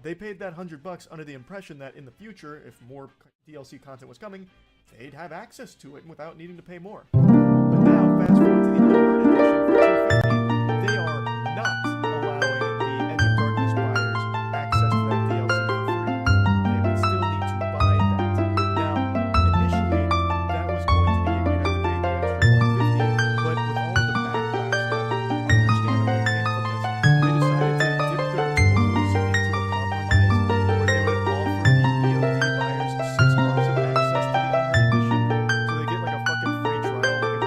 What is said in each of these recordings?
they paid that $100 under the impression that in the future, if more DLC content was coming, they'd have access to it without needing to pay more. But now, fast forward to the Unlimited Edition for $250, they are not allowing the Edge of Darkness buyers access to that DLC for free. They would still need to buy that. Now, initially, that was going to be, you'd have to pay the extra $150, but with all of the backlash that understandably came from this, they decided to dip their toes into a compromise where they would offer the EOD buyers 6 months of access to the Unlimited Edition, so they get like a fucking free trial, like a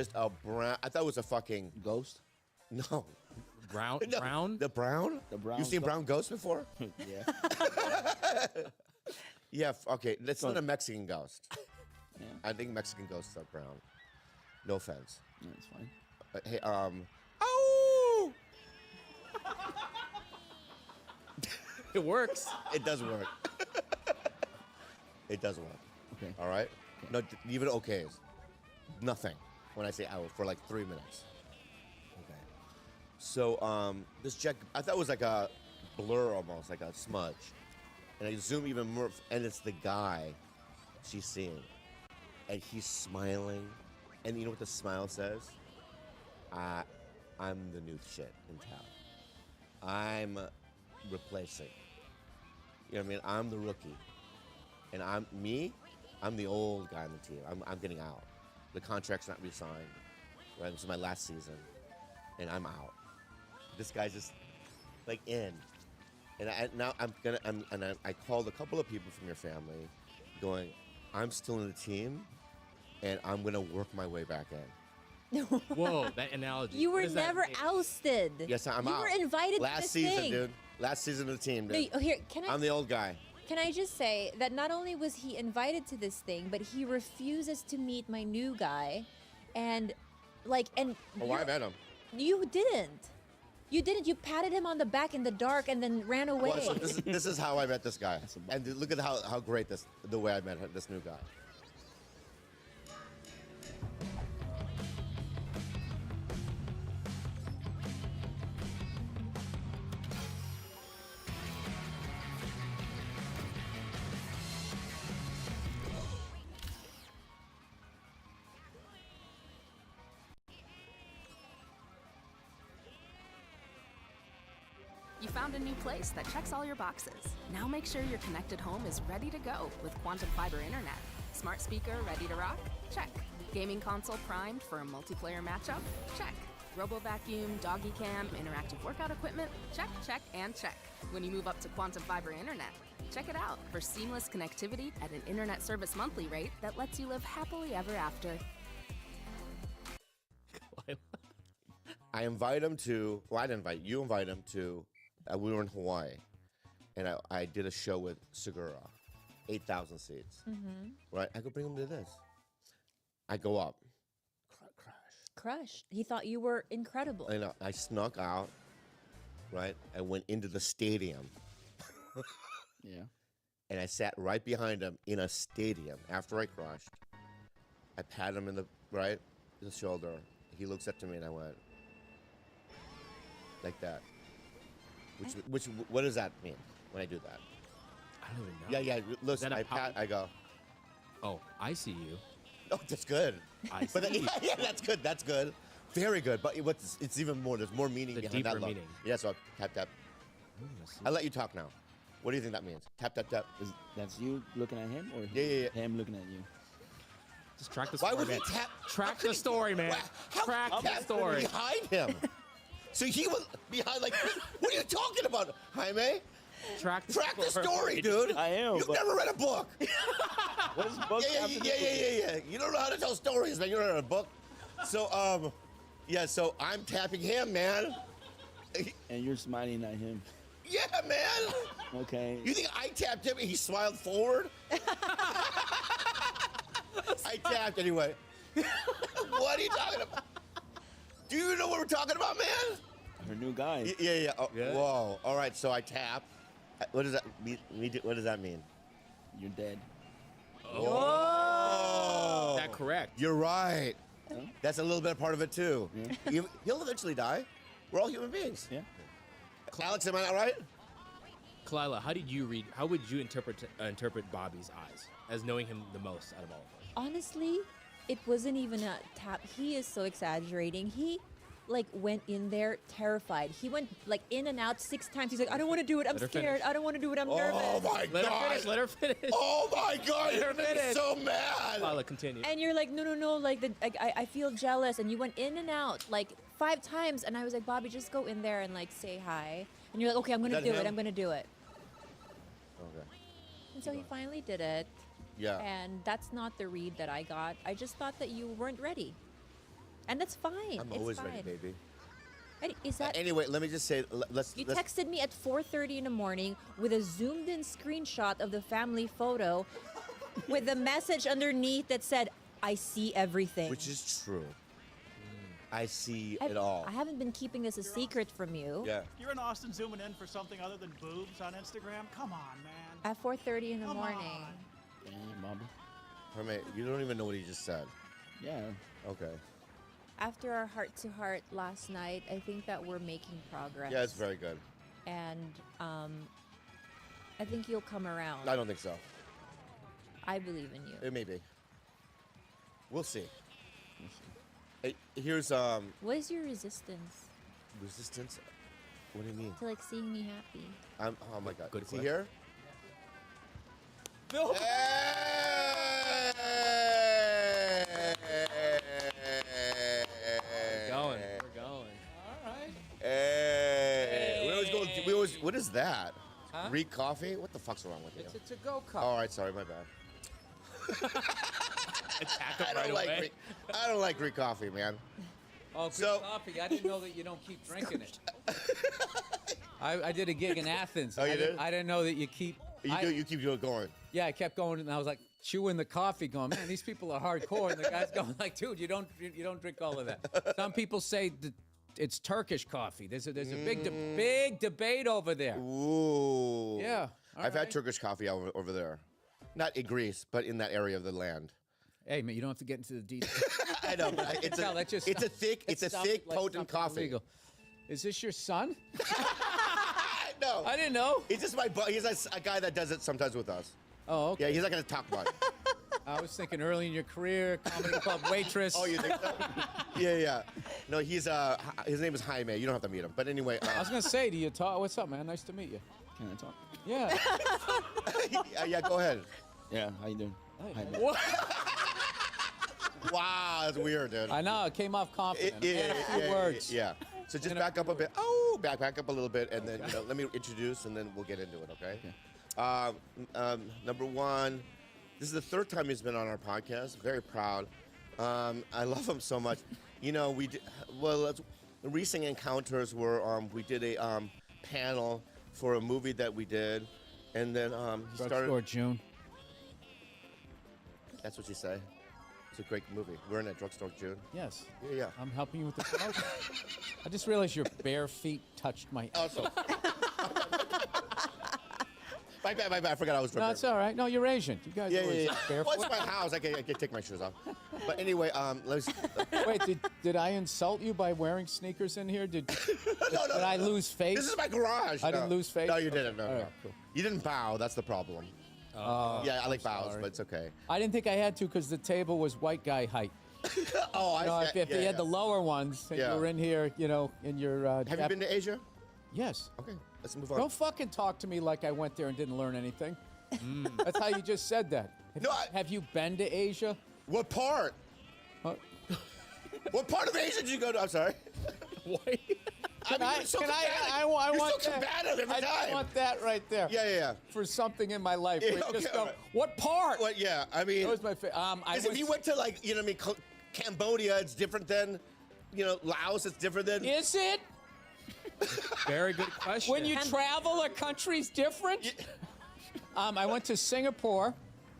Just a brown. I thought it was a fucking Ghost? no. Brown? No, Brown? The brown? The brown You seen ghost? brown ghost before? Yeah. Yeah. Okay. It's not a Mexican ghost. Yeah. I think Mexican ghosts are brown. No offense. Yeah, it's fine. Hey. Oh. It works. It does work. It does work. Okay. All right. Okay. No, even okays. Nothing. When I say ow for like 3 minutes. Okay. So this jet, I thought it was like a blur almost, like a smudge, and I zoom even more, and it's the guy she's seeing, and he's smiling, and you know what the smile says? I'm the new shit in town. I'm replacing. You know what I mean? I'm the rookie, and I'm the old guy on the team. I'm getting out. The contract's not re-signed. Right, this is my last season, and I'm out. This guy's just like in, and I called a couple of people from your family, going, I'm still in the team, and I'm gonna work my way back in. Whoa, that analogy. You What were does that never mean? ousted. Yes, I'm you out. You were invited to last this season, thing. dude. Last season of the team, No, dude. here, can I? I'm the old guy. Can I just say that not only was he invited to this thing, but he refuses to meet my new guy, and Oh, I met him. You didn't. You didn't. You patted him on the back in the dark and then ran away. Well, so this is how I met this guy, and look at how great the way I met this new guy. You found a new place that checks all your boxes. Now make sure your connected home is ready to go with Quantum Fiber Internet. Smart speaker ready to rock? Check. Gaming console primed for a multiplayer matchup? Check. Robo vacuum, doggy cam, interactive workout equipment? Check, check, and check. When you move up to Quantum Fiber Internet, check it out for seamless connectivity at an internet service monthly rate that lets you live happily ever after. I invite him to. Well, I didn't invite you. Invite him to. We were in Hawaii, and I did a show with Segura, 8,000 seats. Mm-hmm. Right, I could bring him to this. I go up, crash. Crushed. He thought you were incredible. And I snuck out. Right, I went into the stadium. Yeah. And I sat right behind him in a stadium after I crashed. I pat him in the shoulder. He looks up to me, and I went like that. What does that mean when I do that? I don't even know. Yeah. Listen, I pat. I go. Oh, I see you. Oh, that's good. I But see. yeah, that's good. That's good. Very good. But it's even more. There's more meaning The behind that deeper look. meaning. Yeah. So tap. I'll let you talk now. What do you think that means? Tap. That's you looking at him or Yeah. him looking at you? Just track the Why story, would he man. tap? Track the story, man. Track the Tap story. behind him. So he was behind like, what are you talking about, Jaime? Track the story, dude. I am, You've but- never read a book. What is book after the Yeah. You don't know how to tell stories, man. You don't read a book. So, so I'm tapping him, man. And you're smiling at him. Yeah, man. Okay. You think I tapped him and he smiled forward? I tapped anyway. What are you talking about? Do you know what we're talking about, man? Her new guy. Yeah. Oh, Yeah. Whoa. All right, so I tap. What does that mean? What does that mean? You're dead. Oh. Is that correct? You're right. Huh? That's a little bit part of it too. Yeah. He'll eventually die. We're all human beings. Yeah. Alex, am I not right? Kalila, how would you interpret Bobby's eyes as knowing him the most out of all of us? Honestly, it wasn't even a tap. He is so exaggerating. He went in there terrified. He went in and out 6 times. He's like, I don't want to do it. I'm Let her scared. finish. I don't want to do it. I'm nervous. Oh my Let God. her finish. Oh my God. You're finish. so mad. Kalila, continue. And you're like, no. I feel jealous. And you went in and out 5 times. And I was like, Bobby, just go in there and say hi. And you're like, okay, I'm gonna Is that do it. him? I'm gonna do it. Okay. And so he finally did it. Yeah. And that's not the read that I got. I just thought that you weren't ready. And that's fine. I'm it's always fine. ready, baby. Is that Anyway, let me just say, let's. you let's texted me at 4:30 in the morning with a zoomed-in screenshot of the family photo, with a message underneath that said, "I see everything." which is true. I see I've- it all. I haven't been keeping this a secret from you. Yeah. You're in Austin zooming in for something other than boobs on Instagram? Come on, man. At 4:30 in the Come morning. on. Yeah, Bobby. Hermit, you don't even know what he just said. Yeah. Okay. After our heart-to-heart last night, I think that we're making progress. Yeah, it's very good. And I think you'll come around. I don't think so. I believe in you. It may be. We'll see. Hey, here's What is your resistance resistance. What do you mean? to like seeing me happy? Oh my God. Good Is he question. here? Bill. We're going. Hey. We always. What is that? Greek coffee? What the fuck's wrong with you? It's a to-go cup. All right, sorry, my bad. Attack I him don't right like away. Greek. I don't like Greek coffee, man. Oh, good So- coffee. I didn't know that you don't keep drinking it. I did a gig in Athens. Oh, you did? I didn't know that you keep. You keep doing going. Yeah, I kept going, and I was like chewing the coffee, going, "Man, these people are hardcore." And the guy's going, "Like, dude, you don't drink all of that." Some people say that it's Turkish coffee. There's a big debate over there. Ooh. Yeah, all I've had right. Turkish coffee over there. Not in Greece, but in that area of the land. Hey, man, you don't have to get into the details. I know, but it's tell, that just it's a sounds- thick, it it's a sounds thick, like potent something coffee. illegal. Is this your son? No, I didn't know. he's just my buddy. He's a guy that does it sometimes with us. Oh, okay. Yeah, he's not gonna talk about it. I was thinking early in your career, comedy club waitress. Oh, you think so? Yeah. No, he's his name is Jaime. You don't have to meet him. But anyway, I was gonna say, do you talk? What's up, man? Nice to meet you. Can I talk? Yeah. yeah, go ahead. Yeah. How you doing? Hi, man. What? Wow, that's weird, dude. I know. It came off confident. And a few words. Yeah. So just back up a bit. Oh, back up a little bit, and then let me introduce, and then we'll get into it. Okay. Number one, this is the third time he's been on our podcast. Very proud. I love him so much. You know, we did, the recent encounters were we did a panel for a movie that we did, and then he started. Drugstore June. That's what you say. It's a great movie. We're in a drugstore, June. Yes. Yeah. I'm helping you with the promotion. I just realized your bare feet touched my. Also. My bad. I forgot I was. No, it's all right. No, you're Asian. You guys Yeah, always yeah. barefoot. Well, it's my house. I can take my shoes off. But anyway, let's. Wait, did I insult you by wearing sneakers in here? Did No, did I lose face? This is my garage. I didn't lose face? No, you didn't. No, All no. right, cool. You didn't bow. That's the problem. Yeah, I like bows, sorry. but it's okay. I didn't think I had to because the table was white guy height. Oh, You know, I if, see. if you had the lower ones and Yeah. you were in here, in your. Have you been to Asia? Yes. Okay, let's move on. Don't fucking talk to me like I went there and didn't learn anything. That's how you just said that. Have you been to Asia? What part? Huh? What part of Asia did you go to? I'm sorry. Can I? You're so Can combative. I You're want so that. combative every I time. want that right there. Yeah. For something in my life. Yeah, where you okay, just go, alright. what part? What? Yeah, I mean. That was my favorite. If you went to Cambodia, it's different than, Laos. It's different than. Is it? Very good question. When you travel, a country's different? I went to Singapore.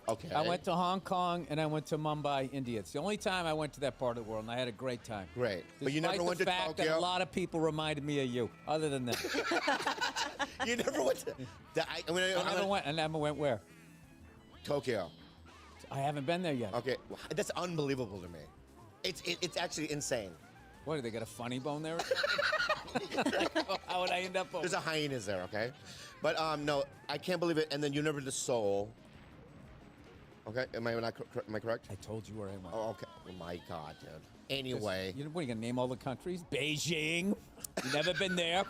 Okay. I went to Hong Kong, and I went to Mumbai, India. It's the only time I went to that part of the world, and I had a great time. Great. But you never Despite went the to fact that Tokyo? a lot of people reminded me of you. Other than that, You never went to. I never went where? Tokyo. I haven't been there yet. Okay, that's unbelievable to me. It's actually insane. What, do they got a funny bone there? How would I end up over? There's a hyenas there, okay? But no, I can't believe it. And then you never to Seoul. Okay, am I correct? I told you where I went. Oh, okay. Oh my God, dude. Anyway, What, are you gonna name all the countries? Beijing. You never been there?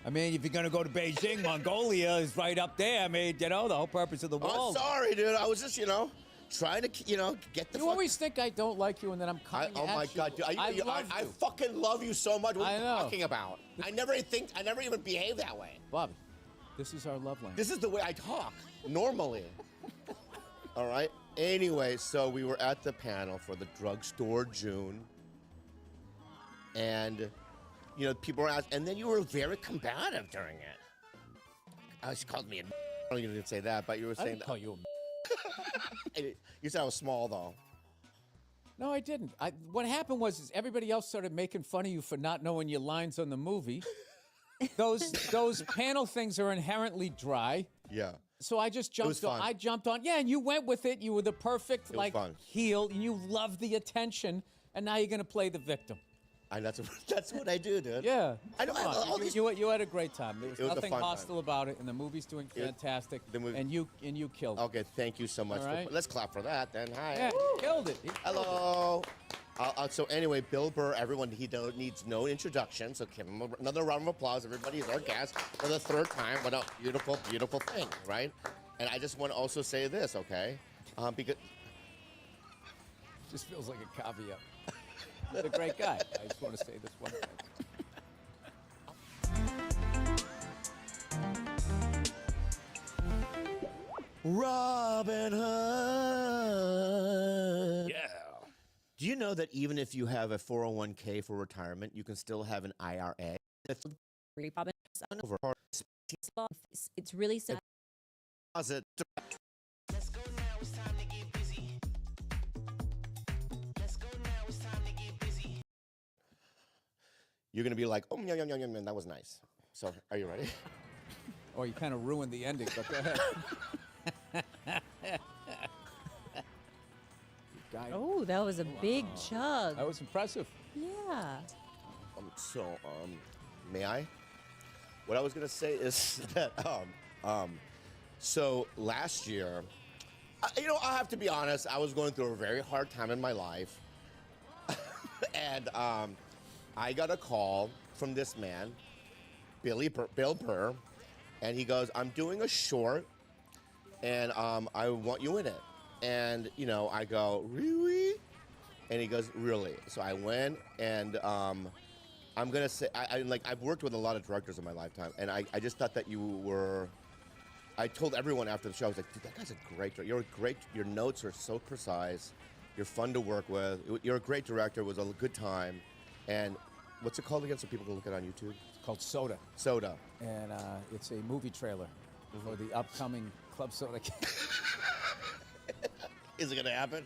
I mean, if you're gonna go to Beijing, Mongolia is right up there. I mean, the whole purpose of the I'm wall. sorry, dude. I was just, trying to, get the. You always think I don't like you, and then I'm coming oh at my you. God, dude! I love I you. fucking love you so much. What are I you know. talking about? I never even behave that way. Bobby, this is our love language. This is the way I talk normally. All right. Anyway, so we were at the panel for the drugstore June, and you know, people were asking, and then you were very combative during it. She called me a. I don't even say that, but you were I saying didn't call you a. you said I was small though. No, I didn't. What happened was is everybody else started making fun of you for not knowing your lines on the movie. Those panel things are inherently dry. Yeah. So I just jumped on. fun. I jumped on. Yeah, and you went with it. You were the perfect was fun. heel, and you loved the attention. And now you're gonna play the victim. That's what I do, dude. Yeah. I know. Come on. All these- You had a great time. There was It was a nothing fun time. hostile about it, and the movie's doing fantastic. the movie- and you killed it. Okay, thank you so much. All right. Let's clap for that then. Hi. Yeah, you killed it. Hello. So anyway, Bill Burr, everyone, needs no introduction, so give him another round of applause. Everybody is our guest for the third time. What a beautiful, beautiful thing, right? And I just want to also say this, okay? Because Just feels like a caveat. He's a great guy. I just want to say this one thing. Robin Hood. Yeah. Do you know that even if you have a 401k for retirement, you can still have an IRA? That's Robin, over. it's really sad. Deposit. Let's go now, it's time to get busy. Let's go now, it's time to get busy. You're gonna be like, oh, yeah, that was nice. So, are you ready? Oh, you kind of ruined the ending, but go ahead. Guy. Oh, that was a big chug. That was impressive. Yeah. May I? What I was gonna say is that, so last year, I have to be honest, I was going through a very hard time in my life. And I got a call from this man, Bill Burr, and he goes, I'm doing a short, and I want you in it. And, I go, really? And he goes, really? So I went, and I'm going to say, I've worked with a lot of directors in my lifetime, and I just thought that you were, I told everyone after the show, I was like, dude, that guy's a great director. Your notes are so precise. You're fun to work with. You're a great director. It was a good time. And what's it called again so people can look it on YouTube? It's called Soda. Soda. And it's a movie trailer for the upcoming Club Soda. Is it going to happen?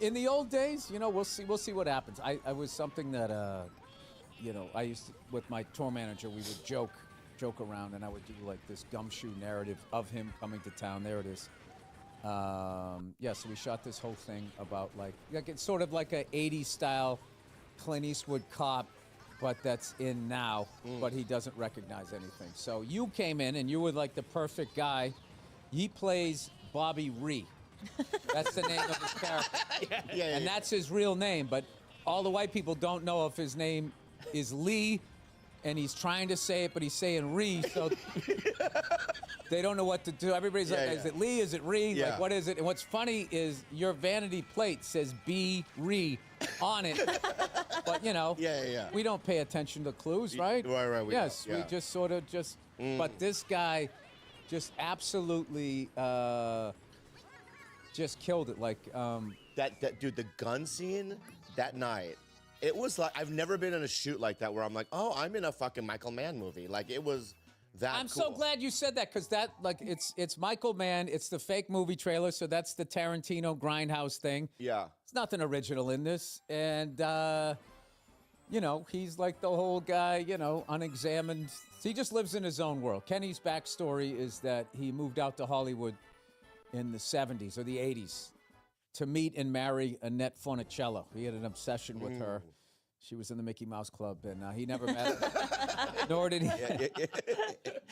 In the old days, we'll see what happens. I was something that, I used to, with my tour manager, we would joke around, and I would do like this gumshoe narrative of him coming to town. There it is. So we shot this whole thing about like it's sort of like a 80s style Clint Eastwood cop, but that's in now, but he doesn't recognize anything. So you came in and you were like the perfect guy. He plays Bobby Ree. That's the name of his character. And that's his real name, but all the white people don't know if his name is Lee, and he's trying to say it, but he's saying Ree, so they don't know what to do. Everybody's like, is it Lee? Is it Ree? Yeah. Like, what is it? And what's funny is your vanity plate says B. Ree on it, but we don't pay attention to clues, right? Right. We just sort of just. But this guy just absolutely just killed it. Like that dude, the gun scene that night. It was like I've never been in a shoot like that where I'm like, oh, I'm in a fucking Michael Mann movie. Like it was that. I'm cool. so glad you said that because that it's Michael Mann. It's the fake movie trailer, so that's the Tarantino Grindhouse thing. Yeah. It's nothing original in this, and he's like the whole guy, unexamined. He just lives in his own world. Kenny's backstory is that he moved out to Hollywood in the 70s or the 80s to meet and marry Annette Funicello. He had an obsession with her. She was in the Mickey Mouse Club, and he never met her. Nor did he.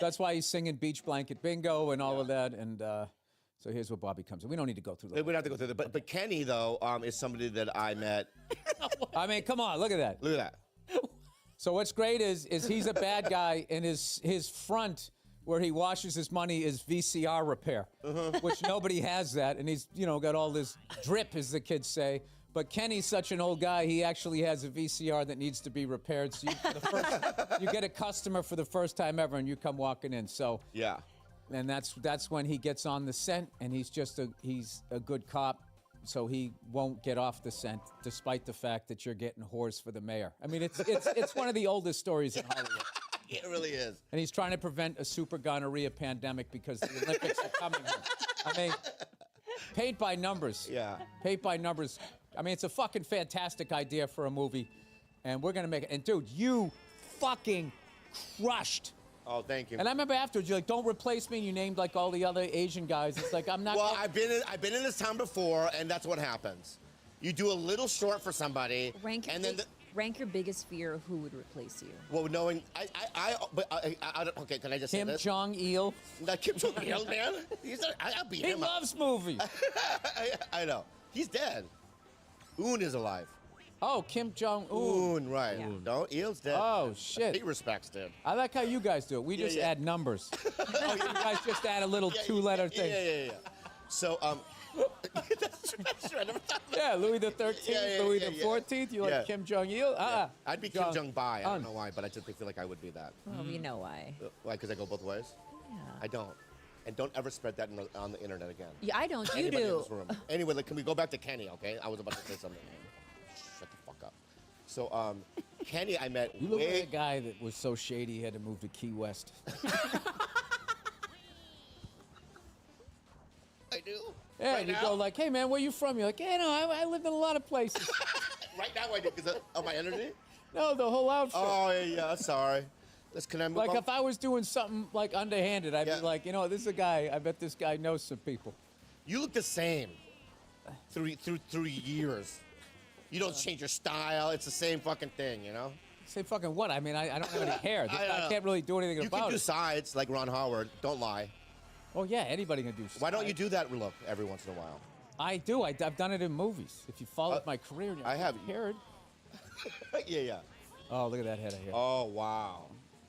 That's why he's singing Beach Blanket Bingo and all of that. And so here's where Bobby comes in. We don't need to go through that. We don't have to go through that. But Kenny, though, is somebody that I met. I mean, come on, look at that. Look at that. So what's great is he's a bad guy, and his front where he washes his money is VCR repair, which nobody has that, and he's got all this drip, as the kids say. But Kenny's such an old guy, he actually has a VCR that needs to be repaired. So you get a customer for the first time ever, and you come walking in. So yeah, and that's when he gets on the scent, and he's a good cop, so he won't get off the scent, despite the fact that you're getting whores for the mayor. I mean, it's one of the oldest stories in Hollywood. It really is. And he's trying to prevent a super gonorrhea pandemic because the Olympics are coming here. I mean, paint by numbers. Yeah. Paint by numbers. I mean, it's a fucking fantastic idea for a movie, and we're gonna make it. And dude, you fucking crushed. Oh, thank you. And I remember afterwards, you're like, "Don't replace me." And you named like all the other Asian guys. It's like I'm not. Well, I've been in this town before, and that's what happens. You do a little short for somebody, and then Rank your biggest fear of who would replace you. well, knowing I don't, okay, can I just Kim say this? Jong-il. Not Kim Jong-il, man. I'll beat He him up. loves movies. I know. He's dead. Un is alive. Oh, Kim Jong-un. Un, right. Yeah. No, Il's dead. Oh shit. He respects dude. I like how you guys do it. We just yeah. add numbers. Oh, you guys just add a little two-letter thing. Yeah. So, that's true. I never thought of that. Yeah, Louis the 13th, Yeah, Louis yeah, the yeah. 14th. You like Yeah. Kim Jong-il? Yeah. I'd be Kim Jong- Jong-bai. I Un. don't know why, but I just feel like I would be that. Well, you know why. Why? Because I go both ways? Yeah. I don't. And don't ever spread that on the internet again. Yeah, I don't. You Anybody in do. this room. Anyway, can we go back to Kenny, okay? I was about to say something. Shut the fuck up. So, Kenny, I met You look way... like a guy that was so shady he had to move to Key West. I do. Yeah, Right and you now? go like, "Hey man, where you from?" You're like, "Yeah, no, I lived in a lot of places." Right now I do, because of my energy? No, the whole outfit. Oh, yeah, sorry. Can I move Like on? if I was doing something like underhanded, I'd Yeah. be like, this is a guy. I bet this guy knows some people. You look the same through years. You don't change your style. It's the same fucking thing, you know? Say fucking what? I mean, I don't have any hair. This I guy know. can't really do anything You about can do it. sides like Ron Howard. Don't lie. Oh yeah, anybody can do. Why don't you sides. do that look every once in a while? I do. I've done it in movies. If you followed my career, I have. Heard. Yeah. Oh, look at that head of hair. Oh, wow.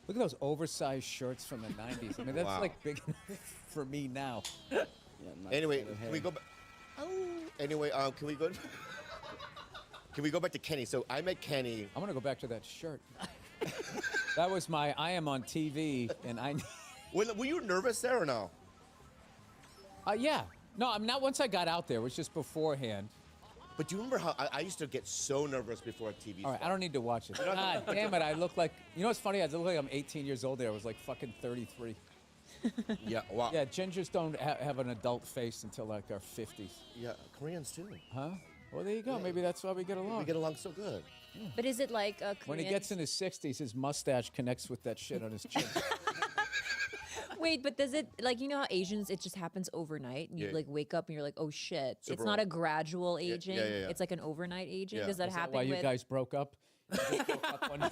Look at those oversized shirts from the 90s. I mean, that's Wow. like big enough for me now. Anyway, can we go back? Oh. Anyway, can we go? Can we go back to Kenny? So I met Kenny. I'm gonna go back to that shirt. That was my. I am on TV, and I. Were you nervous there or no? Yeah. No, I'm not. Once I got out there, it was just beforehand. But do you remember how I used to get so nervous before a TV? All right, I don't need to watch it. God damn it! I look like. You know what's funny? I look like I'm 18 years old. There, I was like fucking 33. Yeah. Wow. Yeah, gingers don't have an adult face until like our 50s. Yeah. Koreans too. Huh? Well, there you go. Maybe that's why we get along. We get along so good. But is it like a Korean? When he gets in his 60s, his mustache connects with that shit on his chin. Wait, but does it like how Asians it just happens overnight and you Yeah. like wake up and you're like, oh shit. Super it's not old. a gradual aging. yeah. It's like an overnight aging. Yeah. Does that Is Is that happen why you with guys broke up? You broke up one-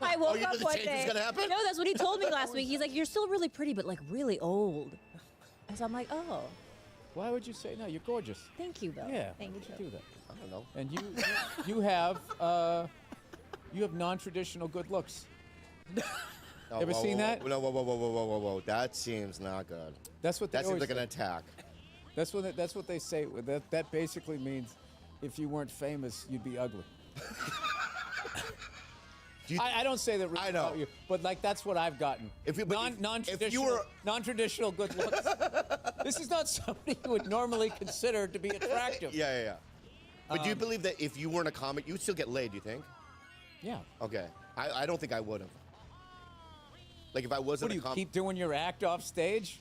I woke you up knew the one change was day. gonna happen? No, that's what he told me last week. He's like, you're still really pretty, but like really old. And so I'm like, oh, Why would you say no? You're gorgeous. thank you though. Yeah. Thank why would you. you do that? I don't know. And you have non-traditional good looks. Oh, Ever whoa, seen whoa, that? Whoa, whoa. That seems not good. That's what they That seems always like an say. attack. That's what they say. That basically means if you weren't famous, you'd be ugly. Do you- I don't say that really I know. about you, but like that's what I've gotten. If you- but if non-traditional, you were- non-traditional good looks. This is not somebody you would normally consider to be attractive. Yeah. But do you believe that if you weren't a comic, you'd still get laid? Do you think? Yeah. Okay. I don't think I would have. Like if I What wasn't do a you comic. keep doing your act off stage?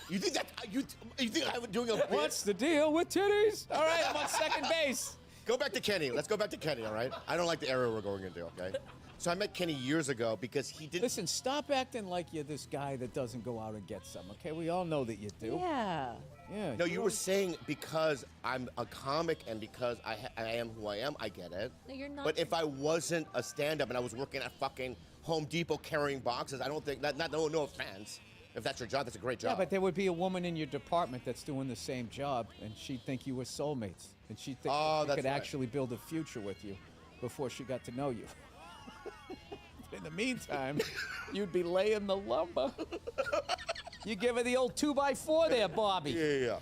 You think that you think I'm doing a bit? What's the deal with titties? All right, I'm on second base. Go back to Kenny. Let's go back to Kenny. All right. I don't like the area we're going into. Okay. So I met Kenny years ago because he didn't. Listen, stop acting like you're this guy that doesn't go out and get some. Okay, we all know that you do. Yeah. Yeah. No, you were saying because I'm a comic and because I am who I am, I get it. No, you're not. But if I wasn't a stand-up and I was working at fucking Home Depot carrying boxes, I don't think no offense. If that's your job, that's a great job. Yeah, but there would be a woman in your department that's doing the same job, and she'd think you were soulmates, and she'd think Oh, she that's could right. actually build a future with you before she got to know you. In the meantime, you'd be laying the lumber. You give her the old 2x4 there, Bobby. Yeah.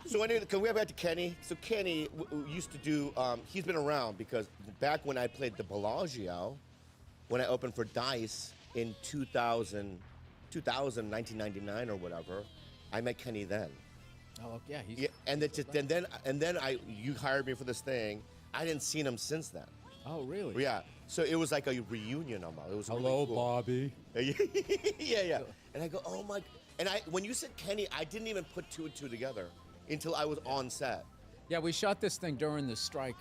So anyway, can we go back to Kenny? So Kenny used to do. He's been around because back when I played the Bellagio, when I opened for Dice in 2002, 2000, 1999 or whatever. I met Kenny then. Oh yeah, he's Yeah, and then you hired me for this thing. I didn't see him since then. Oh really? Yeah, so it was like a reunion almost. It was Hello, really cool. Bobby. yeah. And I go, oh my. And when you said Kenny, I didn't even put two and two together until I was on set. Yeah, we shot this thing during the strike,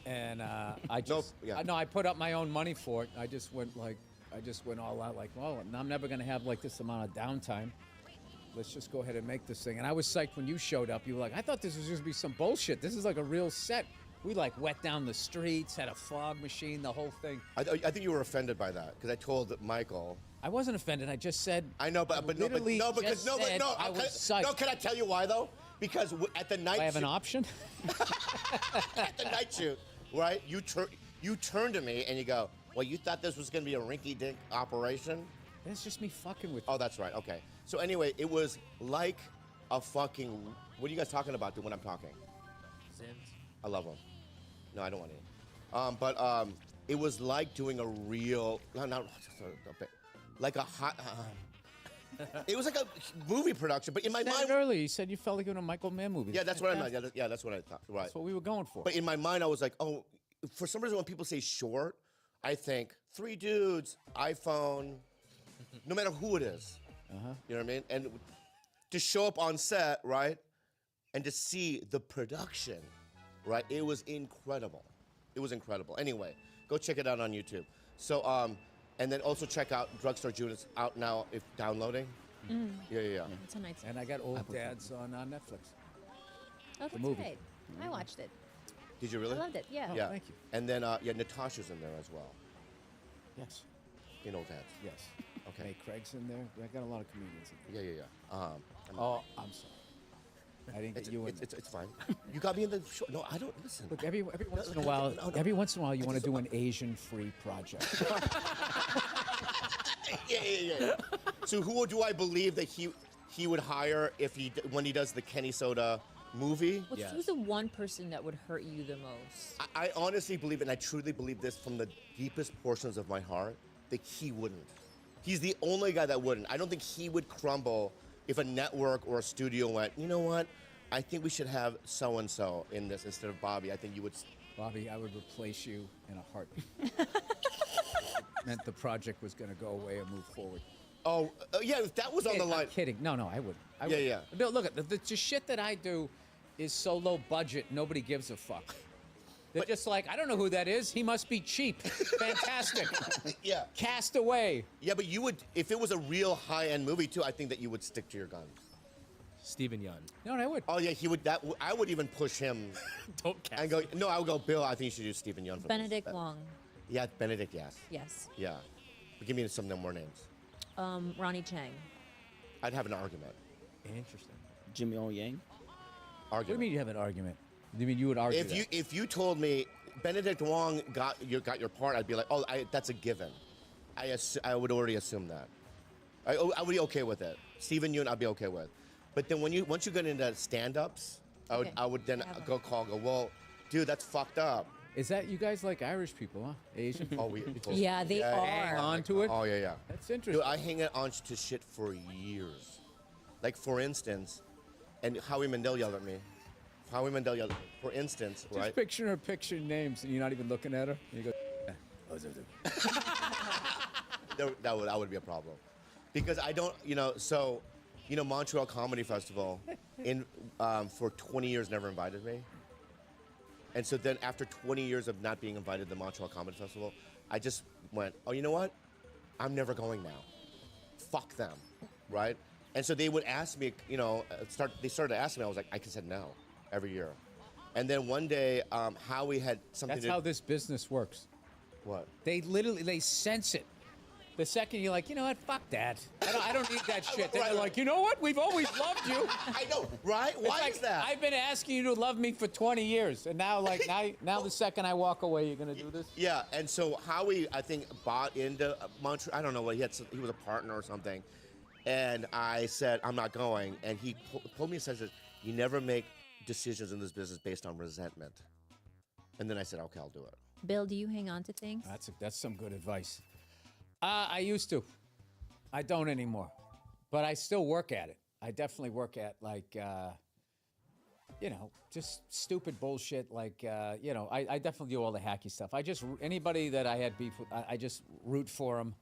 and I just I put up my own money for it. I just went all out like, well, I'm never gonna have like this amount of downtime. Let's just go ahead and make this thing. And I was psyched when you showed up. You were like, I thought this was just gonna be some bullshit. This is like a real set. We like wet down the streets, had a fog machine, the whole thing. I think you were offended by that because I told Michael. I wasn't offended. I just said. I know, but I was psyched. No, can I tell you why though? Because at the night I have an option. at the night shoot, right? You turn to me and you go, well, you thought this was going to be a rinky-dink operation? That's just me fucking with you. Oh, that's right. Okay. So anyway, it was like a fucking. What are you guys talking about when I'm talking? Zins. I love them. No, I don't want any. It was like doing a real. No, like a hot. It was like a movie production, but in my You said mind. it earlier, you said you felt like in a Michael Mann movie. Yeah, that's what I meant. Yeah, that's what I thought. Right. That's what we were going for. But in my mind, I was like, oh, for some reason, when people say short, I think 3 dudes, iPhone, no matter who it is. You know what I mean? And to show up on set, right, and to see the production, right, it was incredible. It was incredible. Anyway, go check it out on YouTube. So, and then also check out Drugstore Judas out now if downloading. Yeah. It's a nice. And I got Old Dads on Netflix. Oh, that's movie. great. I watched it. Did you really? I loved it. Yeah. Yeah. thank you. And then, Natasha's in there as well. Yes. In Old Dads. Yes. Okay. Hey, Craig's in there. I got a lot of comedians in there. Yeah. Oh, I'm sorry. I didn't get you in. It's fine. You got me in the show. No, I don't listen. Look, every once in a while, you want to do an Asian-free project. Yeah. So who do I believe that he would hire when he does the Kenny Soda movie? Who's the one person that would hurt you the most? I honestly believe, and I truly believe this from the deepest portions of my heart, that he wouldn't. He's the only guy that wouldn't. I don't think he would crumble if a network or a studio went, you know what? I think we should have so-and-so in this instead of Bobby. I think you would. Bobby, I would replace you in a heartbeat. Meant the project was going to go away and move forward. Oh, yeah, if that was on the line. I'm kidding. No, I wouldn't. Yeah. No, look, the shit that I do is so low budget, nobody gives a fuck. They're just like, I don't know who that is. He must be cheap. Fantastic. Yeah. Cast away. Yeah, but you would, if it was a real high-end movie too, I think that you would stick to your guns. Steven Yeun. No, I would. Oh yeah, he would. I would even push him. Don't cast And go. No, I would go. Bill, I think you should do Stephen Yeun for Benedict this. Wong. Yeah, Benedict. Yes. Yes. Yeah. But give me some more names. Ronnie Chang. I'd have an argument. Interesting. Jimmy O Yang. What do you mean you have an argument? You mean you would argue If you told me Benedict Wong got your part, I'd be like, oh, that's a given. I would already assume that. I would be okay with it. Stephen Yeun, I'd be okay with. But then once you get into stand-ups, I would then go, well, dude, that's fucked up. Is that you guys like Irish people, huh? Asian? Oh, we. Yeah, they are. Hang on to it? Oh yeah. That's interesting. Dude, I hang on to shit for years. Like for instance, and Howie Mandel yelled at me. For instance, Just right? picture her picture names and you're not even looking at her. And you go, that would be a problem, because I don't, Montreal Comedy Festival, for 20 years never invited me, and so then after 20 years of not being invited to the Montreal Comedy Festival, I just went, oh, you know what? I'm never going now. Fuck them, right? And so they would ask me, they started to ask me. I was like, I said no every year, and then one day, Howie had something. that's how this business works. What? They sense it. The second you're like, you know what, fuck that. I don't need that shit. Then Right, they're like, you know what, we've always loved you. I know, right? It's Why like, is that? I've been asking you to love me for 20 years, and now, now the second I walk away, you're gonna do this. Yeah, and so Howie, I think, bought into Montreal. I don't know what he was a partner or something, and I said I'm not going, and he pulled me aside and said, "You never make decisions in this business based on resentment." And then I said, "Okay, I'll do it." Bill, do you hang on to things? That's some good advice. I used to. I don't anymore, but I still work at it. I definitely work at like, just stupid bullshit. Like, I definitely do all the hacky stuff. Anybody that I had beef with, I just root for them.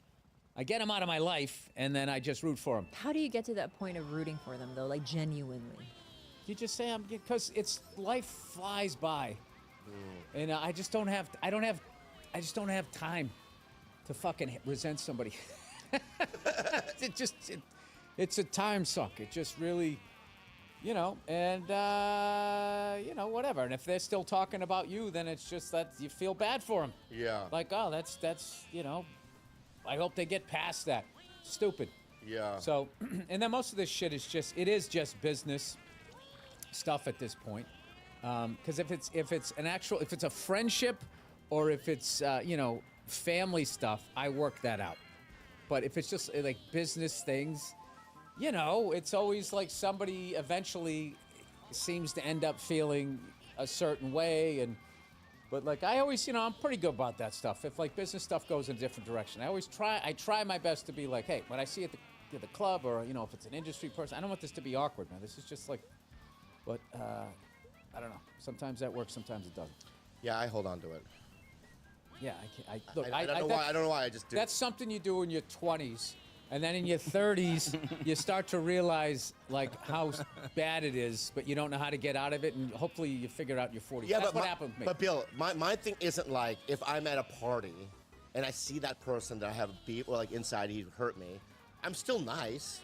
I get them out of my life, and then I just root for them. How do you get to that point of rooting for them, though? Like, genuinely? You just say because life flies by, and I just don't have time to fucking resent somebody. It's a time suck. It just really, and whatever. And if they're still talking about you, then it's just that you feel bad for them. Yeah. Like, oh, that's I hope they get past that. Stupid. Yeah. So, and then most of this shit is just business stuff at this point. Because if it's a friendship, or if it's family stuff, I work that out. But if it's just like business things, it's always like somebody eventually seems to end up feeling a certain way. But like I always, I'm pretty good about that stuff. If like business stuff goes in a different direction, I try my best to be like, hey, when I see at the club, or if it's an industry person, I don't want this to be awkward, man. This is just like, but I don't know. Sometimes that works, sometimes it doesn't. Yeah, I hold on to it. Yeah, I don't know why. I just do. That's something you do in your 20s, and then in your 30s, you start to realize like how bad it is, but you don't know how to get out of it, and hopefully you figure it out in your 40s. Yeah, That's but what happened with me. But Bill, my thing isn't like if I'm at a party and I see that person that I have beef, or like inside he hurt me, I'm still nice.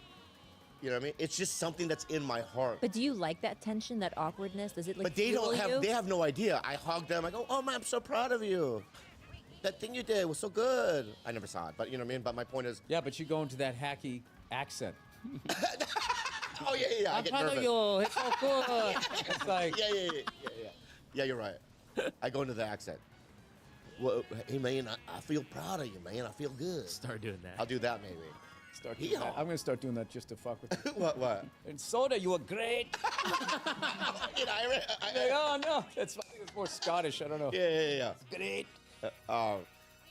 You know what I mean? It's just something that's in my heart. But do you like that tension, that awkwardness? Does it like But they fuel don't have. you? They have no idea. I hug them. I go, "Oh man, I'm so proud of you. That thing you did was so good." I never saw it, but you know what I mean. But my point is, Yeah, but you go into that hacky accent. oh yeah. I I'm get proud nervous. of you. It's so good. It's like, Yeah, you're right. I go into the accent. Well, hey man, I feel proud of you, man. I feel good. Start doing that. I'll do that maybe. start doing that. I'm gonna start doing that just to fuck with you. What? And Soda, you were great. Oh no, that's I think it's more Scottish. I don't know. Yeah. Great.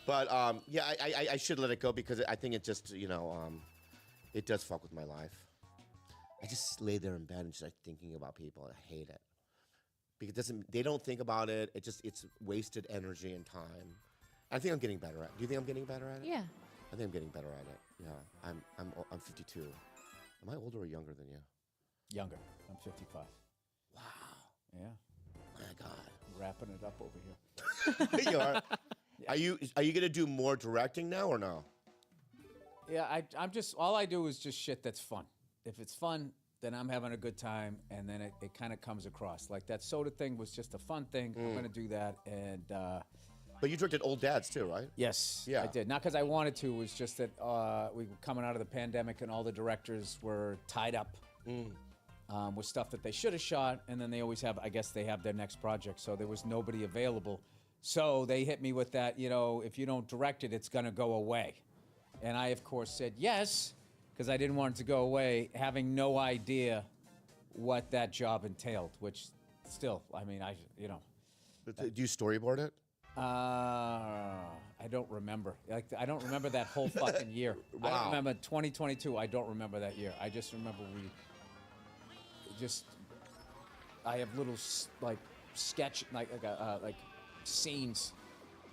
I should let it go because I think it just, it does fuck with my life. I just lay there in bed and just like thinking about people. I hate it because they don't think about it. It's wasted energy and time. I think I'm getting better at it. Do you think I'm getting better at it? Yeah. I think I'm getting better at it. Yeah. I'm 52. Am I older or younger than you? Younger. I'm 55. Wow. Yeah. My God. Wrapping it up over here. You are. Are you gonna do more directing now or no? Yeah, I'm just all I do is just shit that's fun. If it's fun, then I'm having a good time, and then it kind of comes across. Like that soda thing was just a fun thing. I'm gonna do that, and But you directed Old Dads too, right? yes, Yeah. I did. Not because I wanted to. It was just that we were coming out of the pandemic, and all the directors were tied up with stuff that they should have shot, and then they always have. I guess they have their next project, so there was nobody available. So they hit me with that. If you don't direct it, it's gonna go away. And I, of course, said yes, because I didn't want it to go away, having no idea what that job entailed, which still, I mean, Do you storyboard it? I don't remember. I don't remember that whole fucking year. I Wow. don't remember 2022. I don't remember that year. I just remember I have little, sketch, like scenes.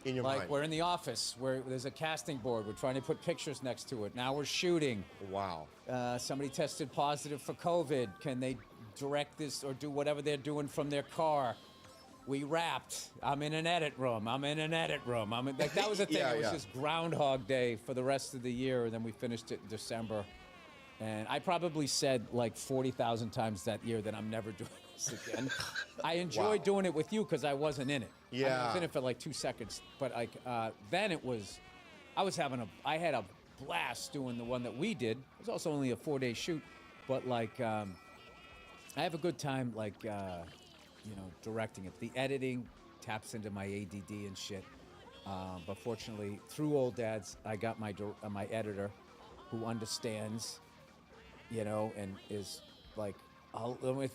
In your Like mind? we're in the office where there's a casting board. We're trying to put pictures next to it. Now we're shooting. Wow. Somebody tested positive for COVID. Can they direct this or do whatever they're doing from their car? We wrapped. I'm in an edit room. That was the thing. Yeah, It was yeah. just Groundhog Day for the rest of the year, and then we finished it in December. And I probably said like 40,000 times that year that I'm never doing this again. I enjoyed Wow. doing it with you because I wasn't in it. I mean, I was Yeah. in it for like 2 seconds, but then I had a blast doing the one that we did. It was also only a 4-day shoot, but I have a good time directing it. The editing taps into my ADD and shit. But fortunately, through Old Dads, I got my editor who understands, and is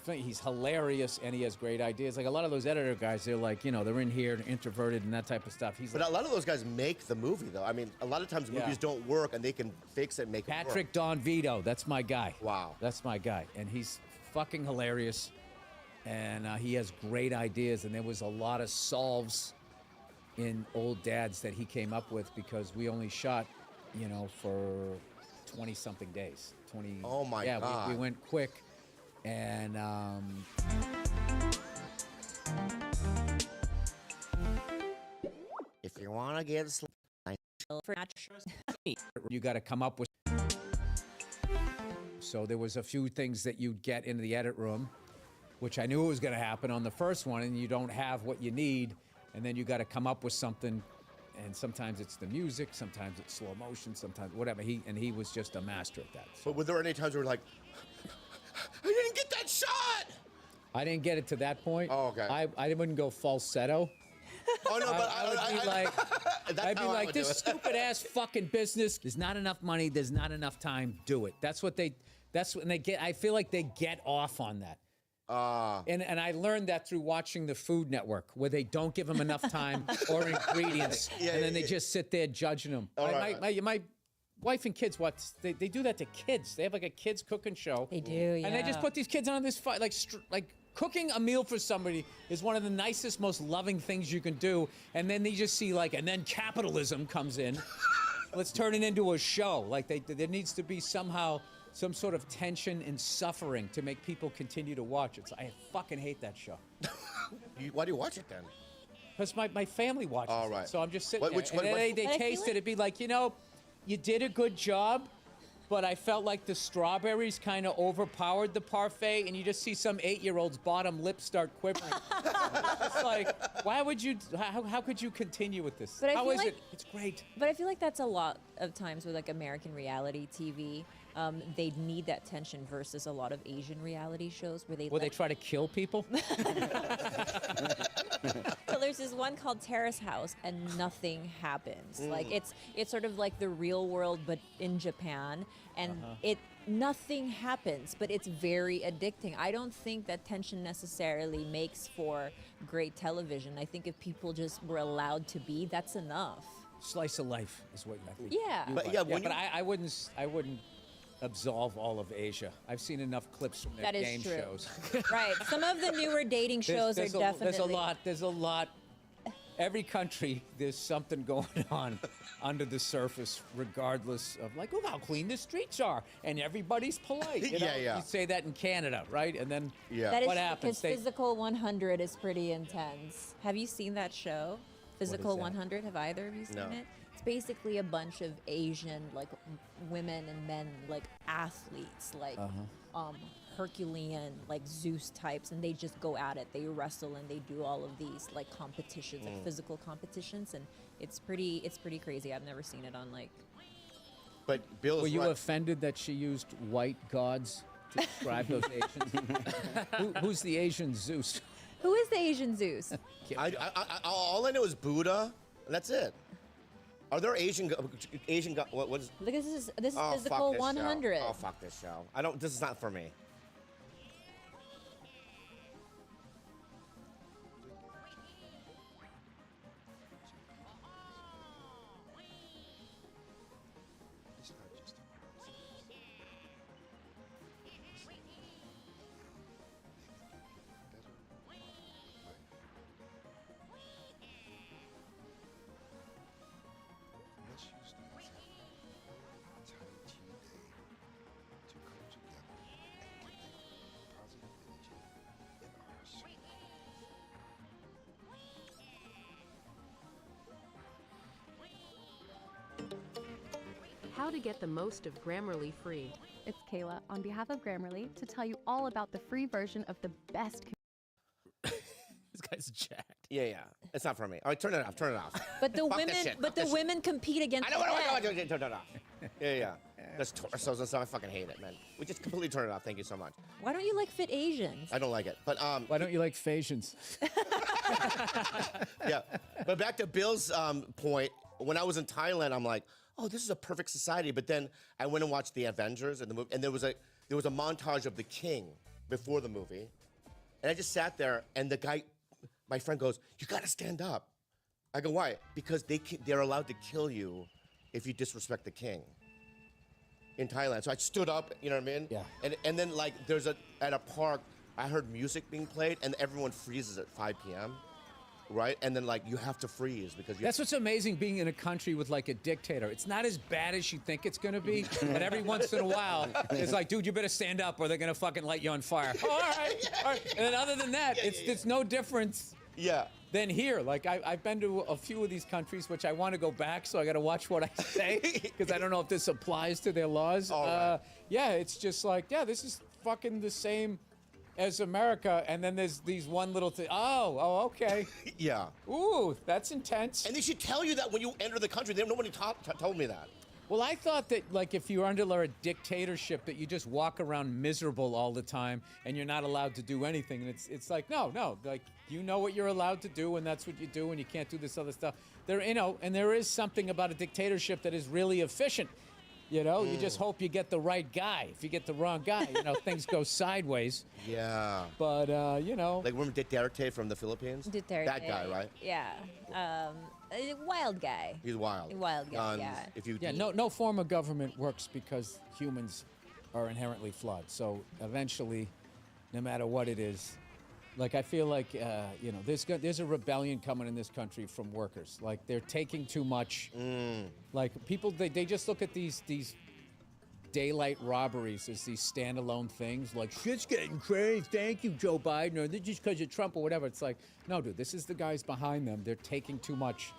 He's hilarious and he has great ideas. Like a lot of those editor guys, they're like, they're in here, they're introverted and that type of stuff. But a lot of those guys make the movie, though. I mean, a lot of times movies don't work, and they can fix it and make it work. Patrick Don Vito, that's my guy. Wow. That's my guy. And he's fucking hilarious. And he has great ideas. And there was a lot of solves in Old Dads that he came up with because we only shot, for 20-something days. 20. Oh, my God. God. We went quick. And if you want to get For you got to come up with. So there was a few things that you'd get into the edit room, which I knew was going to happen on the first one, and you don't have what you need, and then you got to come up with something. And sometimes it's the music, sometimes it's slow motion, sometimes whatever. He was just a master at that. So. But were there any times where like, I didn't get that shot? I didn't get it to that point. Oh, okay. I wouldn't go falsetto. Oh, no, but I would be like, that's I'd be how I like, would do this it. stupid ass fucking business. There's not enough money. There's not enough time. Do it. That's when they get. I feel like they get off on that. And I learned that through watching the Food Network, where they don't give them enough time or ingredients, and then they just sit there judging them. My wife and kids, they do that to kids. They have like a kids cooking show. They do, yeah. And they just put these kids on this fight, like cooking a meal for somebody is one of the nicest, most loving things you can do. And then they just see and then capitalism comes in. Let's turn it into a show. Like there needs to be somehow some sort of tension and suffering to make people continue to watch it. So I fucking hate that show. Why do you watch it then? Because my family watches Oh, right. it. So I'm just sitting What- there. And they But I feel taste like- it. It'd be like, you did a good job, but I felt like the strawberries kind of overpowered the parfait, and you just see some 8-year-old's bottom lip start quivering. It's like, why would you, how could you continue with this? But I How feel is like- it? It's great. But I feel like that's a lot of times with American reality TV. They need that tension versus a lot of Asian reality shows where Will they try to kill people? So there's this one called Terrace House, and nothing happens. Like it's sort of like the real world, but in Japan, and nothing happens, but it's very addicting. I don't think that tension necessarily makes for great television. I think if people just were allowed to be, that's enough. Slice of life is what I think. Yeah. But yeah, when but I wouldn't absolve all of Asia. I've seen enough clips from their That is game true. shows. Right. Some of the newer dating shows are definitely. There's a lot. Every country, there's something going on under the surface, regardless of oh, how clean the streets are, and everybody's polite. You know? Yeah. You say that in Canada, right? And then That is what happens? because Physical 100 is pretty intense. Have you seen that show? Physical that? 100. Have either of you seen No. it? It's basically a bunch of Asian women and men athletes Herculean Zeus types, and they just go at it. They wrestle and they do all of these competitions, physical competitions, and it's pretty crazy. I've never seen it on But Bill's were you right. offended that she used white gods to describe those Asians? Who's the Asian Zeus? Who is the Asian Zeus? All I know is Buddha, and that's it. Are there Asian what is? Look, this is Oh, Physical fuck this 100. Show. Oh, fuck this show. This is not for me. How to get the most of Grammarly free. It's Kayla on behalf of Grammarly to tell you all about the free version of the best. This guy's jacked. Yeah. It's not for me. All right, turn it off. Turn it off. But the Fuck this women, shit, but fuck the this women compete against. I know the what men. turn it off. Yeah. There's torsos and stuff. I fucking hate it, man. We just completely turn it off. Thank you so much. Why don't you like fit Asians? I don't like it. But Why don't you like Phasians? yeah. But back to Bill's point, when I was in Thailand, I'm like, oh, this is a perfect society. But then I went and watched the Avengers and the movie, and there was a montage of the king, before the movie, and I just sat there, and the guy, my friend goes, "You got to stand up." I go, "Why?" Because they're allowed to kill you if you disrespect the king in Thailand. So I stood up, you know what I mean? Yeah. And then like at a park, I heard music being played, and everyone freezes at 5 p.m. Right? And then like you have to freeze because That's what's amazing being in a country with like a dictator. It's not as bad as you think it's gonna be, but every once in a while, it's like, dude, you better stand up or they're gonna fucking light you on fire. Oh, all right. And then other than that, it's no difference than here. Like I've been to a few of these countries, which I want to go back, so I got to watch what I say because I don't know if this applies to their laws. Yeah, it's just like, this is fucking the same as America, and then there's these one little thing. Oh, okay. Yeah. Ooh, that's intense. And they should tell you that when you enter the country. Nobody told me that. Well, I thought that, like, if you're under a dictatorship, that you just walk around miserable all the time and you're not allowed to do anything. And it's like, no, like, you know what you're allowed to do, and that's what you do, and you can't do this other stuff. And there is something about a dictatorship that is really efficient. You know, you just hope you get the right guy. If you get the wrong guy, things go sideways. Yeah. But, Like, remember Duterte from the Philippines? Duterte. That guy, right? Yeah. A wild guy. He's wild. Wild guy, Guns, yeah. If you no form of government works because humans are inherently flawed. So eventually, no matter what it is, like I feel like there's a rebellion coming in this country from workers. Like they're taking too much. Like people, they just look at these daylight robberies as these standalone things. Like shit's getting crazy. Thank you, Joe Biden, or this just because of Trump or whatever. It's like, no, dude, this is the guys behind them. They're taking too much,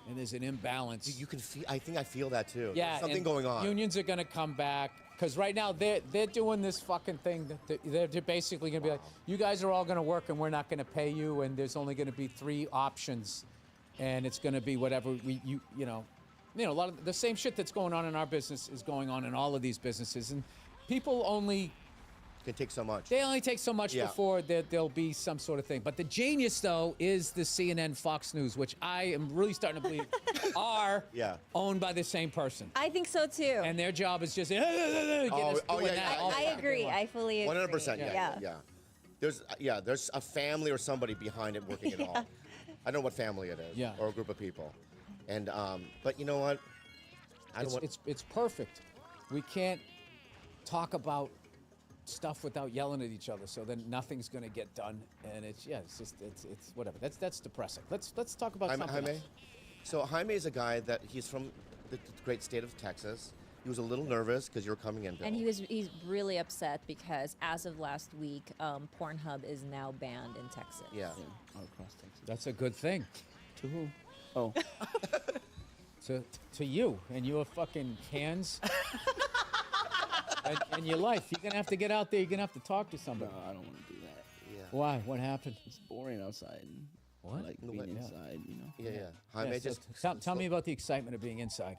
and there's an imbalance. You can feel. I think I feel that too. Yeah, There's something and going on. Unions are going to come back because right now they're doing this fucking thing. They're basically going to be like, you guys are all going to work and we're not going to pay you, and there's only going to be 3 options, and it's going to be whatever a lot of the same shit that's going on in our business is going on in all of these businesses, and people only can take so much. They only take so much before there'll be some sort of thing. But the genius, though, is the CNN Fox News, which I am really starting to believe are owned by the same person. I think so too. And their job is just get us doing that. I agree. I fully agree. 100%. Yeah. There's a family or somebody behind it working it all. I don't know what family it is or a group of people. And but you know what? It's perfect. We can't talk about stuff without yelling at each other, so then nothing's going to get done, and it's whatever. That's depressing. Let's talk about something Jaime. else. So Jaime is a guy that he's from the great state of Texas. He was a little nervous because you were coming in, Bill. And he's really upset because as of last week, Pornhub is now banned in Texas. Yeah. All across Texas. That's a good thing. To who? Oh. To you and your fucking hands and your life. You're gonna have to get out there. You're gonna have to talk to somebody. No, I don't want to do that. Yeah. Why? What happened? It's boring outside. What? I like being inside, Yeah. Jaime Tell me about the excitement of being inside.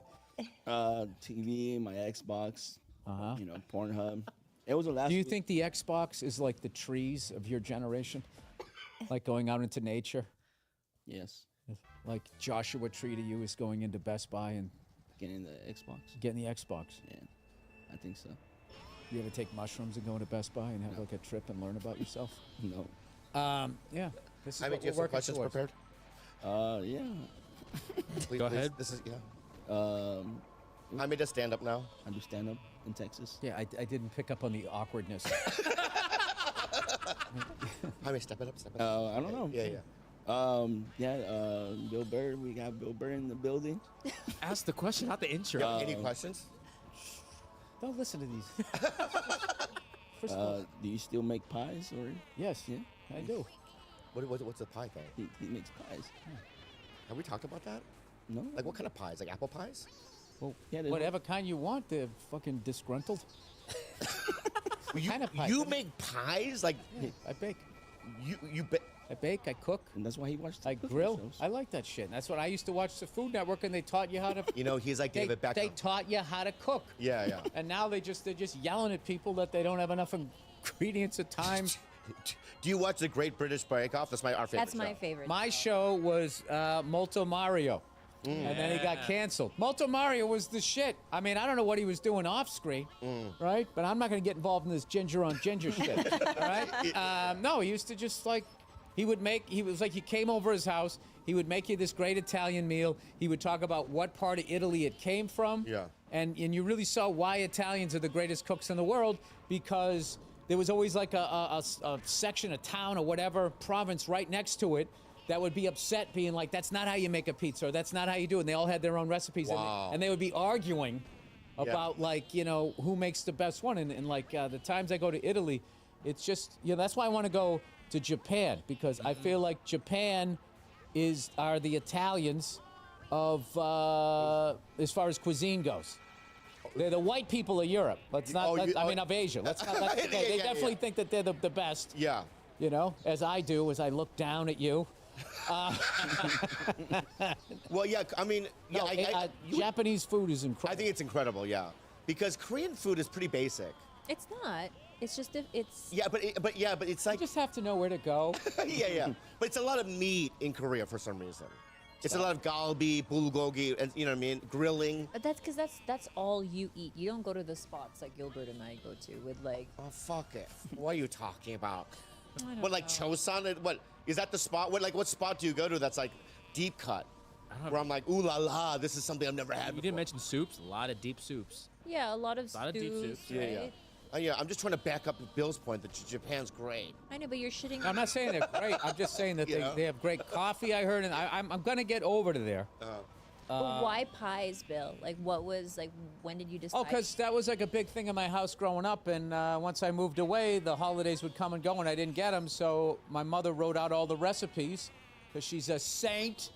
TV, my Xbox, Pornhub. It was the last. Do you think the Xbox is like the trees of your generation, like going out into nature? Yes. Like Joshua Tree to you is going into Best Buy and getting the Xbox. Getting the Xbox. Yeah, I think so. You ever take mushrooms and go into Best Buy and have like a trip and learn about yourself? No. Yeah. This is I what mean, do you have some questions prepared? Yeah. Please, Go ahead. This is Jaime does stand up now. I do stand up in Texas. Yeah, I didn't pick up on the awkwardness. Jaime, step it up. I don't know. Yeah. Bill Burr. We got Bill Burr in the building. Ask the question, not the intro. Any questions? Don't listen to these. First of all, Do you still make pies or? yes, Yeah. I do. What's the pie thing? He makes pies. Have we talked about that? No. Like what kind of pies? Like apple pies? Well, Yeah, there's whatever kind you want. They're fucking disgruntled. Kind of pie. You make pies? Like I bake. you I bake. I cook. And that's why he watched. The I cooking grill. shows. I like that shit. That's what I used to watch the Food Network, and they taught you how to. he's like David Beckham. They taught you how to cook. Yeah. And now they're just yelling at people that they don't have enough ingredients or time. Do you watch the Great British Bake Off? That's our favorite. That's my show. favorite. My show was Molto Mario. And then he got canceled. Moto Mario was the shit. I mean, I don't know what he was doing off screen, right? But I'm not going to get involved in this ginger on ginger shit, all right? No, he used to just like, he was like, you came over his house, he would make you this great Italian meal. He would talk about what part of Italy it came from. Yeah. And you really saw why Italians are the greatest cooks in the world, because there was always like a section, a town or whatever, province right next to it that would be upset, being like, that's not how you make a pizza, or that's not how you do it. And they all had their own recipes. Wow. And they would be arguing about, like, you know, who makes the best one. And like, the times I go to Italy, it's just, you know, that's why I want to go to Japan, because I feel like Japan are the Italians of, as far as cuisine goes. They're the white people of Europe. Let's not, I mean, of Asia. Let's not, okay. They definitely think that they're the best. Yeah. You know, as I do, as I look down at you. Well, yeah, I mean, yeah, no, Japanese food is incredible. I think it's incredible, yeah, because Korean food is pretty basic. It's not. It's just it's. Yeah, but it's like you just have to know where to go. yeah, but it's a lot of meat in Korea for some reason. It's a lot of galbi, bulgogi, and you know what I mean, grilling. But that's because that's all you eat. You don't go to the spots like Gilbert and I go to with like. Oh fuck it! What are you talking about? I don't What, like know. Chosun? What is that the spot? What spot do you go to that's like deep cut? Where I'm like, ooh la la, this is something I've never had before. You didn't mention soups. A lot of deep soups. Yeah, a lot of deep stews, soups. right? Yeah, I'm just trying to back up Bill's point that Japan's great. I know, but you're shitting. I'm not saying they're great. I'm just saying that they have great coffee, I heard, and I'm going to get over to there. But why pies, Bill? Like, when did you decide? Oh, because that was like a big thing in my house growing up, and once I moved away, the holidays would come and go, and I didn't get them, so my mother wrote out all the recipes, because she's a saint,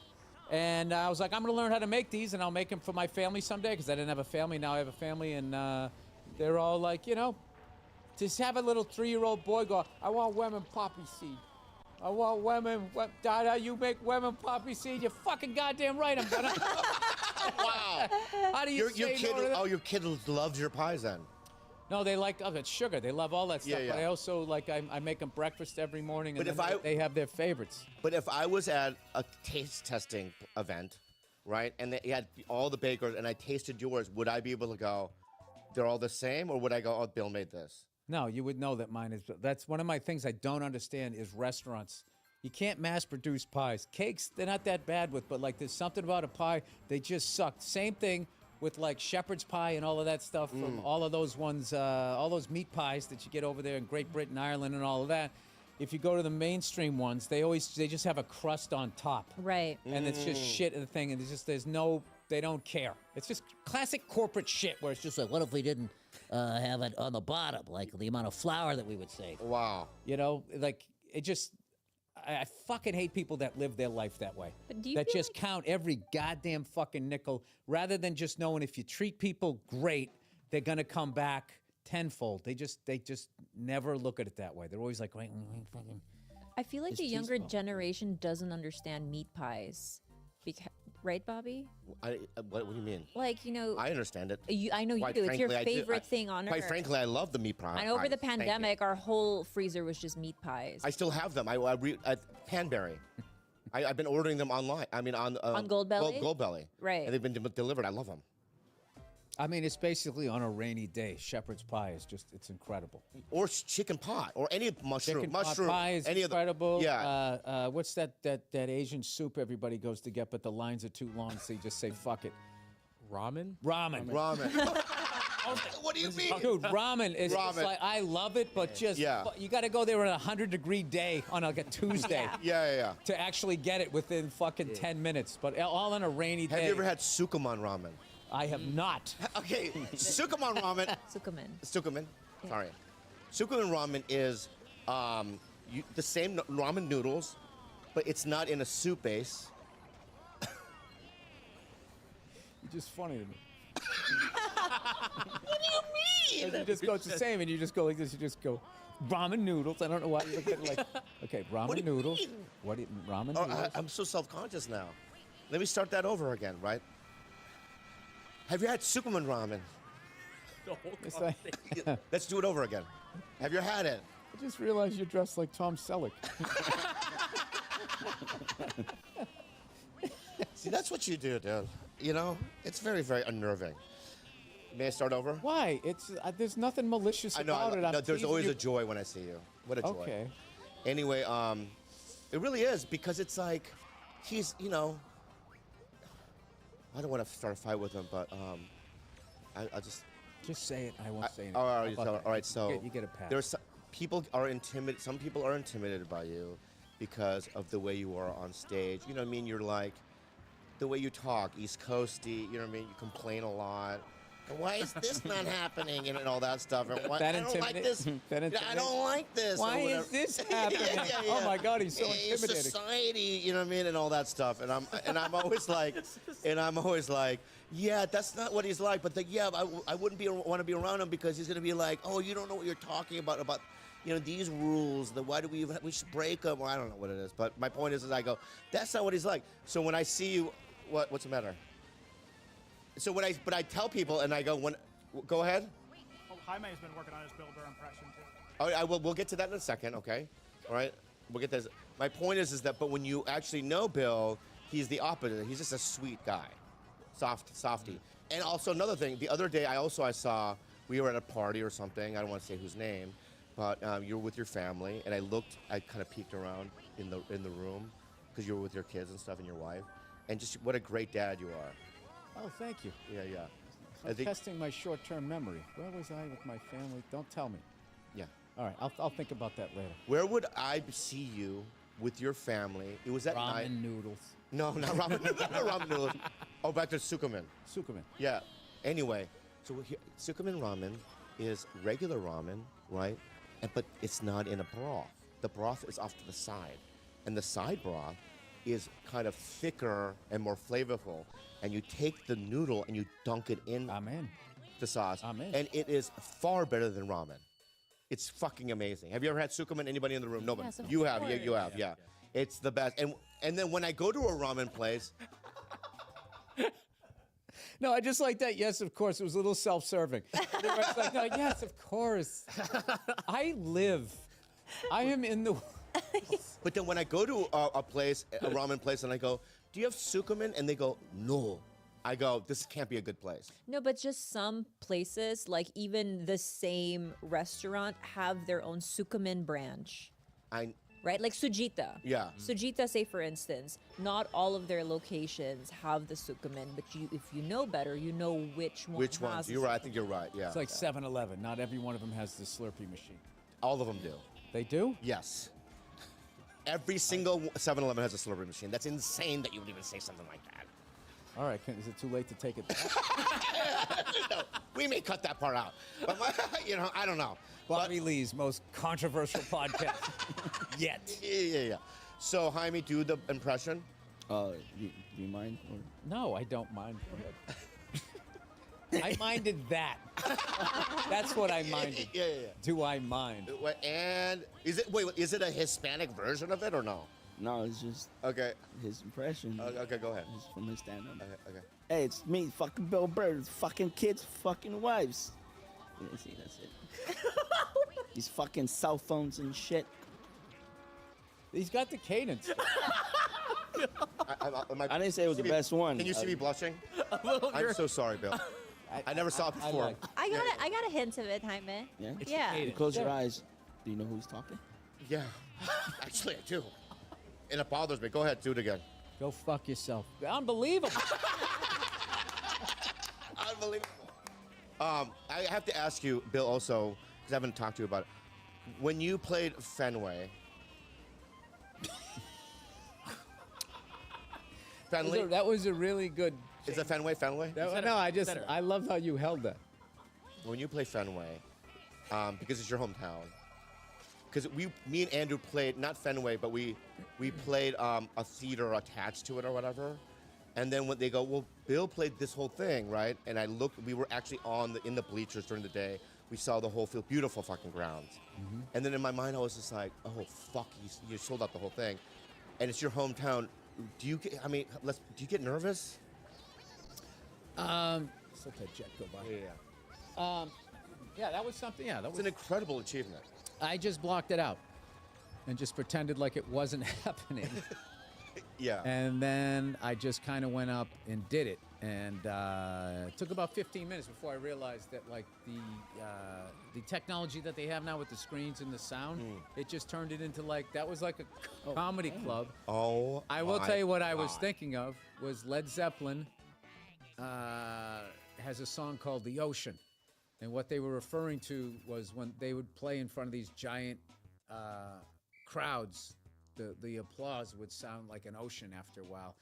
and I was like, I'm going to learn how to make these, and I'll make them for my family someday, because I didn't have a family. Now I have a family, and they're all like, you know, just have a little 3-year-old boy go, I want lemon poppy seed. I want lemon. Dada, you make lemon poppy seed? You're fucking goddamn right. I'm gonna. Wow. How do you say kid? no to that? Oh, your kid loves your pies then. No, they like it's sugar. They love all that stuff. Yeah. But I also like I make them breakfast every morning, and But then if they have their favorites. But if I was at a taste testing event, right, and they had all the bakers, and I tasted yours, would I be able to go, they're all the same, or would I go, oh, Bill made this? No, you would know that mine is. That's one of my things I don't understand is restaurants. You can't mass produce pies. Cakes, they're not that bad with, but like there's something about a pie, they just suck. Same thing with like shepherd's pie and all of that stuff from all of those ones, all those meat pies that you get over there in Great Britain, Ireland, and all of that. If you go to the mainstream ones, they just have a crust on top. Right. And it's just shit in the thing, and they don't care. It's just classic corporate shit where it's just like, what if we didn't have it on the bottom, like the amount of flour that we would save? Wow. You know, like it just, I fucking hate people that live their life that way. But do you that feel just count every goddamn fucking nickel rather than just knowing if you treat people great, they're gonna come back tenfold. They just never look at it that way. They're always like, wait, fucking. I feel like It's the younger cheese ball. generation doesn't understand meat pies, right, Bobby? What do you mean? Like, you know, I understand it. I know you Quite do. It's your frankly, I do. favorite thing on earth. Quite frankly, I love the meat pie. I know over the pies. Thank you. pandemic, our whole freezer was just meat pies. I still have them. At Panberry. I've been ordering them online. I mean, on Goldbelly? Goldbelly. Right. And they've been delivered. I love them. I mean, it's basically on a rainy day. Shepherd's pie is it's incredible. Or chicken pot, or any mushroom. Chicken pot mushroom. pie is any incredible. Of the, yeah. What's that Asian soup everybody goes to get, but the lines are too long, so you just say fuck it. Ramen? Ramen. What do you mean? Dude, ramen is Ramen. It's like, I love it, but just you got to go there on a 100-degree day on like a Tuesday. Yeah. To actually get it within fucking 10 minutes, but all on a rainy day. Have you ever had Sukuman ramen? I have not. Okay, Sukuman ramen. Sukuman. Sorry. Sukuman ramen is the same ramen noodles, but it's not in a soup base. You're just funny to me. What do you mean? You just go, it's the same, and you just go like this. You just go, ramen noodles. I don't know why you look at it like, okay, ramen noodles. What do you, ramen noodles? I'm so self-conscious now. Let me start that over again, right? Have you had Sukuman ramen? It's like, Let's do it over again. Have you had it? I just realized you're dressed like Tom Selleck. See, that's what you do, dude. You know, it's very, very unnerving. May I start over? Why? It's there's nothing malicious I know. about it. I'm No, there's teasing always you. a joy when I see you. What a joy. Okay. Anyway, it really is because it's like he's, you know. I don't want to start a fight with him, but I just say it. I won't say anything. All How right, about so, that? all right. So you get a pass. There's people are intimidated. Some people are intimidated by you because of the way you are on stage. You know what I mean? You're like the way you talk, East Coasty. You know what I mean? You complain a lot. Why is this not happening and all that stuff? And why, That I don't like this. I don't like this. or Why whatever. is this happening? Oh my God, he's so It's intimidating. society, you know what I mean, and all that stuff. And I'm always like, yeah, that's not what he's like. But I wouldn't want to be around him because he's gonna be like, oh, you don't know what you're talking about, you know, these rules. Why do we should break them? Or I don't know what it is. But my point is I go, that's not what he's like. So when I see you, what's the matter? So but I tell people and I go, go ahead. Oh, Jaime has been working on his Bill Burr impression too. All right, we'll get to that in a second, okay? All right, we'll get this. My point is that, but when you actually know Bill, he's the opposite. He's just a sweet guy, softy. And also another thing, the other day I saw we were at a party or something. I don't want to say whose name, but you were with your family, and I kind of peeked around in the room because you were with your kids and stuff and your wife, and just what a great dad you are. Oh, thank you. Yeah. I'm testing my short-term memory. Where was I with my family? Don't tell me. Yeah. All right, I'll think about that later. Where would I see you with your family? It was at night. Ramen noodles. No, not ramen. Not ramen noodles. Oh, back to Sukumen. Sukumen. Yeah. Anyway, so Sukumen ramen is regular ramen, right? But it's not in a broth. The broth is off to the side, and the side broth is kind of thicker and more flavorful. And you take the noodle and you dunk it in the sauce. And it is far better than ramen. It's fucking amazing. Have you ever had Sukumen? Anybody in the room? Nobody. Yes, of You have. course. Yeah, you have. Yeah. It's the best. And then when I go to a ramen place, No, I just like that. Yes, of course. It was a little self-serving. It's like, no, yes, of course. I am in the. but then when I go to a ramen place, and I go, do you have Sukumen? And they go, no. I go, this can't be a good place. No, but just some places, like even the same restaurant, have their own Sukumen branch. Right? Like Sujita. Yeah. Sujita, say for instance, not all of their locations have the Sukumen, but if you know better, you know which one Which has ones? the You're right. I think you're right. Yeah. It's like 7-Eleven. Not every one of them has the Slurpee machine. All of them do. They do? Yes. Every single 7-Eleven has a Slurpee machine. That's insane that you would even say something like that. All right. Is it too late to take it back? No, we may cut that part out. But, I don't know. Bobby Lee's most controversial podcast yet. Yeah. So, Jaime, do the impression. Do you mind? Or? No, I don't mind. I minded that. That's what I minded. Yeah. Do I mind? And is it a Hispanic version of it or no? No, it's just his impression. Okay, go ahead. It's from his stand-up. Okay. Hey, it's me, fucking Bill Burr, fucking kids, fucking wives. Yeah, see, that's it. These fucking cell phones and shit. He's got the cadence. I didn't say it was the best one. Can you see me blushing? I'm so sorry, Bill. I never saw it before. I got a hint of it, Jaime. Yeah? Yeah. You close your eyes. Do you know who's talking? Yeah. Actually, I do. And it bothers me. Go ahead, do it again. Go fuck yourself. Unbelievable. Unbelievable. I have to ask you, Bill, also, because I haven't talked to you about it. When you played Fenway, That was a really good. Is it Fenway? I love how you held that. When you play Fenway, because it's your hometown, because me and Andrew played, not Fenway, but we played a theater attached to it or whatever. And then when they go, well, Bill played this whole thing, right? And I looked, we were actually in the bleachers during the day. We saw the whole field, beautiful fucking grounds. Mm-hmm. And then in my mind, I was just like, oh, fuck, you sold out the whole thing. And it's your hometown. Do you get nervous? Just let that jet go by. Yeah. Yeah, that was something. Yeah, that was an incredible achievement. I just blocked it out and just pretended like it wasn't happening. Yeah. And then I just kind of went up and did it. And it took about 15 minutes before I realized that, like, the technology that they have now with the screens and the sound, it just turned it into, like, that was like a comedy club. Oh, I will tell you what I was God. thinking of was Led Zeppelin has a song called The Ocean. And what they were referring to was when they would play in front of these giant crowds, the applause would sound like an ocean after a while.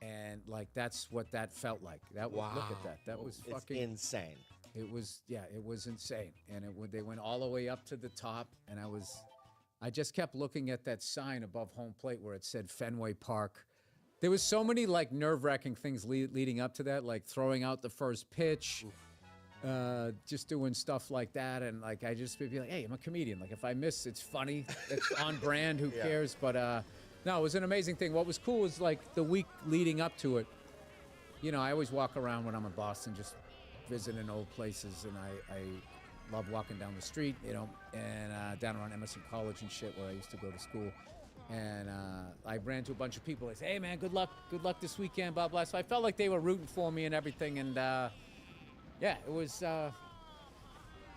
And, like, that's what that felt like. That was, look at that. That was It's fucking insane. It was, yeah, it was insane. And they went all the way up to the top. And I just kept looking at that sign above home plate where it said Fenway Park. There was so many, like, nerve-wracking things leading up to that, like throwing out the first pitch, just doing stuff like that. And, like, I just would be like, hey, I'm a comedian. Like, if I miss, it's funny. It's on brand. Who cares? But, no, it was an amazing thing. What was cool was, like, the week leading up to it, you know, I always walk around when I'm in Boston just visiting old places, and I love walking down the street, you know, and down around Emerson College and shit where I used to go to school. And I ran into a bunch of people. They say, hey, man, good luck this weekend, blah, blah. So I felt like they were rooting for me and everything. And, yeah, it was,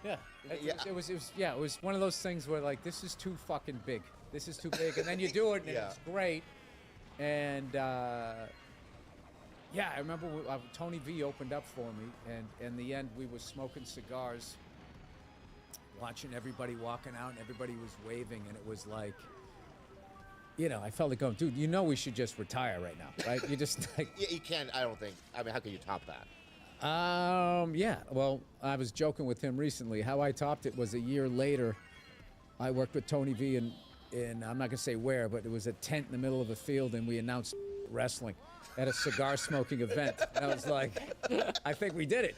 it was one of those things where, like, this is too fucking big. This is too big. And then you do it, and it's great. And, I remember Tony V opened up for me, and in the end, we were smoking cigars, watching everybody walking out, and everybody was waving, and it was like, you know, I felt like going, dude, you know we should just retire right now, right? You just, like... Yeah, you can't, I don't think. I mean, how can you top that? Yeah. Well, I was joking with him recently. How I topped it was a year later, I worked with Tony V in I'm not going to say where, but it was a tent in the middle of a field, and we announced wrestling at a cigar smoking event. And I was like, I think we did it.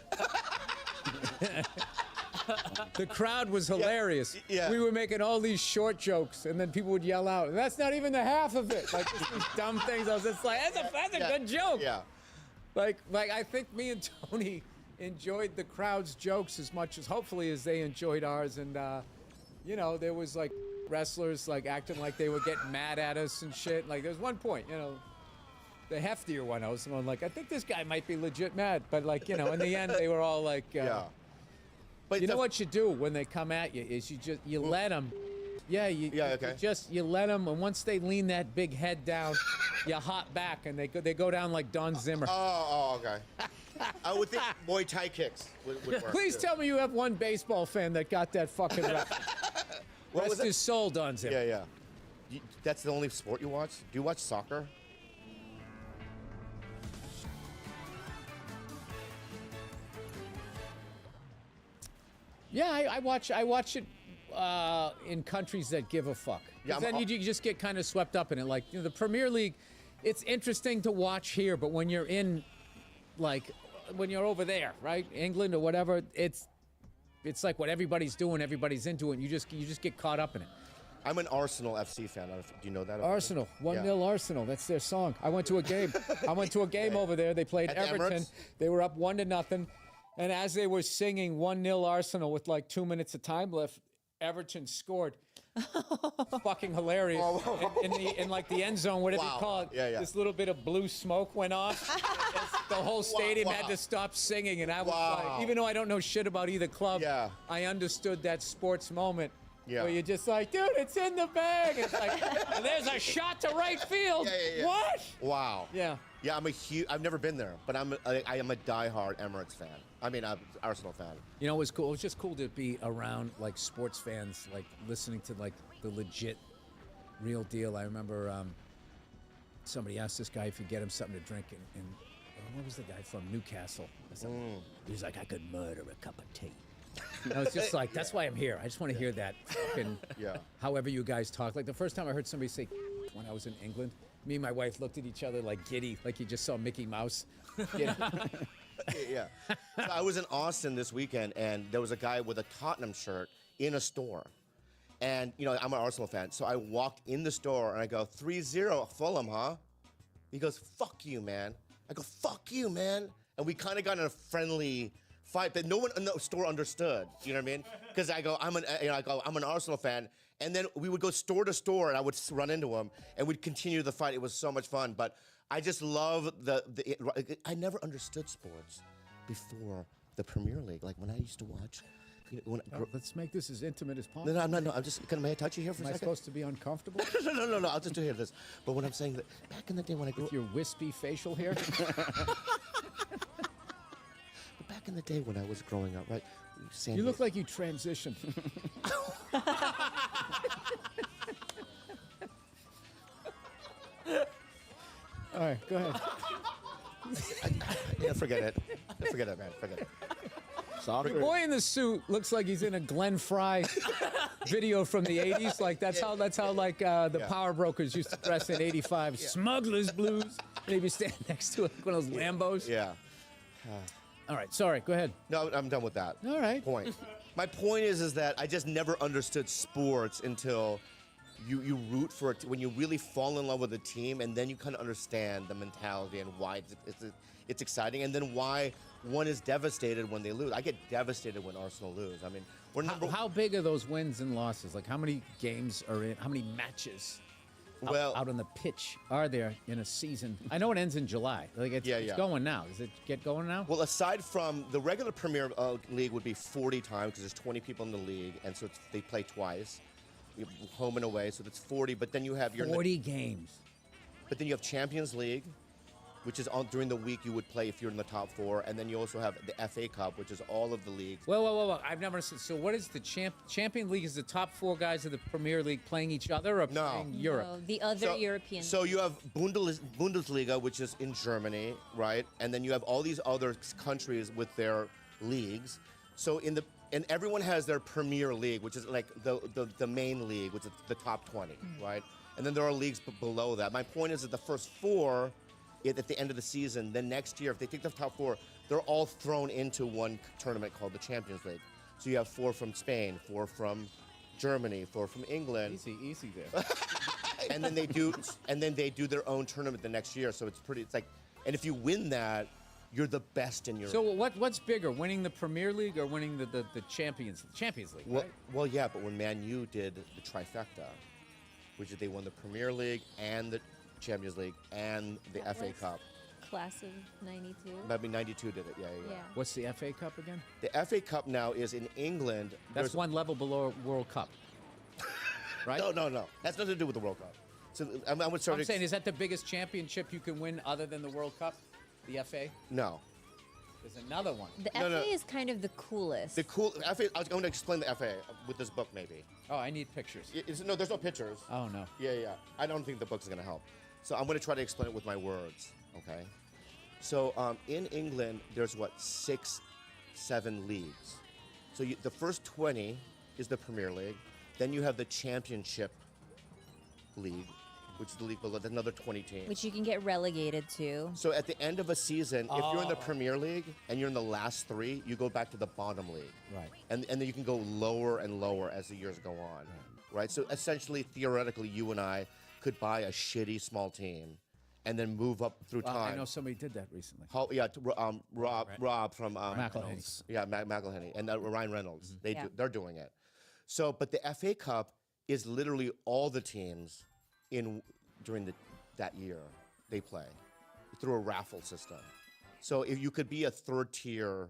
The crowd was hilarious. Yeah. We were making all these short jokes, and then people would yell out, and that's not even the half of it. Like, just these dumb things. I was just like, that's a good joke. Yeah. Like I think me and Tony enjoyed the crowd's jokes as much as, hopefully, as they enjoyed ours. And, you know, there was, like, wrestlers, like, acting like they were getting mad at us and shit. Like, there was one point, you know, the heftier one, I was like, I think this guy might be legit mad. But, like, you know, in the end, they were all like, But you know what you do when they come at you is you let them. Yeah, you let them, and once they lean that big head down, you hop back, and they go down like Don Zimmer. Oh, okay. I would think Muay Thai kicks would work. Please tell me you have one baseball fan that got that fucking reference. Rest his soul, Don Zimmer. Yeah. That's the only sport you watch? Do you watch soccer? Yeah, I watch it in countries that give a fuck. Yeah, then you just get kind of swept up in it. Like, you know, the Premier League, it's interesting to watch here, but when you're in, like, when you're over there, right, England or whatever, it's like what everybody's doing, everybody's into it, and you just get caught up in it. I'm an Arsenal FC fan. Do you know that? Arsenal, 1-0 Arsenal. That's their song. I went to a game. Over there. They played At Everton. Emirates? They were up 1-0. And as they were singing 1-0 Arsenal with like 2 minutes of time left, Everton scored. Fucking hilarious. In like the end zone, whatever you call it. Yeah. This little bit of blue smoke went off. The whole stadium had to stop singing, and I was like, even though I don't know shit about either club, I understood that sports moment. Yeah. Where you're just like, dude, it's in the bag. It's like, and there's a shot to right field. Yeah. What? Wow. Yeah. Yeah, I've never been there, but I am a diehard Emirates fan. I mean, Arsenal fan. You know, it was cool. It was just cool to be around like sports fans, like listening to like the legit, real deal. I remember somebody asked this guy if you get him something to drink, and what was the guy from Newcastle? He was like, I could murder a cup of tea. And I was just like, that's why I'm here. I just want to hear that fucking, however you guys talk. Like the first time I heard somebody say when I was in England, me and my wife looked at each other like giddy, like you just saw Mickey Mouse. You know? Yeah. So I was in Austin this weekend, and there was a guy with a Tottenham shirt in a store. And, you know, I'm an Arsenal fan, so I walked in the store, and I go, 3-0 Fulham, huh? He goes, fuck you, man. I go, fuck you, man. And we kind of got in a friendly fight that no one in the store understood. You know what I mean? Because I go, I'm an Arsenal fan, And then we would go store to store, and I would run into him, and we'd continue the fight. It was so much fun. But I just love I never understood sports before the Premier League. Like when I used to watch. Let's make this as intimate as possible. No, I'm just. May I touch you here for a Am I second? supposed to be uncomfortable? No. I'll just do here this. But when I'm saying that back in the day when I grew With your wispy facial hair? But back in the day when I was growing up, right? You look like you transitioned. All right, go ahead. Yeah, forget it. Forget it, man. Forget it. The boy in the suit looks like he's in a Glenn Fry video from the 80s. Like that's how like the power brokers used to dress in 85. Smuggler's blues. And he'd be standing next to one of those Lambos. Yeah. All right, sorry, go ahead. No, I'm done with that. All right. Point. My point is that I just never understood sports until you root for it. When you really fall in love with a team, and then you kind of understand the mentality and why it's exciting, and then why one is devastated when they lose. I get devastated when Arsenal lose. I mean, we're how big are those wins and losses? Like how many games are in? How many matches? Out on the pitch are there in a season? I know it ends in July. Like it's going now. Does it get going now? Well, aside from the regular Premier League would be 40 times because there's 20 people in the league, and so they play twice, home and away. So that's 40. But then you have 40 games. But then you have Champions League, which is during the week you would play if you're in the top 4, and then you also have the FA Cup, which is all of the leagues. Well, I've never understood. So what is the Champions League? Is the top 4 guys of the Premier League playing each other or playing Europe? No, the other European. So you have Bundesliga, which is in Germany, right? And then you have all these other countries with their leagues. So and everyone has their Premier League, which is like the main league, which is the top 20, right? And then there are leagues below that. My point is that the first 4 at the end of the season, then next year, if they take the top 4, they're all thrown into one tournament called the Champions League. So you have 4 from Spain, 4 from Germany, 4 from England. Easy there. and then they do their own tournament the next year. So it's like, and if you win that, you're the best in Europe. So what's bigger, winning the Premier League or winning the Champions League? Right? Well, yeah, but when Man U did the trifecta, which is they won the Premier League and the Champions League and the FA Cup. Class of 92. Maybe 92 did it, yeah. What's the FA Cup again? The FA Cup now is in England. That's one level below World Cup, right? No. That's nothing to do with the World Cup. So I'm saying, is that the biggest championship you can win other than the World Cup? The FA? No. There's another one. The FA is kind of the coolest. The FA. I'm going to explain the FA with this book, maybe. Oh, I need pictures. No, there's no pictures. Oh no. Yeah. I don't think the book's going to help. So I'm going to try to explain it with my words, okay? So in England, there's 6, 7 leagues. So the first 20 is the Premier League. Then you have the Championship League, which is the league below. That's another 20 teams. Which you can get relegated to. So at the end of a season, if you're in the Premier League and you're in the last 3, you go back to the bottom league. Right. And then you can go lower and lower as the years go on. Right? So essentially, theoretically, you and I could buy a shitty small team and then move up through time. I know somebody did that recently. Rob from McElhenney. Yeah, McElhenney and Ryan Reynolds. They're doing it. So, but the FA Cup is literally all the teams during that year they play through a raffle system. So if you could be a 3rd tier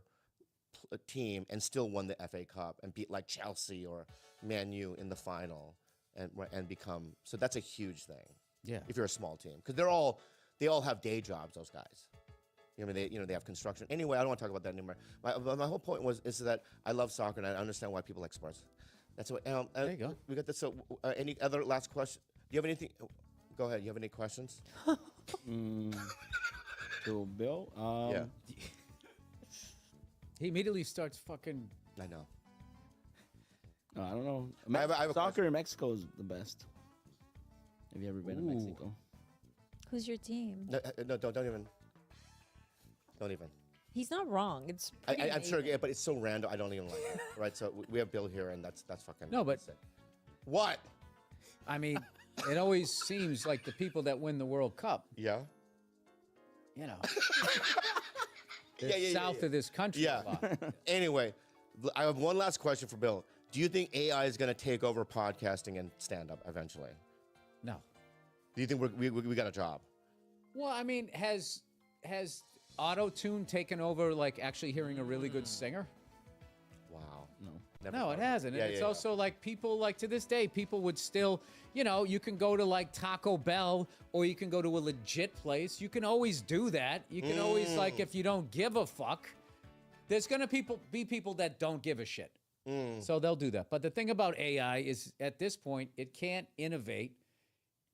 team and still won the FA Cup and beat like Chelsea or Man U in the final. And become, so that's a huge thing. Yeah. If you're a small team, because they all have day jobs. Those guys, they have construction. Anyway, I don't want to talk about that anymore. My whole point is that I love soccer and I understand why people like sports. That's what. There you go. We got this. So, any other last question? Do you have anything? Go ahead. You have any questions? To Bill. Yeah. He immediately starts fucking. I know. No, I don't know. I have a Soccer in Mexico is the best. Have you ever been to Mexico? Who's your team? No, don't even. Don't even. He's not wrong. It's pretty I'm sure, yeah, but it's so random. I don't even like it. Right? So we have Bill here, and that's fucking. No, but what? I mean, it always seems like the people that win the World Cup. Yeah. They're south of this country. Yeah. A lot. Anyway, I have one last question for Bill. Do you think AI is going to take over podcasting and stand-up eventually? No. Do you think we got a job? Well, I mean, has auto-tune taken over like actually hearing a really good singer? Wow. No. Never No, thought it of hasn't. Yeah, And it's yeah, also like people like to this day, people would still, you know, you can go to like Taco Bell or you can go to a legit place. You can always do that. You can always like, if you don't give a fuck, there's gonna be people that don't give a shit. So they'll do that. But the thing about AI is at this point, it can't innovate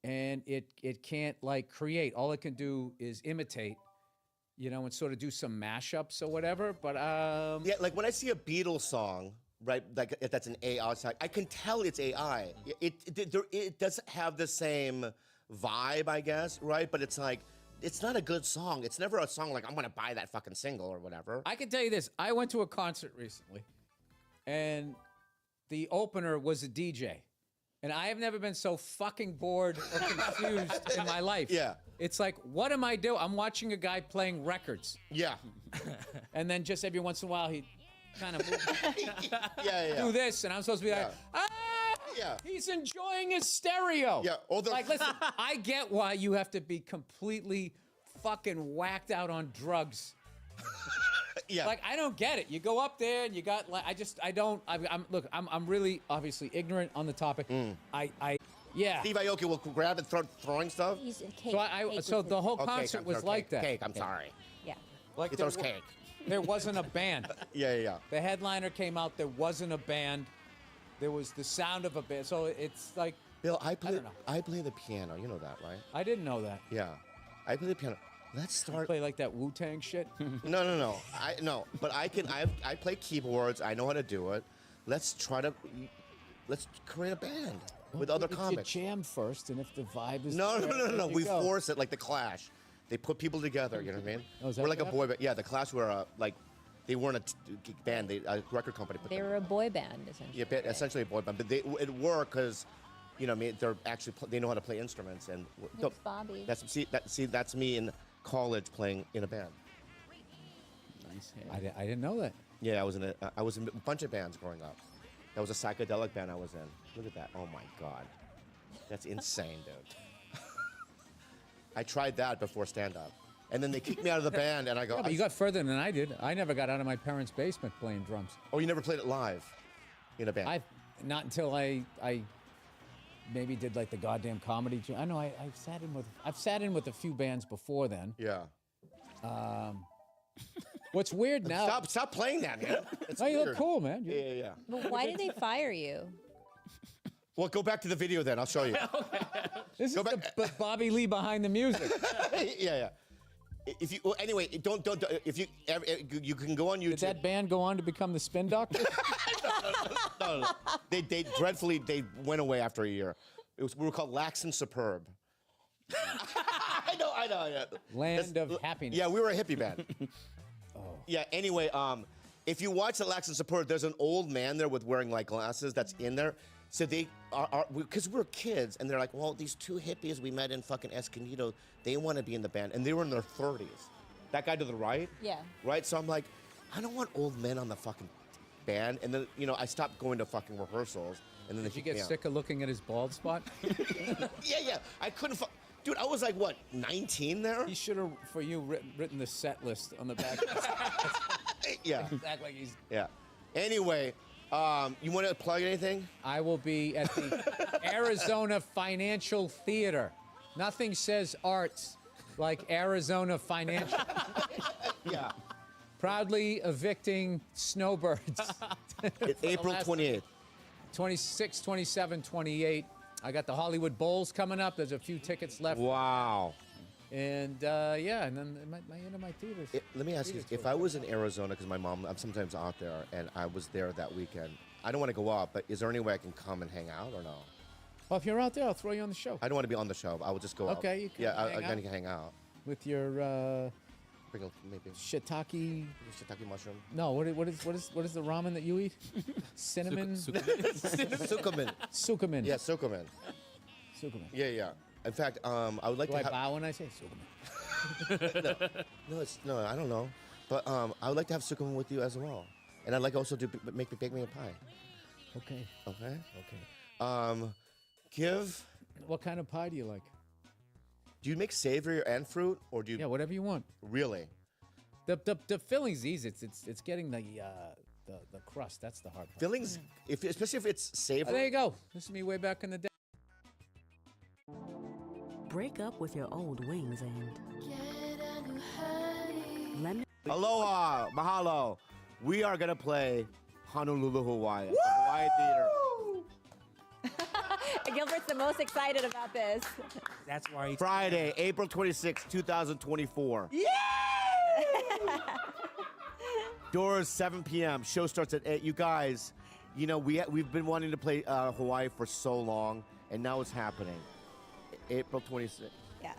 and it can't like create. All it can do is imitate, you know, and sort of do some mashups or whatever. But Yeah, like when I see a Beatles song, right? Like if that's an AI song, I can tell it's AI. It doesn't have the same vibe, I guess, right? But it's like it's not a good song. It's never a song like I'm gonna buy that fucking single or whatever. I can tell you this. I went to a concert recently, and the opener was a DJ. And I have never been so fucking bored or confused in my life. Yeah. It's like, what am I doing? I'm watching a guy playing records. Yeah. And then just every once in a while, he kind of Yeah. do this. And I'm supposed to be like, ah! Yeah. He's enjoying his stereo. Yeah. Like, listen, I get why you have to be completely fucking whacked out on drugs. Yeah. Like, I don't get it. You go up there and you got like, I'm really obviously ignorant on the topic. Yeah. Steve Aoki will grab and start throwing stuff. He's in cake. So the whole Oh, cake, concert I'm was sorry, like cake, that. Cake. I'm sorry. Yeah. Like He throws cake. There wasn't a band. Yeah. The headliner came out. There wasn't a band. There was the sound of a band. So it's like, Bill, I play don't the piano. You know that, right? I didn't know that. Yeah. I play the piano. Let's start. Play like that Wu-Tang shit. No. But I play keyboards. I know how to do it. Let's create a band with other comics. You jam first, and if the vibe is No. there, We you go. force it like the Clash. They put people together. You know what I mean? Oh, is that we're like what a boy band. Yeah, the Clash were like, they weren't a band. A record company put They them. were a boy band, essentially. Yeah, essentially a boy band. But it worked because, you know, what I mean, they're actually they know how to play instruments and. Thanks, Bobby. That's me in college playing in a band. Nice. I didn't know that. Yeah, I was in a bunch of bands growing up. That was a psychedelic band I was in. Look at that. Oh my God. That's insane, dude. I tried that before stand-up. And then they kicked me out of the band, and I go, Yeah, but you got further than I did. I never got out of my parents' basement playing drums. oh, you never played it live in a band? Not until I maybe did like the goddamn comedy. I know I've sat in with a few bands before then. Yeah. What's weird now? Stop playing that, man. It's Oh, you look weird. cool, man. Yeah. But why did they fire you? Well, go back to the video then. I'll show you. This is Go the Bobby Lee behind the music. yeah. If you anyway, don't if you you can go on YouTube. Did that band go on to become the Spin Doctors? No. They dreadfully went away after a year. We were called Lax and Superb. I know. Land of Happiness. Yeah, we were a hippie band. Yeah. Anyway, if you watch the Lax and Superb, there's an old man there with wearing like glasses that's in there. So they are because we're kids, and they're like, well, these two hippies we met in fucking Escondido, they want to be in the band, and they were in their 30s. That guy to the right. Yeah. Right. So I'm like, I don't want old men on the fucking band, and then I stopped going to fucking rehearsals, and then Did you get sick of looking at his bald spot? Yeah. I couldn't. Dude, I was like, what, 19 there? He should have, for you, written the set list on the back. Yeah. Act like he's. Yeah. Anyway, you want to plug anything? I will be at the Arizona Financial Theater. Nothing says arts like Arizona Financial. Yeah. Proudly evicting snowbirds. It's April 28th. 26, 27, 28. I got the Hollywood Bowls coming up. There's a few tickets left. Wow. And and then my theaters. Let me ask you, if I was in Arizona, because my mom, I'm sometimes out there, and I was there that weekend, I don't want to go out, but is there any way I can come and hang out or no? Well, if you're out there, I'll throw you on the show. I don't want to be on the show. I will just go out. Okay, you can Yeah, hang I can hang out. With your Bring maybe shiitake. Shiitake mushroom. No, what is the ramen that you eat? Cinnamon. Sukumin. Sukumin. Yeah, sukumin. Sukumin. Yeah. In fact, I would like Do to I have. bow when I say sukumin? No, I don't know. But I would like to have sukumin with you as well, and I'd like also to bake me a pie. Okay. Okay. Okay. Give. What kind of pie do you like? Do you make savory and fruit, or do you? Yeah, whatever you want. Really? The filling's easy. It's getting the crust. That's the hard part. Fillings, especially if it's Oh, savory. there you go. This is me way back in the day. Break up with your old wings and let me. Aloha, mahalo. We are gonna play Honolulu, Hawaii. At the Hawaii Theater. Gilbert's the most excited about this. That's why he's Friday, April 26, 2024. Doors 7 p.m. Show starts at 8. You guys, you know we've been wanting to play Hawaii for so long, and now it's happening. April 26th. Yeah.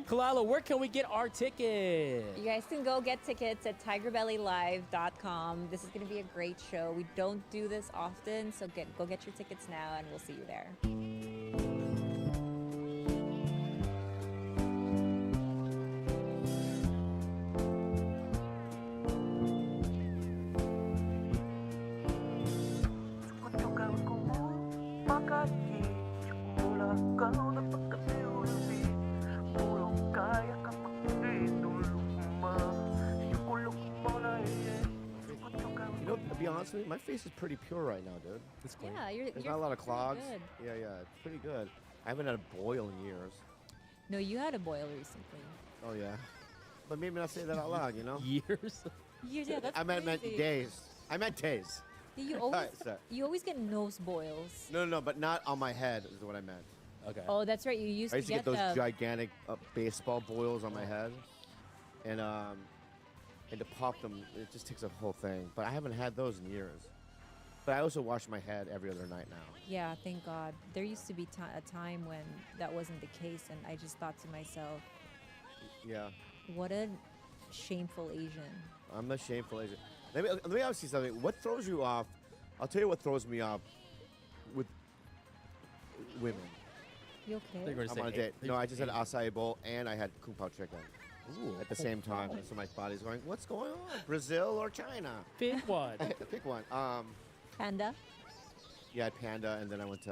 Kalila, where can we get our tickets? You guys can go get tickets at tigerbellylive.com. This is going to be a great show. We don't do this often, so go get your tickets now, and we'll see you there. You know, to be honest with you, my face is pretty pure right now, dude. It's clean. Yeah, There's not a lot of pretty clogs. good. Yeah, it's pretty good. I haven't had a boil in years. No, you had a boil recently. Oh yeah, but maybe not say that out loud, you know. Years? Yeah, that's I meant crazy. days. I meant days. You always, Alright, sorry. you always get nose boils. No, but not on my head is what I meant. Okay. Oh, that's right. You used I used to get those the gigantic baseball boils on my head, and to pop them, it just takes a whole thing. But I haven't had those in years. But I also wash my head every other night now. Yeah, thank God. There used to be a time when that wasn't the case, and I just thought to myself, Yeah, what a shameful Asian. I'm a shameful Asian. Let me ask you something. What throws you off? I'll tell you what throws me off with women. You okay? I'm on a date. No, I just had acai bowl and I had kung pao chicken. Ooh, at the same time. So my body's going, what's going on? Brazil or China? Pick one. Pick one. Panda? Yeah, panda, and then I went to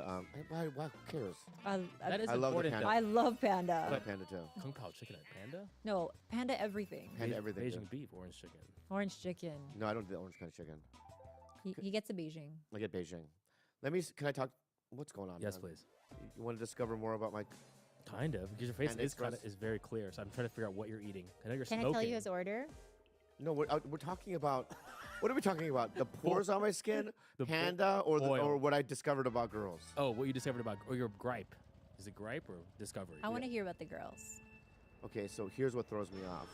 why who cares? That is I love the important, panda. I love panda. I love panda too. Kung Pao chicken at Panda? No, panda everything. Panda everything. Beijing dude. beef, orange chicken. Orange chicken. No, I don't do the orange kind of chicken. He gets a Beijing. I get Beijing. Can I talk? What's going on? Yes, man? please. You want to discover more about my? Kind of, because your face Panda is Express? is very clear. So I'm trying to figure out what you're eating. I know you're Can smoking. I tell you his order? No, we're talking about. What are we talking about? The pores on my skin, The panda, or oil. what I discovered about girls? Oh, what you discovered about, or your gripe? Is it gripe or discovery? I want to hear about the girls. Okay, so here's what throws me off: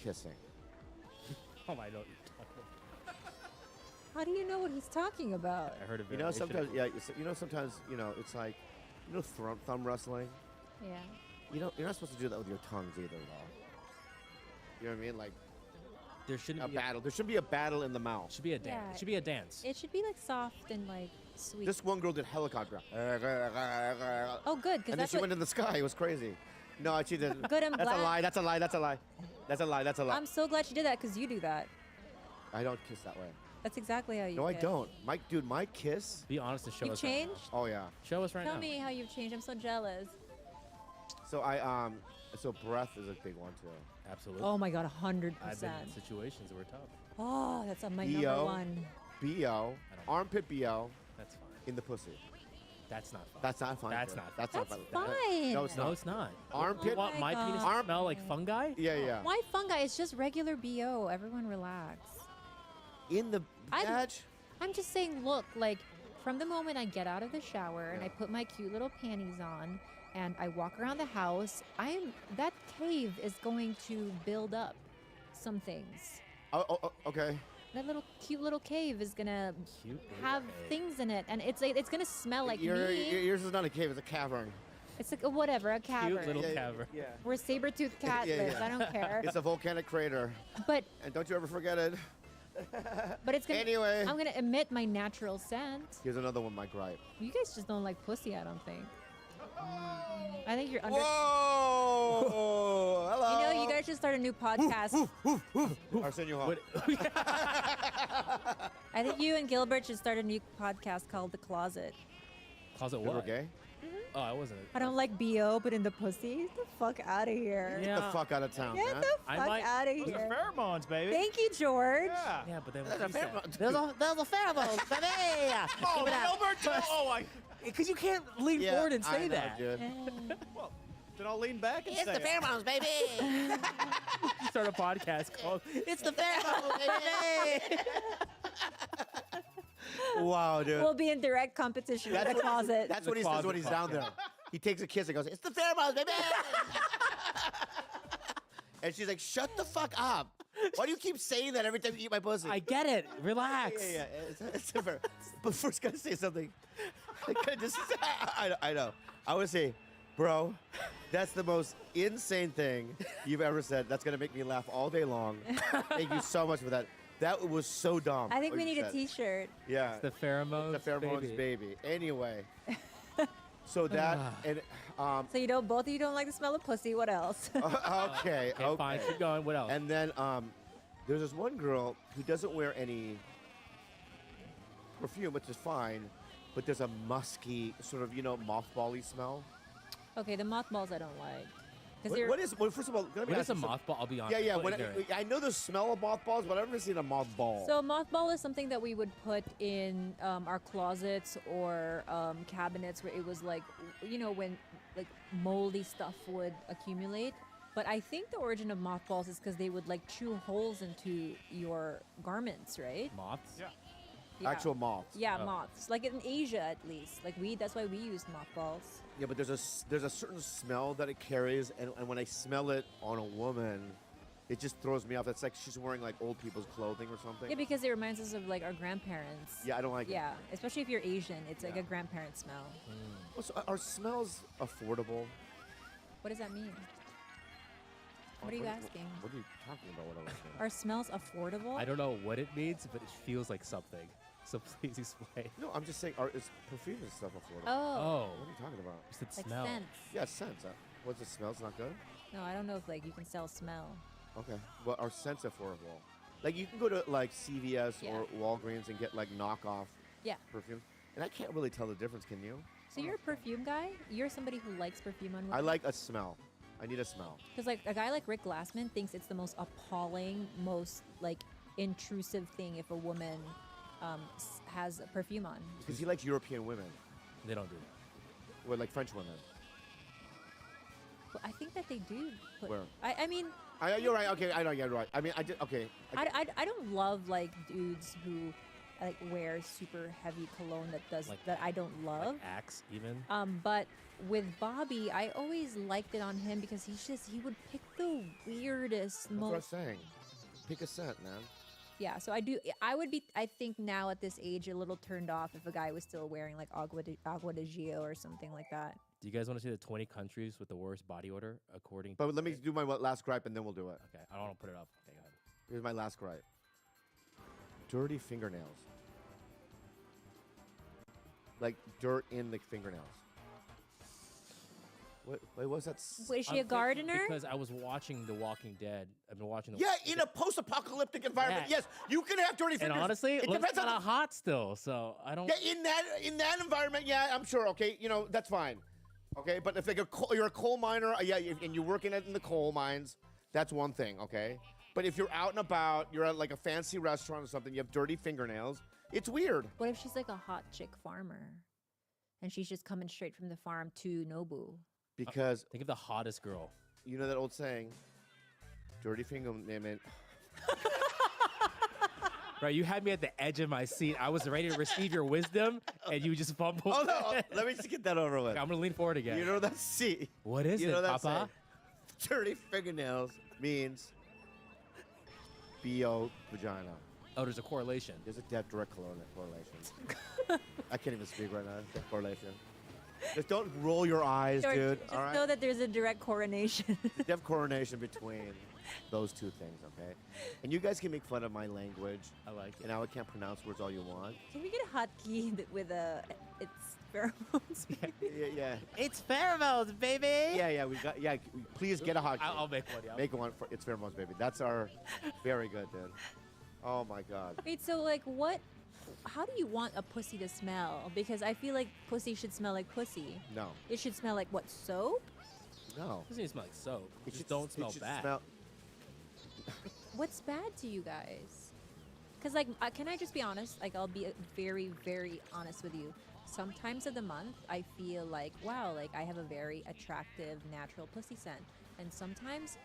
kissing. Oh my God. How do you know what he's talking about? I heard of it. You know, sometimes, sometimes, it's like, thumb wrestling. Yeah. You're not supposed to do that with your tongues either, though. You know what I mean? Like, there shouldn't a be battle. There should be a battle in the mouth. Should be a dance. Yeah. It should be a dance. It should be like soft and like sweet. This one girl did helicopter. Oh, good, because And then that's she what. went in the sky. It was crazy. No, she didn't. Good, I'm That's a glad. lie. That's a lie. That's a lie. That's a lie. That's a lie. I'm so glad she did that because you do that. I don't kiss that way. That's exactly how you. No, I kiss. don't. My kiss. Be honest and show You've us. Right changed. Oh yeah. now. Show us right Tell now. me how you've changed. I'm so jealous. So so breath is a big one too. Absolutely. Oh my God, 100%. I've been in situations that were tough. Oh, that's on my BO. number one. BO, armpit BO That's fine. in the pussy. That's not fun. That's not fine. That's bro. not That's That's not fine. No, it's No, not. it's not. Armpit. You want my my penis God. to smell like fungi? Yeah. Why fungi? It's just regular BO. Everyone relax. In the I'm- badge. I'm just saying, look, like from the moment I get out of the shower and I put my cute little panties on and I walk around the house, that cave is going to build up some things. Oh, okay. That cute little cave is gonna Cute little have cave. things in it, and it's gonna smell like Your- me. yours is not a cave. It's a cavern. It's like whatever, a cavern. Cute little Yeah, cavern. Yeah. Where saber-toothed cat Yeah, lives. yeah. I don't care. It's a volcanic crater, But and don't you ever forget it. it's gonna. Anyway. I'm gonna emit my natural scent. Here's another one. My gripe. You guys just don't like pussy. I don't think. I think you're under. Whoa! Hello. You guys should start new podcast. Arsenio Hall. I think you and Gilbert should start a new podcast called The Closet. Closet We're what? gay? Oh, I wasn't. I don't like BO, but in the pussy. Get the fuck out of here. Get the fuck out of town, Get man. the fuck out of Those are here. pheromones, baby. Thank you, George. Yeah. Yeah, but then There's a pheromone. There's a pheromone, baby. Oh, Gilbert! Oh, I. because you can't lean Yeah, forward and I say know, that. dude. Well, then I'll lean back and It's say the it. pheromones, baby. You start a podcast called It's the pheromones, baby. Wow, dude. We'll be in direct competition with The Closet. That's what he says when he's down there. He takes a kiss and goes, "It's the pheromones, baby." And she's like, "Shut the fuck up! Why do you keep saying that every time you eat my pussy?" I get it. Relax. Yeah, it's a but first, gotta say something. I know. I would say, bro, that's the most insane thing you've ever said. That's gonna make me laugh all day long. Thank you so much for that. That was so dumb. I think what we you need a said. T-shirt. Yeah. The pheromones. The pheromones, baby. Anyway. So that and So you don't, both of you don't like the smell of pussy. What else? okay, Okay, fine. Keep going. What else? And then there's this one girl who doesn't wear any perfume, which is fine, but there's a musky sort of mothball-y smell. Okay, the mothballs I don't like. What is? Well, first of all, let me What ask is a you something. mothball? I'll be honest. Yeah. I'm When ignorant. I know the smell of mothballs, but I've never seen a mothball. So mothball is something that we would put in our closets or cabinets where it was like, when like moldy stuff would accumulate. But I think the origin of mothballs is because they would like chew holes into your garments, right? Moths? Yeah. Yeah. Actual moths. Yeah, moths. Like in Asia, at least. Like that's why we use mothballs. Yeah, but there's a certain smell that it carries, and when I smell it on a woman, it just throws me off. It's like she's wearing like old people's clothing or something. Yeah, because it reminds us of like our grandparents. Yeah, I don't like it. Yeah, especially if you're Asian, it's like a grandparent smell. Well, so are smells affordable? What does that mean? What are you asking? What are you talking about? What am I saying? Are smells affordable? I don't know what it means, but it feels like something. So please explain. No, I'm just saying, is perfume and stuff affordable? Oh. What are you talking about? You said Like smell. scents. Yeah, scents. What's the smell's not good? No, I don't know if like you can sell smell. Okay. Well, are scents affordable? Like you can go to like CVS Yeah. or Walgreens and get like knockoff Yeah. perfume, and I can't really tell the difference. Can you? So you're a perfume guy? You're somebody who likes perfume on women? I like a smell. I need a smell. Because like a guy like Rick Glassman thinks it's the most appalling, most like intrusive thing if a woman has a perfume on. Because he likes European women. They don't do that. Or like French women. But I think that they do. Put, Where? I mean, You're right. Okay, I know. You're right. I mean, I did. Okay. I don't love like dudes who like wear super heavy cologne that I don't love. Like Axe, even. But with Bobby, I always liked it on him because he would pick the weirdest, That's what I'm most. saying. Pick a scent, man. Yeah, so I would be, I think now at this age, a little turned off if a guy was still wearing like Agua de Gio or something like that. Do you guys want to see the 20 countries with the worst body odor according to... But let me do my last gripe and then we'll do it. Okay, I don't want to put it up. Okay, go ahead. Here's my last gripe. Dirty fingernails. Like dirt in the fingernails. Wait, what's that? Wait, is she a gardener? Because I was watching The Walking Dead. I've been watching The Yeah, in a post-apocalyptic environment. Yeah. Yes, you can have dirty And fingers. honestly, it it looks depends kind on of hot still, so I don't... Yeah, in that environment, yeah, I'm sure. Okay, that's fine. Okay, but if like you're a coal miner, and you're working in the coal mines, that's one thing. Okay, but if you're out and about, you're at like a fancy restaurant or something, you have dirty fingernails. It's weird. What if she's like a hot chick farmer, and she's just coming straight from the farm to Nobu? Because think of the hottest girl. You know that old saying, dirty fingernail. Right, you had me at the edge of my seat. I was ready to receive your wisdom, and you just fumbled. Oh no! Let me just get that over with. I'm gonna lean forward again. You know that C. What is you it, know that Papa? saying? Dirty fingernails means BO vagina. Oh, there's a correlation. There's a direct correlation. I can't even speak right now. There's a correlation. Just don't roll your eyes, George, dude. just all right? know that there's a direct coronation. There's correlation between those two things, okay? And you guys can make fun of my language. I like it. And how I can't pronounce words all you want. Can we get a hotkey with a? It's Pheromones. Yeah. It's pheromones, baby. Yeah. We got. Yeah. Please get a hot. I'll make one. Yeah. Make one for it's pheromones, baby. That's our. Very good, dude. Oh my God. Wait, so like what? How do you want a pussy to smell? Because I feel like pussy should smell like pussy. No. It should smell like what? Soap? No. It doesn't even smell like soap. It Just should- don't it smell should bad. smell- What's bad to you guys? Because like, can I just be honest? Like, I'll be very, very honest with you. Sometimes of the month, I feel like, wow, like I have a very attractive natural pussy scent, and sometimes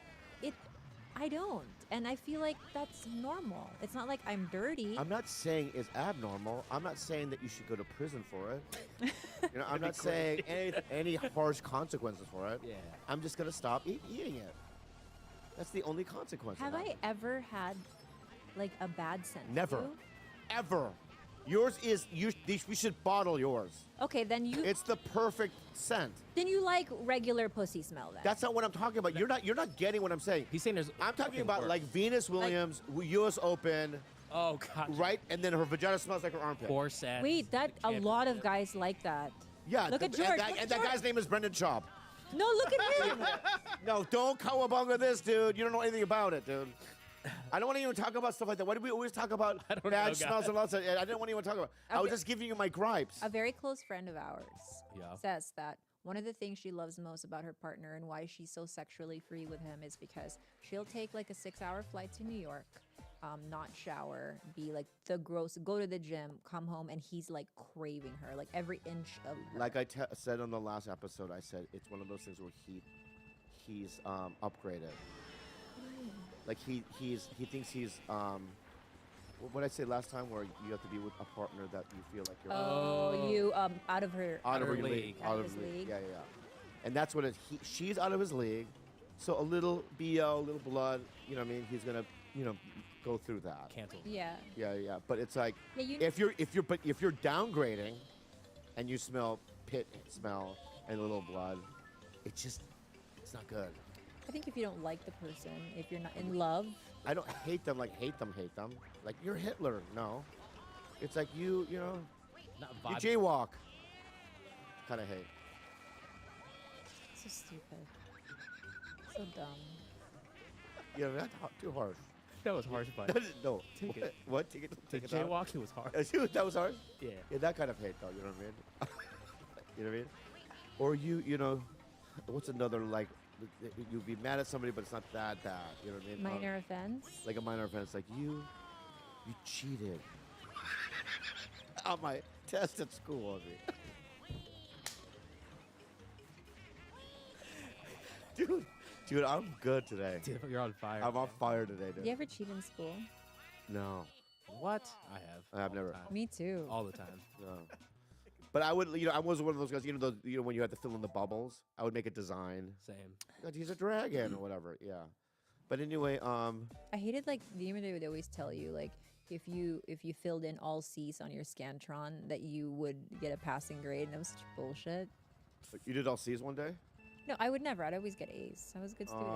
I don't, and I feel like that's normal. It's not like I'm dirty. I'm not saying it's abnormal. I'm not saying that you should go to prison for it. You know, I'm not saying any harsh consequences for it. Yeah. I'm just gonna stop eating it. That's the only consequence. Have I ever had like a bad scent? to Never, you? ever. Yours is we should bottle yours. Okay, then you. It's the perfect scent. Then you like regular pussy smell then. That's not what I'm talking about. You're not getting what I'm saying. He's saying there's. I'm talking fucking about worse. like Venus Williams, U.S. Open, Oh God. right? And then her vagina smells like her armpit. Four sets. Wait, that a lot of guys like that. Yeah. Look at and George. that- look at and that George. guy's name is Brendan Schaub. No, look at him. No, don't cowabunga this, dude. You don't know anything about it, dude. I don't want to even talk about stuff like that. Why do we always talk about don't know, bad guys. smells and lots of? I didn't want to even talk about. I was Okay. just giving you my gripes. A very close friend of ours Yeah. says that one of the things she loves most about her partner and why she's so sexually free with him is because she'll take like a 6-hour flight to New York, not shower, be like the gross, go to the gym, come home, and he's like craving her, like every inch of her. Like I said on the last episode, I said it's one of those things where he's upgraded. Like he thinks he's what did I say last time, where you have to be with a partner that you feel like you're you out of her out of her league. league, Out out of of his his league. league. Yeah. And that's what she's out of his league, so a little BO, a little blood. You know what I mean? He's gonna go through that. Canceled. Yeah. Yeah. But it's like Yeah, you- if you're downgrading, and you smell pit smell and a little blood, it's not good. I think if you don't like the person, if you're not in love, I don't hate them like hate them. Like you're Hitler. No, it's like you know Not you vibe. jaywalk. Kind of hate. so stupid, so dumb. You know, that's too harsh. That was harsh, but No. Take it. What? Take the it out? jaywalking was hard. That was harsh? Yeah. Yeah, that kind of hate, though. You know what I mean? You know what I mean? Or you know, what's another, like, you'd be mad at somebody, but it's not that bad. You know what I mean? Minor offense. Like a minor offense. Like, you cheated on my test at school. Dude, I'm good today. Dude, you're on fire. I'm on fire today, dude. Do you ever cheat in school? No. What? I have. I've all never. The time. Me too. All the time. No. But I would, I was one of those guys, when you had to fill in the bubbles, I would make a design. Same. Like, he's a dragon or whatever. Yeah. But anyway, I hated like the they would always tell you like if you filled in all C's on your Scantron that you would get a passing grade, and that was such bullshit. you did all C's one day? No, I would never. I'd always get A's. I was a good student.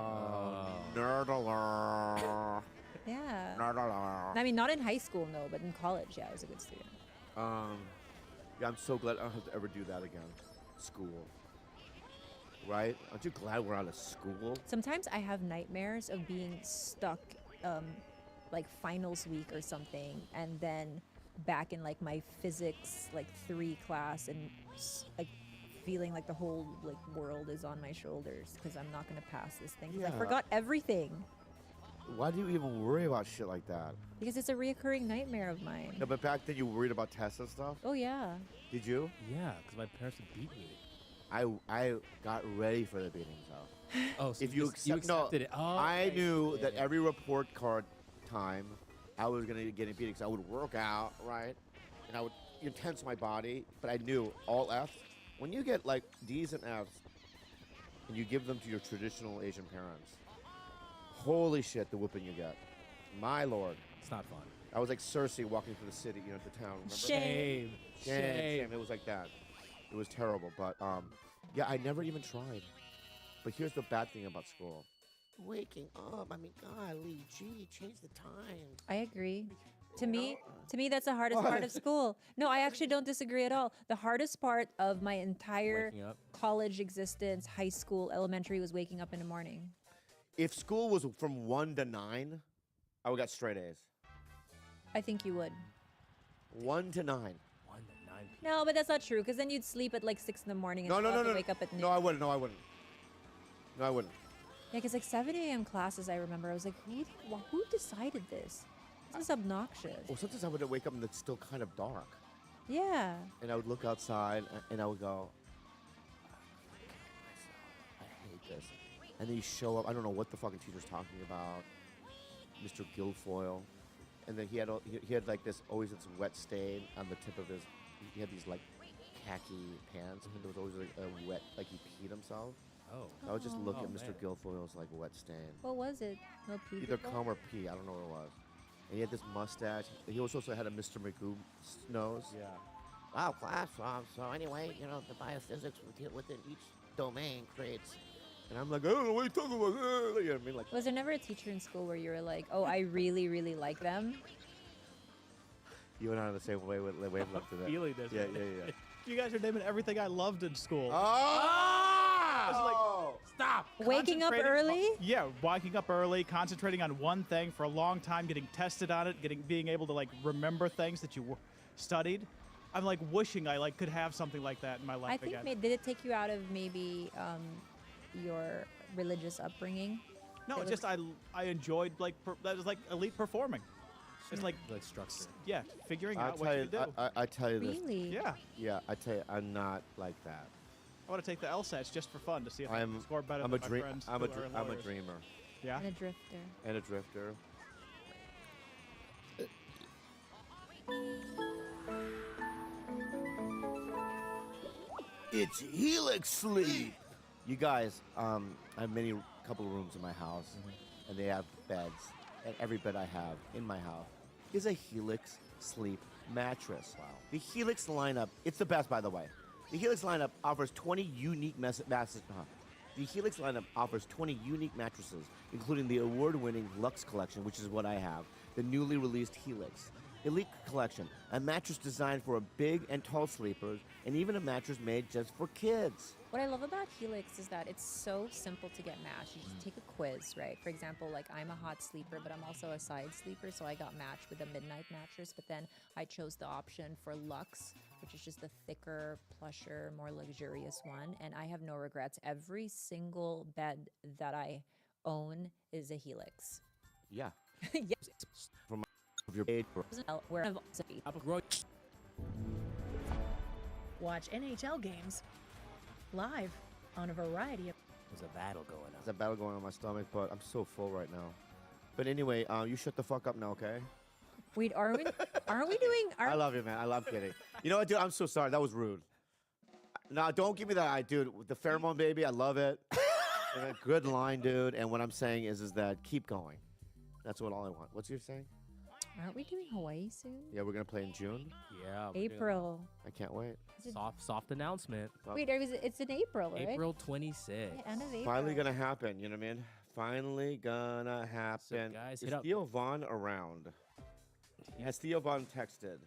Nerd alert. Yeah. Nerd alert. I mean, not in high school, no, but in college, yeah, I was a good student. Yeah, I'm so glad I don't have to ever do that again. School. Right? Aren't you glad we're out of school? Sometimes I have nightmares of being stuck, like finals week or something, and then back in like my physics like 3 class, and like feeling like the whole like world is on my shoulders because I'm not gonna pass this thing. 'Cause I Yeah. forgot everything Why do you even worry about shit like that? because it's a reoccurring nightmare of mine. No, but back then you worried about tests and stuff? Oh yeah. Did you? Yeah, because my parents would beat me. I got ready for the beatings though. Oh, so If you accepted it. Oh, I okay. knew Yeah, that yeah. every report card time, I was gonna get a beating. So I would work out, right, and I would intense my body. But I knew all F's. When you get like D's and F's, and you give them to your traditional Asian parents, holy shit, the whooping you get. My lord, It's not fun. I was like Cersei walking through the city, the town. Remember? Shame. Shame. It was like that. It was terrible. But yeah, I never even tried. But here's the bad thing about school. Waking up. I mean, golly, gee, change the time. I agree. To me, that's the hardest part of school. No, I actually don't disagree at all. The hardest part of my entire Waking up. college existence, high school, elementary, was waking up in the morning. If school was from 1 to 9, I would got straight A's. I think you would. 1 to 9. 1 to 9 p.m. No, but that's not true, because then you'd sleep at like 6 in the morning and No, still no, have no, to no. wake up at noon. No, I wouldn't. No, I wouldn't. No, I wouldn't. Yeah, because like 7 a.m. classes, I remember, I was like, who decided this? This is obnoxious. Well, sometimes I would wake up and it's still kind of dark. Yeah. And I would look outside and I would go, I hate this. And then you show up, I don't know what the fucking teacher's talking about, Mr. Guilfoyle. And then he had like this, always this wet stain on the tip of his, he had these like khaki pants, and there was always like a wet, like he peed himself. Oh. I would just look Oh, at Mr. man. Guilfoyle's like wet stain. What was it? No pee. Either before? cum or pee, I don't know what it was. And he had this mustache. He also had a Mr. Magoo nose. Yeah. Wow, class. So anyway, you know, the biophysics within each domain creates. And I'm like, I don't know what you're talking about. You know what I mean? Like, Was there never a teacher in school where you were like, oh, I really, really like them? you and I are the same wavelength to that. Feeling this. Yeah, right? yeah, yeah. You guys are naming everything I loved in school. Oh! Stop. Waking up early? Yeah, waking up early, concentrating on one thing for a long time, getting tested on it, being able to like remember things that you studied. I'm like wishing I like could have something like that in my life I think again. did it take you out of maybe your religious upbringing? No, It it's was- just I enjoyed like that was like elite performing. It's like Like structure. yeah, figuring I'll out tell what you, you do. I tell you this. Really? Yeah, Yeah, I tell you, I'm not like that. I want to take the LSATs just for fun to see if I I'm can score better I'm than a my dream. friends. I'm who a are I'm a lawyers. dreamer Yeah. And a drifter. and a drifter. It's Helix sleep. You guys, I have couple of rooms in my house, and they have beds. And every bed I have in my house is a Helix sleep mattress. Wow. The Helix lineup, it's the best, by the way. The Helix lineup offers 20 unique The Helix lineup offers 20 unique mattresses, including the award-winning Luxe Collection, which is what I have, the newly released Helix Elite Collection, a mattress designed for big and tall sleepers, and even a mattress made just for kids. What I love about Helix is that it's so simple to get matched. You just take a quiz, right? For example, like I'm a hot sleeper, but I'm also a side sleeper, so I got matched with a midnight mattress, but then I chose the option for Luxe, which is just the thicker, plusher, more luxurious one, and I have no regrets. Every single bed that I own is a Helix. Yeah. Yes. From your age. Where Watch NHL games live on a variety of. There's a battle going on. There's a battle going on in my stomach, but I'm so full right now. But anyway, you shut the fuck up now, okay? Wait, aren't we doing? I love you, man. I love kidding. You know what, dude? I'm so sorry. That was rude. No, don't give me that eye, dude. The pheromone baby, I love it. And a good line, dude. And what I'm saying is that keep going. That's all I want. What's your saying? Aren't we doing Hawaii soon? Yeah, we're gonna play in June. Yeah. we're doing April. I can't wait. Soft announcement. Wait, it's in April, right? April 26th. Yeah, end of April. Finally gonna happen. You know what I mean? Finally gonna happen. guys, Is hit up- Theo Vaughn around? Has Theo Vaughn texted?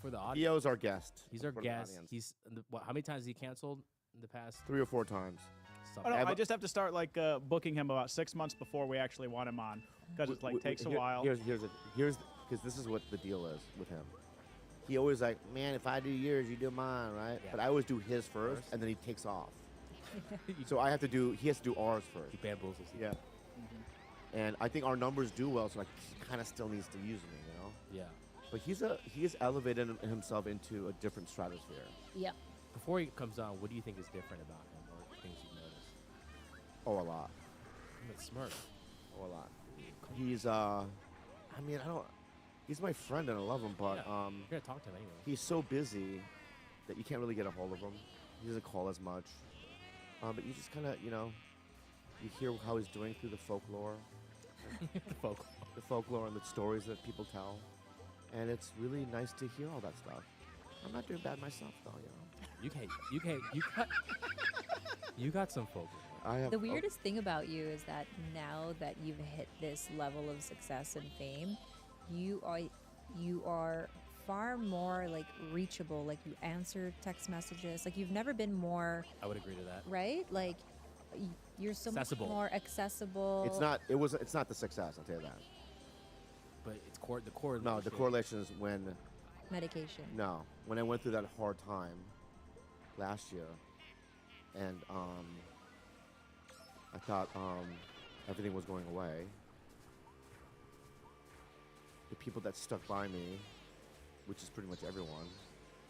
For the audience. Theo's our guest. He's our for the guest. audience. He's how many times has he canceled in the past? 3 or 4 times. Oh, no, Have I a- just have to start like booking him about 6 months before we actually want him on, because it like takes a while. Here's because this is what the deal is with him. He always like, man, if I do yours, you do mine, right? Yeah. But I always do his first, and then he takes off. So he has to do ours first. He bamboozles you. Yeah. And I think our numbers do well, so like he kind of still needs to use me, you know. Yeah. But he has elevated himself into a different stratosphere. Yeah. Before he comes on, what do you think is different about him, or things you've noticed? Oh, a lot. I'm smart. Oh, a lot. He's he's my friend and I love him, but Yeah. You're gonna talk to him anyway. he's so busy that you can't really get a hold of him. He doesn't call as much. But you just kind of, you hear how he's doing through the folklore. The folklore and the stories that people tell. And it's really nice to hear all that stuff. I'm not doing bad myself, though, You got some folklore. I have The weirdest thing about you is that now that you've hit this level of success and fame, you are you are far more like reachable. Like you answer text messages. Like you've never been more I would agree to that. right. Like you're so Accessible. much more accessible. It's not. It was. It's not the success. I'll tell you that. But it's the core. No, the correlation is when. medication. No, when I went through that hard time last year, and I thought everything was going away. The people that stuck by me, which is pretty much everyone,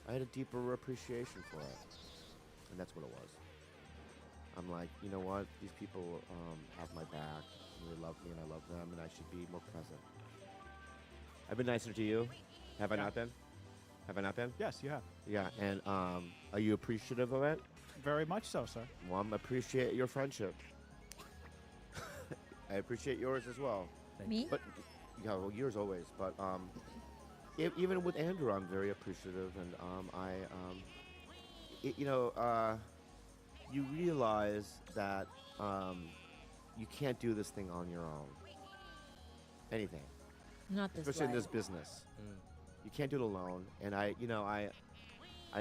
I had a deeper appreciation for it, and that's what it was. I'm like, you know what? These people have my back, and they love me, and I love them, and I should be more present. I've been nicer to you. Have I not been? Have I not been? Yes, you have. Yeah, and are you appreciative of it? Very much so, sir. Well, I appreciate your friendship. I appreciate yours as well. Me? But yeah, well, yours always. But even with Andrew, I'm very appreciative, and you realize that you can't do this thing on your own. Anything, Not this especially in life. this business, you can't do it alone. And I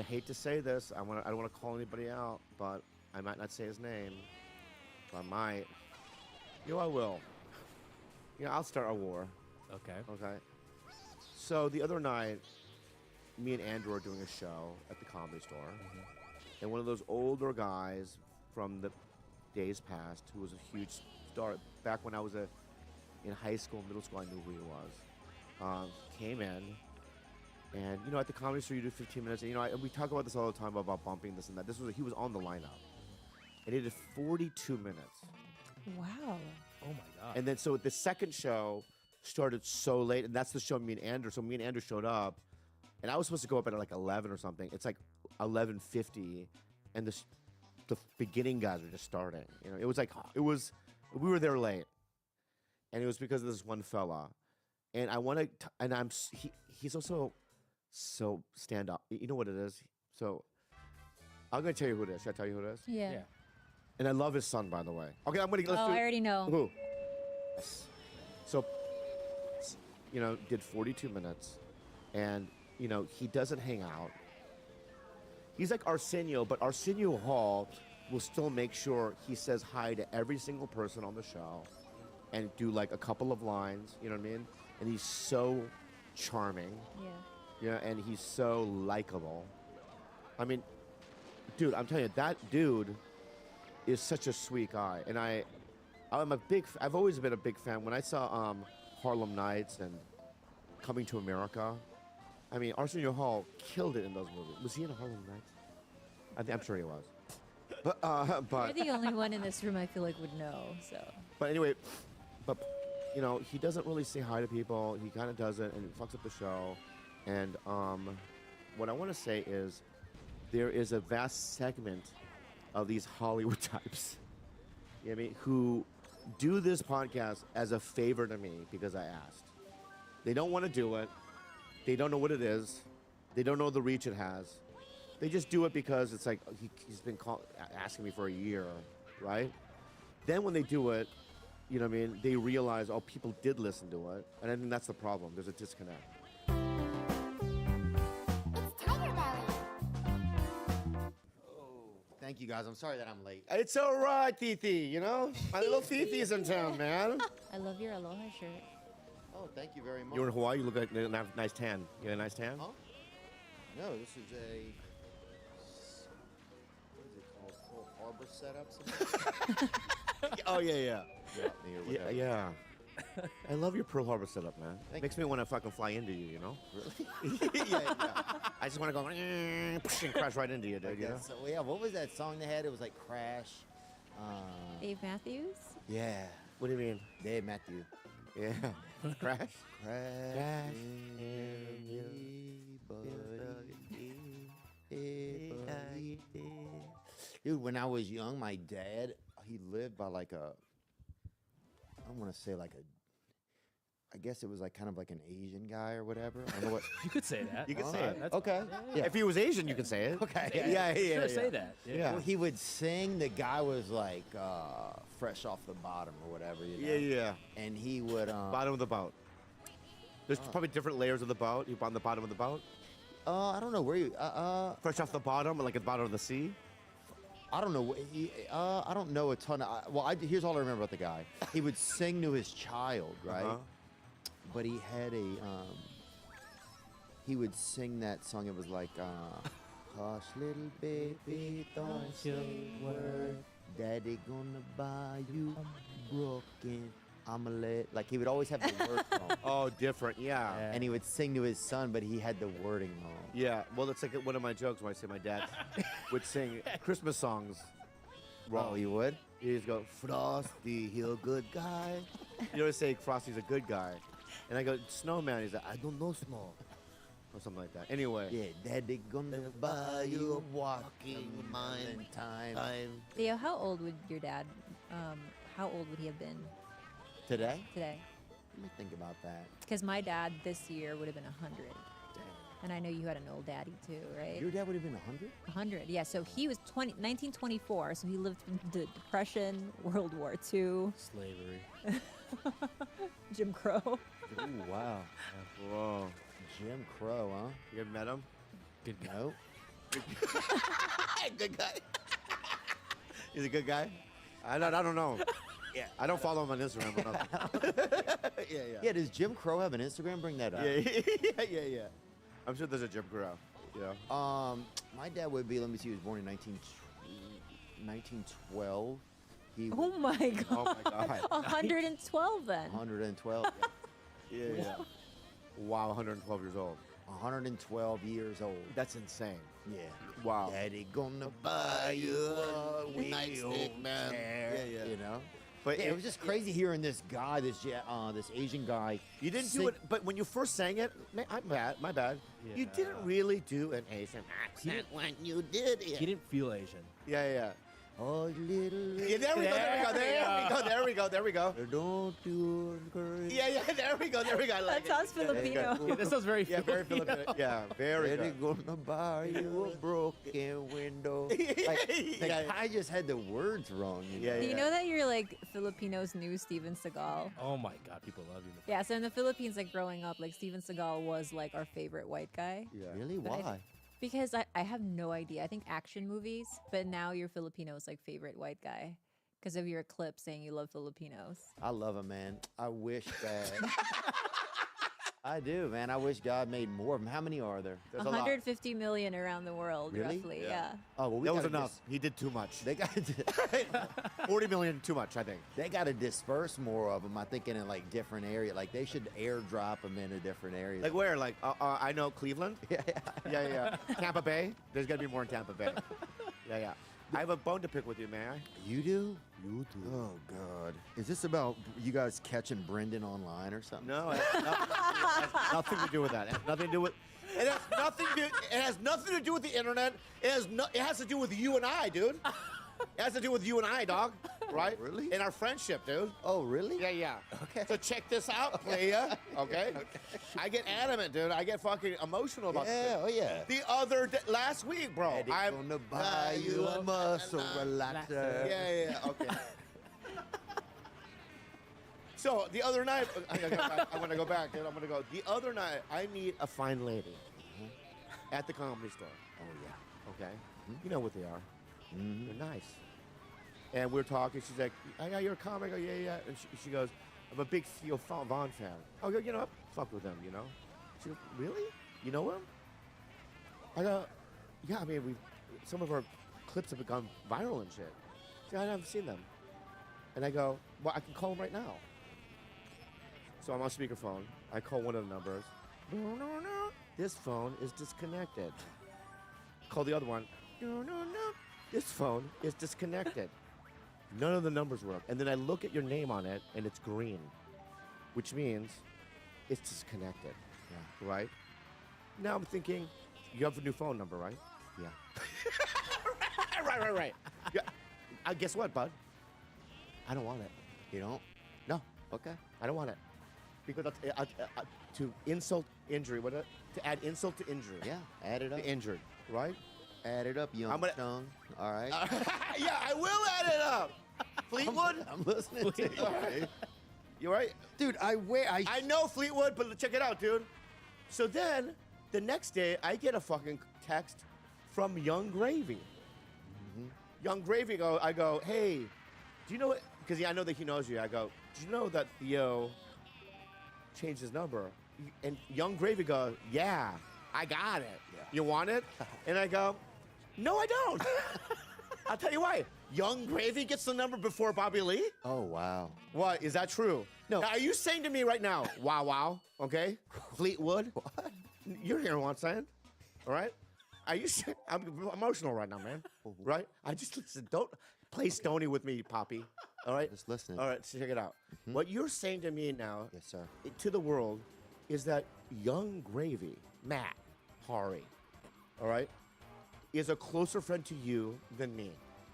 hate to say this. I don't want to call anybody out, but I might not say his name. But I might. I will. I'll start a war. Okay. Okay. So the other night, me and Andrew are doing a show at the Comedy Store, and one of those older guys from the days past, who was a huge star back when I was in high school, middle school, I knew who he was, came in, and at the Comedy Store you do 15 minutes, and we talk about this all the time about bumping this and that. He was on the lineup, and he did 42 minutes. Wow. Oh my god. And then so the second show started so late, and that's the show me and Andrew. So me and Andrew showed up, and I was supposed to go up at like 11 or something. It's like 11:50, and the beginning guys are just starting. We were there late, and it was because of this one fella, and he's also so stand up. You know what it is? So I'm gonna tell you who it is. Should I tell you who it is? Yeah. And I love his son, by the way. Okay, let's do. I already know. Who? So, did 42 minutes, and he doesn't hang out. He's like Arsenio, but Arsenio Hall will still make sure he says hi to every single person on the show, and do like a couple of lines. You know what I mean? And he's so charming. Yeah. And he's so likable. I mean, dude, I'm telling you, that dude is such a sweet guy, and I've always been a big fan. When I saw Harlem Nights and Coming to America, I mean, Arsenio Hall killed it in those movies. Was he in Harlem Nights? I'm sure he was. But You're the only one in this room I feel like would know. So. But anyway, he doesn't really say hi to people. He kind of does it, and it fucks up the show. And what I want to say is, there is a vast segment of these Hollywood types, who do this podcast as a favor to me because I asked. They don't want to do it. They don't know what it is. They don't know the reach it has. They just do it because it's like he's been asking me for a year, right? Then when they do it, they realize, oh, people did listen to it. And I think that's the problem. There's a disconnect. Thank you, guys. I'm sorry that I'm late. It's all right, Titi, My little Titi's in town, man. I love your Aloha shirt. Oh, thank you very much. You're in Hawaii. You look like a nice tan. You have a nice tan? Huh? No, this is a... What is it called? Pearl Harbor setup? Oh, yeah. Yeah. Yeah. I love your Pearl Harbor setup, man. Thank Makes me want to fucking fly into you, Really? yeah. I just want to go and crash right into you, dude. So, yeah, what was that song they had? It was like Crash. Dave Matthews? Yeah. What do you mean? Dave Matthews. Yeah. Crash? Crash. Dude, when I was young, my dad, he lived by like I don't want to say like I guess it was like kind of like an Asian guy or whatever. I don't know what. You could say that. You can say it. That's Okay. Yeah. If he was Asian, you can say it. Okay. Yeah. Sure, say that. Yeah. Well, he would sing. The guy was like fresh off the bottom or whatever. Yeah. And he would. Bottom of the boat. There's probably different layers of the boat. You're on the bottom of the boat. I don't know where you. Fresh off the bottom, like at the bottom of the sea. I don't know. I don't know a ton. Here's all I remember about the guy. He would sing to his child, right? But he had a. He would sing that song. It was like, "Hush, little baby, don't say a word. Daddy gonna buy you broken omelet." Like he would always have the word wrong. Oh, different, yeah. And he would sing to his son, but he had the wording wrong. Yeah, well, that's like one of my jokes when I say my dad would sing Christmas songs wrong. Oh, he would? He just go, Frosty, he a good guy. You know, say Frosty's a good guy. And I go, Snowman. He's like, I don't know Snow. Or something like that. Anyway. Yeah, Daddy gonna buy you a walking mine time. Theo, how old would your dad, how old would he have been Today? today? Let me think about that. Because my dad this year would have been 100. And I know you had an old daddy too, right? Your dad would have been 100? 100, yeah. So he was 1924, so he lived through the Depression, World War II. Slavery. Jim Crow. Ooh, wow. Whoa. Jim Crow, huh? You ever met him? Good guy. No. Good guy. He's a good guy? I don't know. Yeah. I don't follow him on Instagram or nothing. Yeah, does Jim Crow have an Instagram? Bring that up. Yeah. I'm sure there's a Jim Crow. Yeah. My dad would be, let me see, he was born in 1912. Oh my God. Oh my God. 112 then. 112. Yeah. Wow, 112 years old. 112 years old. That's insane. Yeah. Wow. Daddy gonna buy you a nightstick, man. Yeah. You know? But Yeah, it was just crazy hearing this guy, this Asian guy. You didn't sing- do it, but when you first sang it, my bad. You didn't really do an Asian accent when you did it. He didn't feel Asian. Yeah. Oh, little. Yeah, there we go. Don't do it. Yeah, there we go. I like That sounds Filipino. Yeah, that sounds very Yeah, very Filipino. Yeah, very Daddy good. gonna buy you a broken window. Like, the guy just had the words wrong. You know? Yeah. Do you know that you're like Filipinos' new Steven Seagal? Oh my God, people love you. Yeah, so in the Philippines, like growing up, like Steven Seagal was like our favorite white guy. Yeah. Really? But Why? Because I have no idea. I think action movies, but now you're Filipino's like favorite white guy because of your clip saying you love Filipinos. I love him, man. I wish that. I do, man. I wish God made more of them. How many are there? There's a lot. 150 million around the world, Really? roughly. Yeah. Yeah. Oh, well, we That was gotta enough. He did too much. They got 40 million too much, I think. they got to disperse more of them. I think in like different area. Like they should airdrop them into different areas. Like where? Like I know Cleveland. yeah. Yeah. Tampa Bay. There's got to be more in Tampa Bay. Yeah. I have a bone to pick with you, may I? You do? You do. Oh God. Is this about you guys catching Brendan online or something? No, it has nothing to do with that. It has nothing to do with. It has nothing to do with the internet. It has to do with you and I, dude. It has to do with you and I, dog. Right? Really? In our friendship, dude. Oh, really? Yeah. Okay. So check this out, playa. Okay? I get adamant, dude. I get fucking emotional about this. Yeah. Oh yeah. The other last week, bro. Daddy I'm gonna buy you a muscle relaxer. Yeah. Okay. So the other night, I'm gonna go back, dude. I'm gonna go. The other night, I meet a fine lady at the comedy store. Oh yeah. Okay. You know what they are. Mm-hmm. They're nice. And we're talking. She's like, "Oh, yeah, you're a comic." I go, "Yeah." And she goes, "I'm a big Theo Vaughn fan." I go, "You know, I fuck with him, you know." She goes, "Really? You know him?" I go, "Yeah. I mean, some of our clips have gone viral and shit." She goes, "I haven't seen them." And I go, "Well, I can call him right now." So I'm on speakerphone. I call one of the numbers. No. This phone is disconnected. Call the other one. No. This phone is disconnected. None of the numbers work. And then I look at your name on it, and it's green, which means it's disconnected. Yeah. Right? Now I'm thinking, you have a new phone number, right? Yeah. Right. Yeah. Guess what, bud? I don't want it. You don't? No. Okay. I don't want it. Because to insult injury, to add insult to injury. Yeah. Add it up. To injured, right? Add it up, young tongue. All right. Yeah, I will add it up. Fleetwood? I'm listening to you. All right. You're right. Dude, I know Fleetwood, but check it out, dude. So then, the next day, I get a fucking text from Young Gravy. Young Gravy, I go, hey, do you know what? Because I know that he knows you. I go, do you know that Theo changed his number? And Young Gravy goes, yeah, I got it. Yeah. You want it? And I go, no, I don't. I'll tell you why. Young Gravy gets the number before Bobby Lee? Oh, wow. What? Is that true? No. Now, are you saying to me right now, wow, okay? Fleetwood? What? You're hearing what I'm saying? All right? Are you saying? I'm emotional right now, man. Right? I just listen. Don't play Stony with me, Poppy. All right? Just listening. All right, so check it out. What you're saying to me now, Yes, sir. to the world, is that Young Gravy, Matt Hari, all right, is a closer friend to you than me.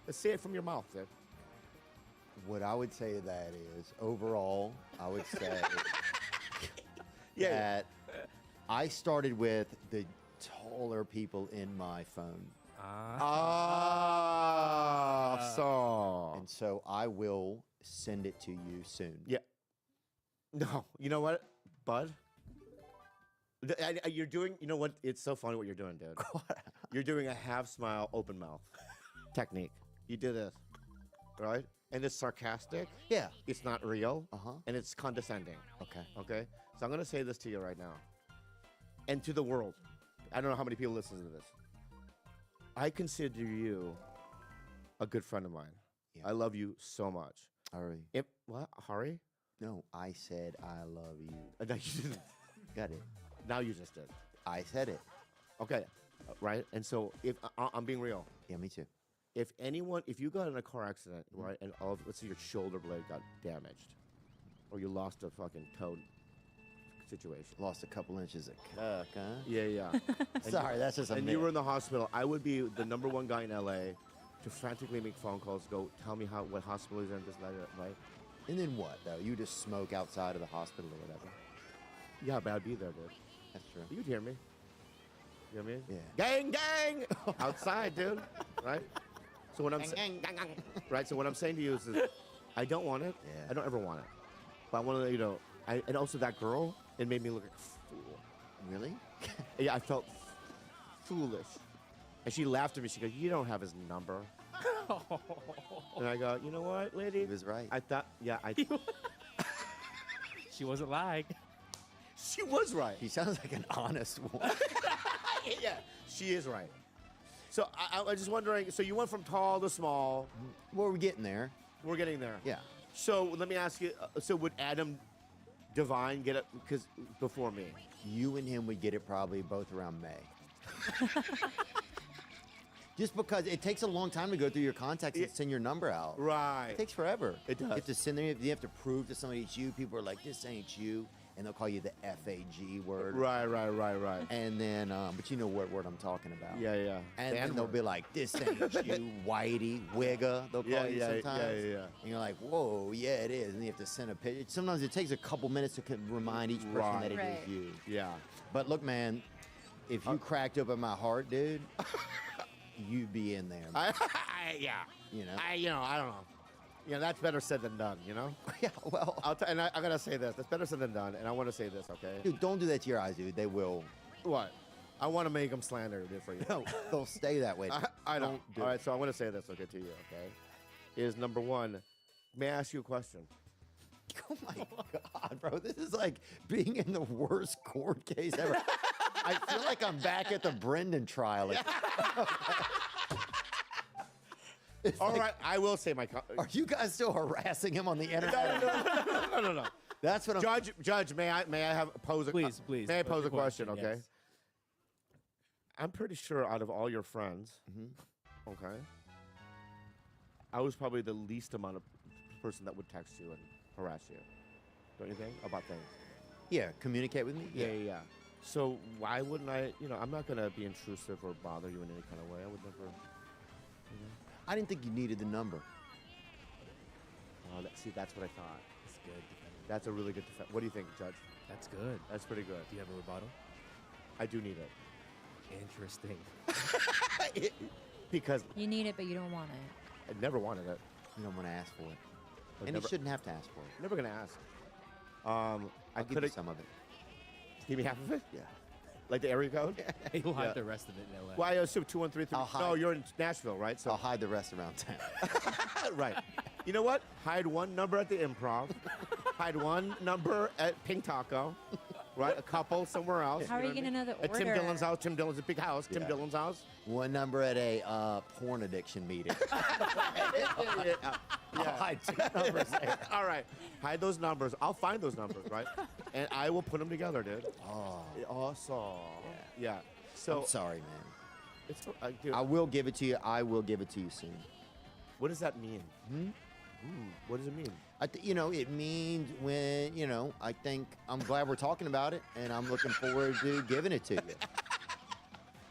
Let's say it from your mouth, dude. What I would say to that is, overall, I would say Yeah. that I started with the taller people in my phone. So. And so I will send it to you soon. Yeah. No, you know what, bud? You're doing, you know what? It's so funny what you're doing, dude. You're doing a half smile, open mouth technique. You do this, right? And it's sarcastic. Yeah. It's not real. Uh-huh. And it's condescending. Okay. Okay? So I'm going to say this to you right now. And to the world. I don't know how many people listen to this. I consider you a good friend of mine. Yeah. I love you so much. Hari. What? Hari? No, I said I love you. No, you didn't. Got it. Now you just did. I said it. Okay. Right? And so if I'm being real. Yeah, me too. If you got in a car accident, right, and let's say your shoulder blade got damaged, or you lost a fucking toe situation. Lost a couple inches of cuck, huh? Yeah. Sorry, that's just a And myth. you were in the hospital. I would be the number one guy in LA to frantically make phone calls, go tell me what hospital he's in, this, that, right? And then what, though? You just smoke outside of the hospital or whatever. Yeah, but I'd be there, dude. That's true. You'd hear me. You hear me? Yeah. Gang! Outside, dude. Right? So what I'm saying, right? So what I'm saying to you is I don't want it. Yeah. I don't ever want it. But I want to, and also that girl, it made me look like a fool. Really? Yeah, I felt foolish. And she laughed at me. She goes, you don't have his number. And I go, you know what, lady? He was right. I thought, She wasn't lying. she was right. He sounds like an honest woman. Yeah, she is right. So I was just wondering, so you went from tall to small. Well, we're getting there. We're getting there. Yeah. So let me ask you, so would Adam Devine get it before me? You and him would get it probably both around May. Just because it takes a long time to go through your contacts and send your number out. Right. It takes forever. It does. You have to send them. You have to prove to somebody it's you. People are like, this ain't you. And they'll call you the FAG word. Right. And then, but you know what word I'm talking about. Yeah. And then they'll be like, this ain't you, whitey, wigga. They'll call you sometimes. Yeah. And you're like, whoa, yeah, it is. And you have to send a picture. Sometimes it takes a couple minutes to remind each person that it is you. Yeah. But look, man, if you cracked open my heart, dude, you'd be in there. Yeah. You know? I don't know. That's better said than done, you know? Yeah, well. I got to say this. That's better said than done. And I want to say this, okay? Dude, don't do that to your eyes, dude. They will. What? I want to make them slander it for you. No, they'll stay that way. I know. Don't do All it. right, so I want to say this, okay, to you, okay? Is number one, may I ask you a question? Oh my God, bro. This is like being in the worst court case ever. I feel like I'm back at the Brendan trial. All right, I will say my. Are you guys still harassing him on the internet? No. That's what I'm. Judge, may I pose a Please. May I pose a question? Okay. Yes. I'm pretty sure out of all your friends, okay, I was probably the least amount of person that would text you and harass you. Don't you think about things? Yeah, communicate with me. Yeah. So why wouldn't I? I'm not gonna be intrusive or bother you in any kind of way. I would never. I didn't think you needed the number. Oh, that's what I thought. That's good. That's a really good defense. What do you think, Judge? That's good. That's pretty good. Do you have a rebuttal? I do need it. Interesting. Because You need it, but you don't want it. I never wanted it. You don't want to ask for it. I'd And never, you shouldn't have to ask for it. Never gonna ask. I I'll give you could some of it. give me half of it. Yeah. Like the area code. You'll Yeah. have the rest of it in LA. Well, I assume 2133. I'll hide. No, you're in Nashville, right? So I'll hide the rest around town. right. You know what? Hide one number at the Improv. Hide one number at Pink Taco. Right? A couple somewhere else. How are you what I gonna mean? know the At Tim order? Dillon's house. Tim Dillon's a big house. Tim Yeah. Dillon's house. One number at a porn addiction meeting. I'll hide 2 numbers there. All right. Hide those numbers. I'll find those numbers, right? And I will put them together, dude. Oh, Awesome. Yeah. So I'm sorry, man. it's dude, I will give it to you. I will give it to you soon. what does that mean? Hmm? What does it mean? It means when, I think I'm glad we're talking about it, and I'm looking forward to giving it to you.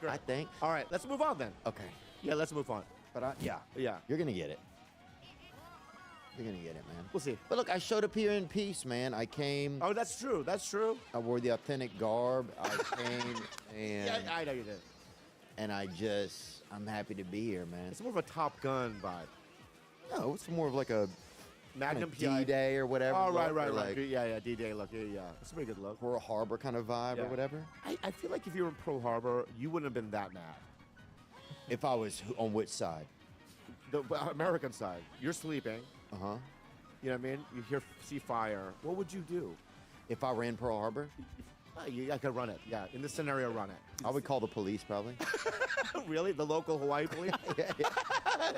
I think. All right. Let's move on then. Okay. Yeah. Let's move on. But yeah, Yeah. you're going to get it. You're going to get it, man. We'll see. But look, I showed up here in peace, man. I came, Oh, that's true. That's true. I wore the authentic garb. I came, and, Yeah, I know you did. and I'm happy to be here, man. It's more of a Top Gun vibe. No, it's more of like a Magnum kinda D-Day or whatever. Oh, right, look, right, or right. Like Yeah, D-Day look. Yeah. It's a pretty good look. Pearl Harbor kind of vibe Yeah. or whatever. I feel like if you were in Pearl Harbor, you wouldn't have been that mad. If I was on which side? The American side. You're sleeping. Uh-huh. You know what I mean? You see fire. What would you do? If I ran Pearl Harbor, I could run it. Yeah, in this scenario, run it. I would call the police probably. Really? The local Hawaii police?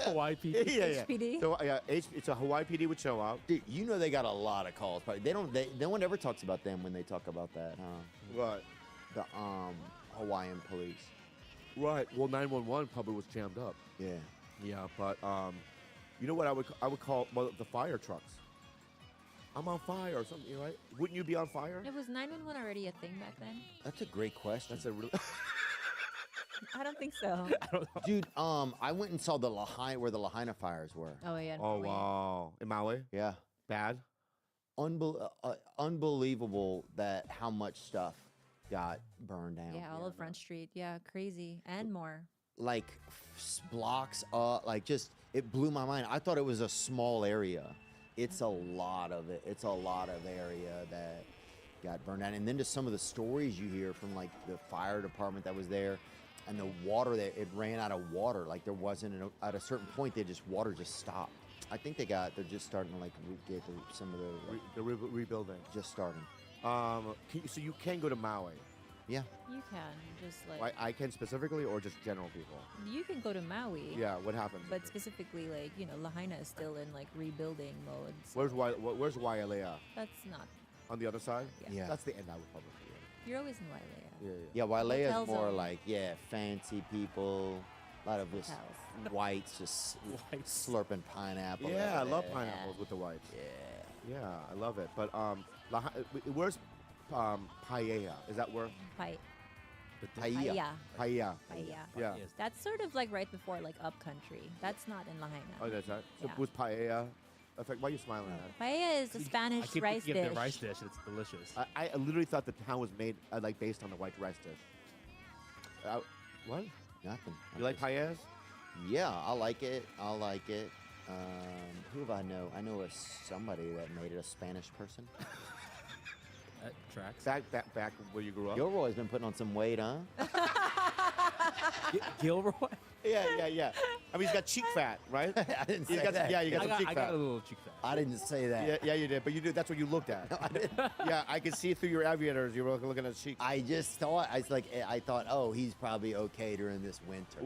Hawaii PD. yeah. HPD? So, it's a Hawaii PD would show up. Dude, they got a lot of calls. Probably. No one ever talks about them when they talk about that, huh? Right. The Hawaiian police. Right. Well, 911 probably was jammed up. Yeah. Yeah, but you know what I would call the fire trucks. I'm on fire or something, right? Wouldn't you be on fire? Was 911 already a thing back then? That's a great question. That's a really. I don't think so. Dude, I went and saw the where the Lahaina fires were. Oh yeah. Oh Maui. wow! In Maui, Yeah. bad. Unbelievable that how much stuff got burned down. Yeah, all of Front Street. Yeah, crazy and more. Like blocks like just it blew my mind. I thought it was a small area. It's a lot of it. It's a lot of area that got burned down. And then just some of the stories you hear from like the fire department that was there and the water that it ran out of water. Like there wasn't at a certain point water just stopped. I think they're just starting to like get some of the Rebuilding. just starting. So you can go to Maui. Yeah. You can just like I can specifically, or just general people. you can go to Maui. Yeah. What happens? But specifically, like Lahaina is still in like rebuilding mode. so Where's Wailea? That's not. On the other side? Yeah. That's the end I would probably You're always in Wailea. Yeah. Yeah, Wailea is Hotels more are- like fancy people, a lot of just Hotels. whites just slurping pineapple. Yeah, I love everywhere. pineapples with the whites. Yeah. Yeah, I love it. But where's Paella? Is that where? Paella. Paella. Paella. Yeah. That's sort of like right before like upcountry. That's not in Lahaina. Oh, that's right. So Yeah. was Paella? In fact, why are you smiling at that? Paella is a Spanish I keep rice thinking of dish. the rice dish. It's delicious. I literally thought the town was made like based on the white rice dish. What? Nothing. You like paellas? Yeah, I like it. Who have I know? I know somebody that made it, a Spanish person. That tracks. Back where you grew up? Gilroy's been putting on some weight, huh? Gilroy? Yeah. I mean, he's got cheek fat, right? I didn't say got, that. Yeah, you got some cheek I fat. got a little cheek fat. I didn't say that. Yeah, you did. But you did. That's what you looked at. I didn't. Yeah, I could see through your aviators. You were looking at his cheek. I just thought I thought, oh, he's probably okay during this winter.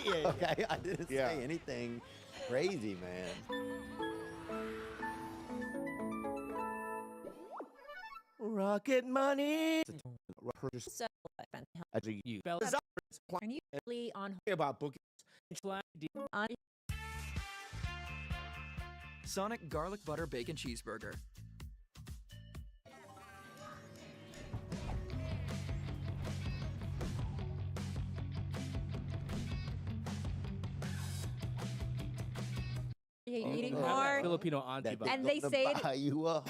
Yeah. Okay, I didn't Yeah. say anything crazy, man. Rocket money. So, As a You are you really on about booking. on Sonic Garlic Butter Bacon Cheeseburger. you eating Have that more? Filipino auntie vibe. And they say it- buy you a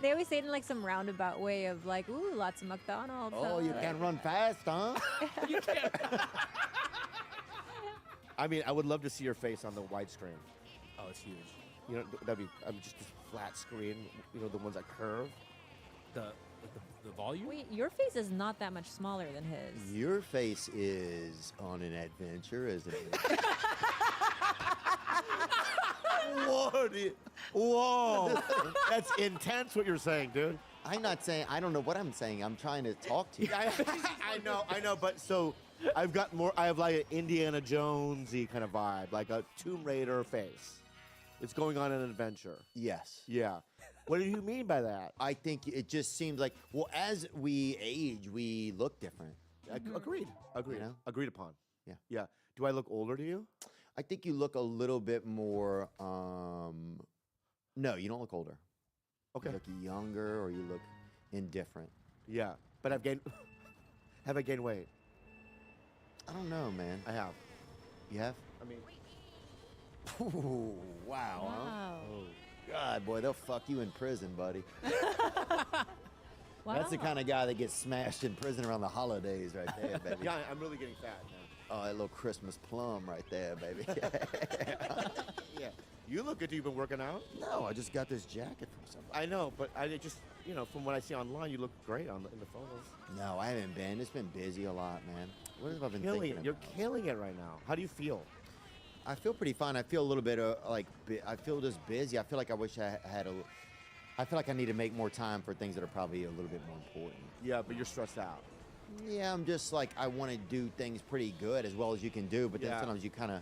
They always say it in like some roundabout way of like, ooh, lots of McDonald's. Oh, you huh? can't run fast, huh? I mean, I would love to see your face on the widescreen. Oh, it's huge. You know, that'd be just this flat screen. You know, the ones that curve. The volume? Wait, your face is not that much smaller than his. Your face is on an adventure, isn't it? Whoa! That's intense what you're saying, dude. I'm not saying, I don't know what I'm saying. I'm trying to talk to you. I know, but so I have like an Indiana Jonesy kind of vibe, like a Tomb Raider face. It's going on an adventure. Yes. Yeah. What do you mean by that? I think it just seems like, well, as we age, we look different. Agreed. You know? Agreed upon. Yeah. Yeah. Do I look older to you? I think you look a little bit more, no, you don't look older. Okay. You look younger or you look indifferent. Yeah. But have I gained weight? I don't know, man. I have. You have? I mean. Ooh, wow. Huh? Oh, God, boy, they'll fuck you in prison, buddy. Wow. That's the kind of guy that gets smashed in prison around the holidays right there, baby. Yeah, I'm really getting fat now. Oh, that little Christmas plum right there, baby. Yeah. You look good. You've been working out? No, I just got this jacket from somebody. I know, but I just, you know, from what I see online, you look great in the photos. No, I haven't been. It's been busy a lot, man. What have I been Killing thinking it. You're about? killing it right now. How do you feel? I feel pretty fine. I feel a little bit I feel just busy. I feel like I wish I had I feel like I need to make more time for things that are probably a little bit more important. Yeah, but you're stressed out. Yeah, I'm just like, I want to do things pretty good as well as you can do, but then Yeah. sometimes you kind of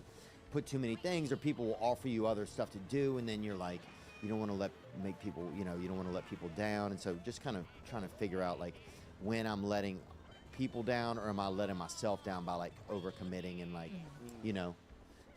put too many things or people will offer you other stuff to do and then you're like, you don't want to let people down. And so just kind of trying to figure out like when I'm letting people down or am I letting myself down by like overcommitting and like, you know,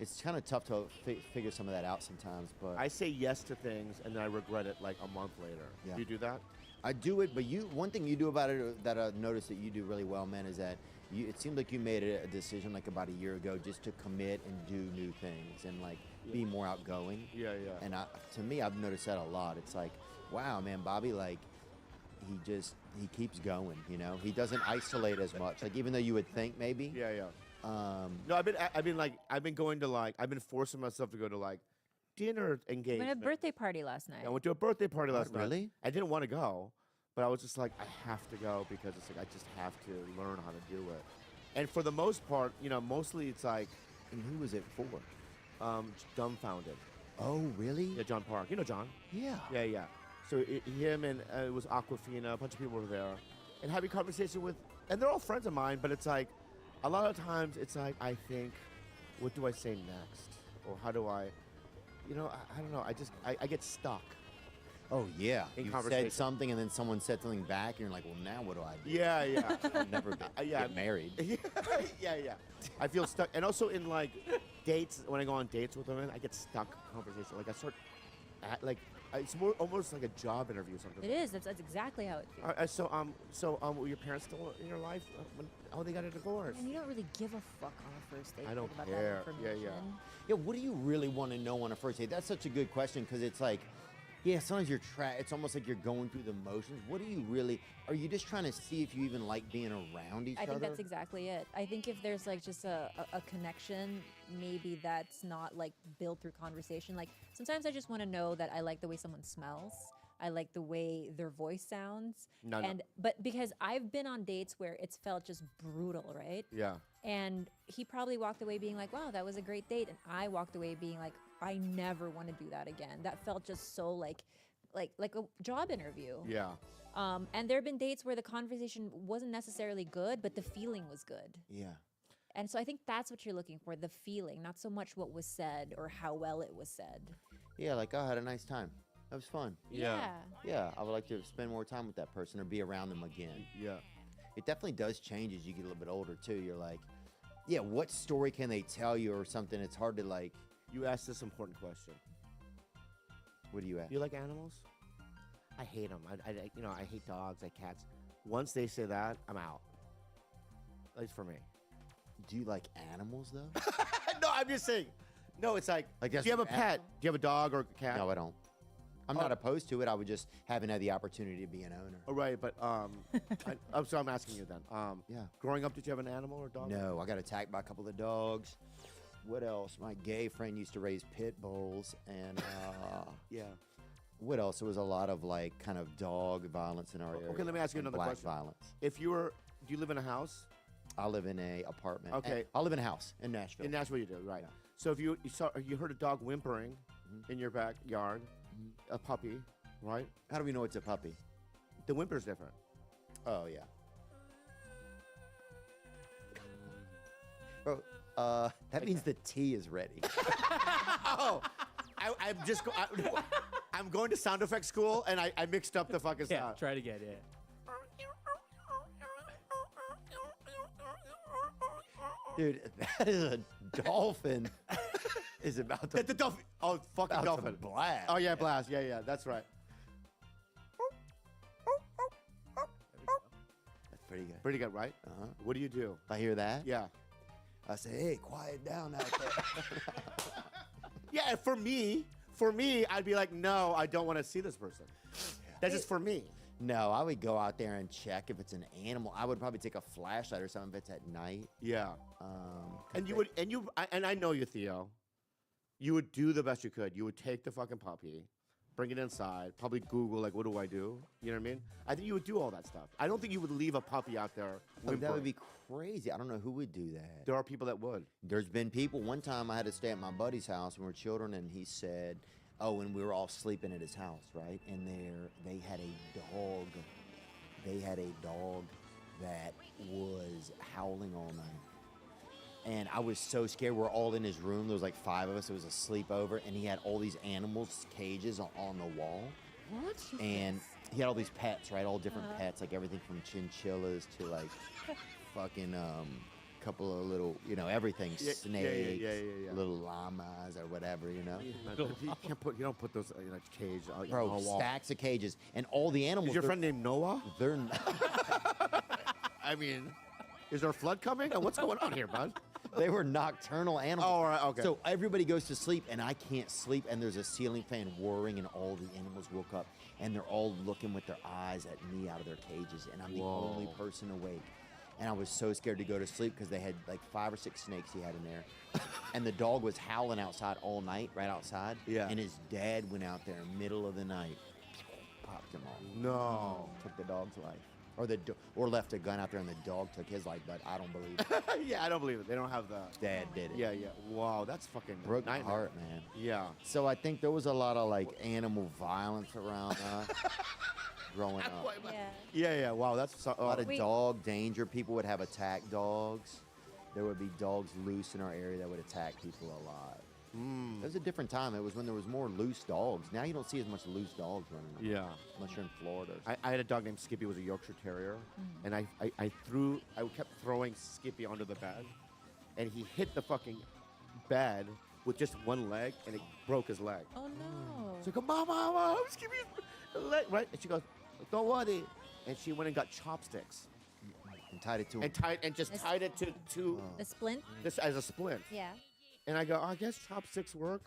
it's kind of tough to figure some of that out sometimes, but I say yes to things and then I regret it like a month later. Yeah. Do you do that? I do it, but one thing you do about it that I've noticed that you do really well, man, is that it seems like you made a decision like about a year ago just to commit and do new things and like be more outgoing. Yeah, yeah. And to me, I've noticed that a lot. It's like, wow, man, Bobby, like he keeps going, you know? He doesn't isolate as much. Like even though you would think maybe. Yeah, yeah. No, I've been going to like, I've been forcing myself to go to like dinner We engagement. had a birthday party last night. I went to a birthday party last night. Really? I didn't want to go, but I was just like, I have to go because it's like I just have to learn how to do it. And for the most part, you know, mostly it's like, And who was it for? dumbfounded. Oh, really? Yeah, John Park. You know John? Yeah. Yeah, yeah. So him and it was Aquafina, a bunch of people were there, and having conversation with, and they're all friends of mine, but it's like, a lot of times it's like, I think, what do I say next? Or how do I, you know, I don't know. I get stuck. Oh, yeah. In You conversation. said something and then someone said something back and you're like, well, now what do I do? Yeah, yeah. I'll never get married. Yeah, yeah. I feel stuck. And also in like dates, when I go on dates with women, I get stuck in conversation. Like I start, it's more almost like a job interview sometimes. It is. That's exactly how it feels. So were your parents still in your life? They got a divorce. And you don't really give a fuck on a first date. I don't about care. That Yeah, information. yeah. Yeah, what do you really want to know on a first date? That's such a good question because it's like, yeah, sometimes it's almost like you're going through the motions. What do you really, are you just trying to see if you even like being around each other? I think that's exactly it. I think if there's like just a connection, maybe that's not like built through conversation. Like sometimes I just want to know that I like the way someone smells. I like the way their voice sounds. But because I've been on dates where it's felt just brutal, right? Yeah. And he probably walked away being like, wow, that was a great date. And I walked away being like, I never want to do that again. That felt just so like a job interview. Yeah. And there have been dates where the conversation wasn't necessarily good, but the feeling was good. Yeah. And so I think that's what you're looking for, the feeling, not so much what was said or how well it was said. Yeah, like, I had a nice time. That was fun. Yeah. Yeah, I would like to spend more time with that person or be around them again. Yeah. It definitely does change as you get a little bit older, too. You're like, yeah, what story can they tell you or something? It's hard to, like... You asked this important question. What do you ask? Do you like animals? I hate them. I hate dogs, I hate cats. Once they say that, I'm out. At least for me. Do you like animals, though? No, I'm just saying. No, it's like do you have a pet? Do you have a dog or a cat? No, I don't. I'm not opposed to it. I would just haven't had the opportunity to be an owner. Oh, right, but so I'm asking you then. Yeah. Growing up, did you have an animal or dog? No, I got attacked by a couple of dogs. What else? My gay friend used to raise pit bulls, and Yeah. what else? There was a lot of like kind of dog violence in our area. Okay, let me ask you and another black question. violence. If you were, do you live in a house? I live in a apartment. Okay. I live in a house in Nashville. In Nashville, you do, right? Yeah. So if you heard a dog whimpering in your backyard, a puppy, right? How do we know it's a puppy? The whimper's different. Oh yeah. Bro, that means the tea is ready. Oh, I'm going to sound effects school, and I mixed up the fucking Yeah, sound. try it again. Yeah. Dude, that is a dolphin. Is about to The dolphin. Oh, fucking about to dolphin. blast. Oh yeah, blast. Yeah, that's right. That's pretty good. Pretty good, right? Uh-huh. What do you do? If I hear that, Yeah. I say, hey, quiet down out there. Yeah, for me, I'd be like, no, I don't want to see this person. That's just for me. No, I would go out there and check if it's an animal. I would probably take a flashlight or something if it's at night. Yeah. 'Cause And I know you, Theo. You would do the best you could. You would take the fucking puppy, bring it inside, probably Google, like, what do I do? You know what I mean? I think you would do all that stuff. I don't think you would leave a puppy out there. Oh, that whimpering. would be crazy. I don't know who would do that. There are people that would. There's been people. One time I had to stay at my buddy's house when we were children, and he said, oh, and we were all sleeping at his house, right? And they had a dog. They had a dog that was howling all night. And I was so scared. We're all in his room. There was like 5 of us. It was a sleepover, and he had all these animals cages on the wall. What? And he had all these pets, right? All different pets, like everything from chinchillas to like fucking couple of little, everything, snakes, little llamas or whatever, You don't put those in a cage on Bro, a wall. stacks of cages, and all the animals. Is your friend named Noah? They're. I mean, is there a flood coming? What's going on here, bud? They were nocturnal animals. Oh, all right, okay. So everybody goes to sleep, and I can't sleep, and there's a ceiling fan whirring, and all the animals woke up, and they're all looking with their eyes at me out of their cages, and I'm the only person awake. And I was so scared to go to sleep because they had like 5 or 6 snakes he had in there. And the dog was howling outside all night, right outside. Yeah. And his dad went out there in the middle of the night, popped him off. No. Took the dog's life. Or left a gun out there and the dog took his life, but I don't believe it. Yeah, I don't believe it. They don't have the... Dad did it. Yeah. Wow, that's fucking Broke my nightmare. heart, man. Yeah. So I think there was a lot of like animal violence around us growing up. Yeah. Wow, that's A lot of dog danger. People would have attack dogs. There would be dogs loose in our area that would attack people a lot. It was a different time. It was when there was more loose dogs. Now you don't see as much loose dogs running around. Yeah. Unless you're in Florida. I had a dog named Skippy. It was a Yorkshire Terrier, and I kept throwing Skippy onto the bed, and he hit the fucking bed with just one leg, and it broke his leg. Oh no. So I go, Mama, Skippy's leg, right? And she goes, don't worry, and she went and got chopsticks And tied it to him. and tied it to A splint? this as a splint. Yeah. And I go, I guess chopsticks work.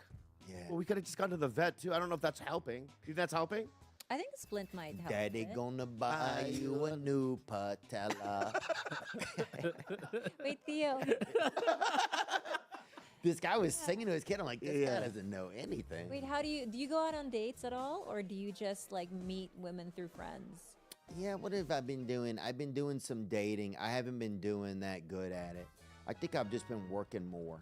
Yeah. Well, we could have just gone to the vet too. I don't know if that's helping. Do you think that's helping? I think a splint might help. Daddy with it. gonna buy you a new patella. Wait, Theo. This guy was singing to his kid. I'm like, this guy doesn't know anything. Wait, how do you go out on dates at all, or do you just like meet women through friends? Yeah, what have I been doing? I've been doing some dating. I haven't been doing that good at it. I think I've just been working more,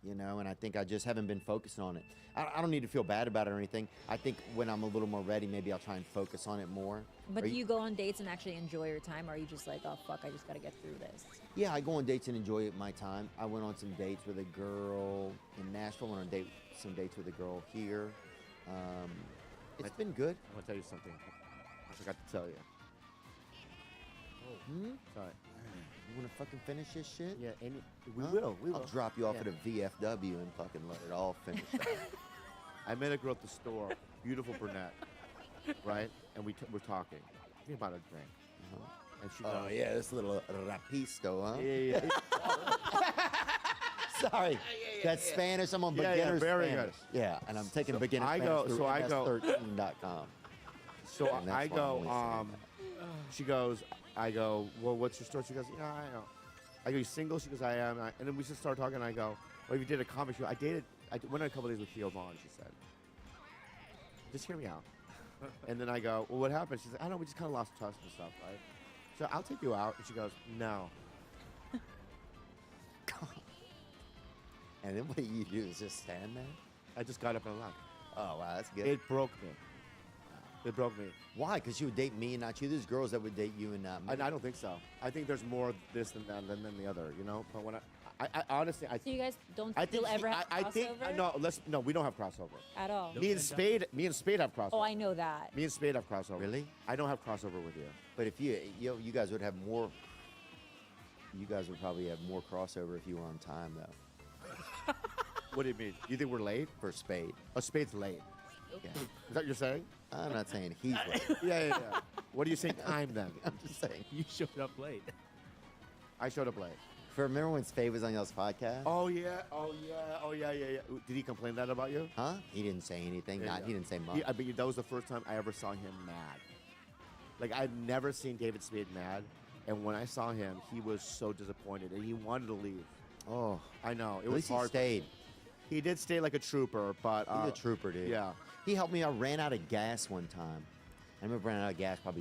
and I think I just haven't been focusing on it. I don't need to feel bad about it or anything. I think when I'm a little more ready, maybe I'll try and focus on it more. But do you go on dates and actually enjoy your time, or are you just like, oh fuck, I just gotta get through this? Yeah, I go on dates and enjoy my time. I went on some dates with a girl in Nashville. Went on some dates with a girl here. It's been good. I'm gonna tell you something. I forgot to tell you. Sorry. You want to fucking finish this shit? Yeah, we Huh? will. We will. I'll drop you off Yeah. at a VFW and fucking let it all finish. I met a girl at the store, beautiful brunette, right? And we're talking. Think about a drink. And she Oh goes, yeah, this little rapisto, huh? Yeah. Sorry, that's Spanish. I'm on Yeah, beginner very Spanish. Yeah, and I'm taking beginner I Spanish go- through so I go- ms13.com. So And that's I why I'm go, only saying she goes, I go, well, what's your story? She goes, yeah, I know. I go, you single? She goes, I am. And then we just start talking. I go, Or if you did a comic show, I went on a couple days with Theo Vaughn, she said. Just hear me out. And then I go, well, what happened? She's like, I don't know, we just kind of lost touch and stuff, right? So I'll take you out. And she goes, no. And then what you do is just stand there? I just got up and left. Oh, wow, that's good. It broke me. It broke me. Why? Because you would date me and not you? There's girls that would date you and not me. I don't think so. I think there's more this than that than the other, you know? But when I honestly, So you guys don't I think still ever have I think crossover? no, we don't have crossover. At all? Me and Spade have crossover. Oh, I know that. Me and Spade have crossover. Really? I don't have crossover with you. But if you guys would have more, you guys would probably have more crossover if you were on time, though. What do you mean? You think we're late? For Spade. Oh, Spade's late. Yeah. Is that what you're saying? I'm not saying he's late. Yeah. What are you saying time then? I'm just saying. You showed up late. I showed up late. Remember when Spade was on y'all's podcast? Oh yeah. Did he complain that about you? Huh? He didn't say anything. Yeah, He didn't say much. I mean, that was the first time I ever saw him mad. Like, I'd never seen David Spade mad. And when I saw him, he was so disappointed. And he wanted to leave. Oh. I know. It At was least hard. he stayed. He did stay like a trooper, but... He's a trooper, dude. Yeah. He helped me. I ran out of gas one time. I remember running out of gas I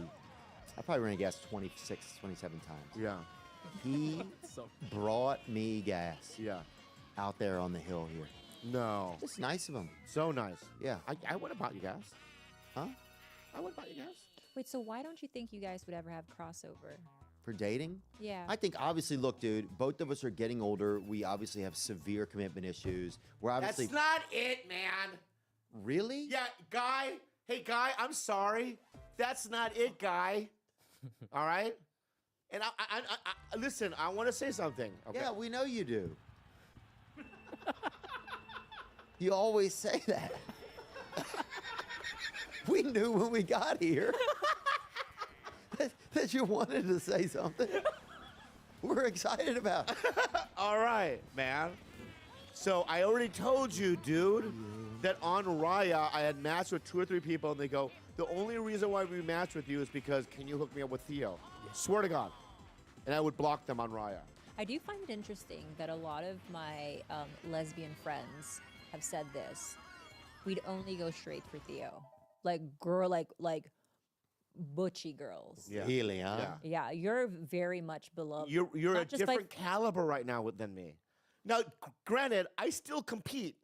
probably ran out of gas 26, 27 times. Yeah. He brought me gas. Yeah. Out there on the hill here. No. Just nice of him. So nice. Yeah. I would have bought you gas. Huh? I would have bought you gas. Wait, so why don't you think you guys would ever have crossover? For dating? Yeah. I think obviously, look, dude, both of us are getting older. We obviously have severe commitment issues. We're obviously. That's not it, man. Really? Yeah, guy. Hey, guy, I'm sorry. That's not it, guy. All right? And I listen, I want to say something. Okay? Yeah, we know you do. You always say that. We knew when we got here that you wanted to say something. We're excited about it. All right, man. So I already told you, dude, that on Raya, I had matched with 2 or 3 people, and they go, the only reason why we matched with you is because can you hook me up with Theo? Swear to God. And I would block them on Raya. I do find it interesting that a lot of my lesbian friends have said this. We'd only go straight for Theo. Like butchy girls. Yeah. Really, huh? Yeah, you're very much beloved. You're Not a just different caliber right now than me. Now, granted, I still compete.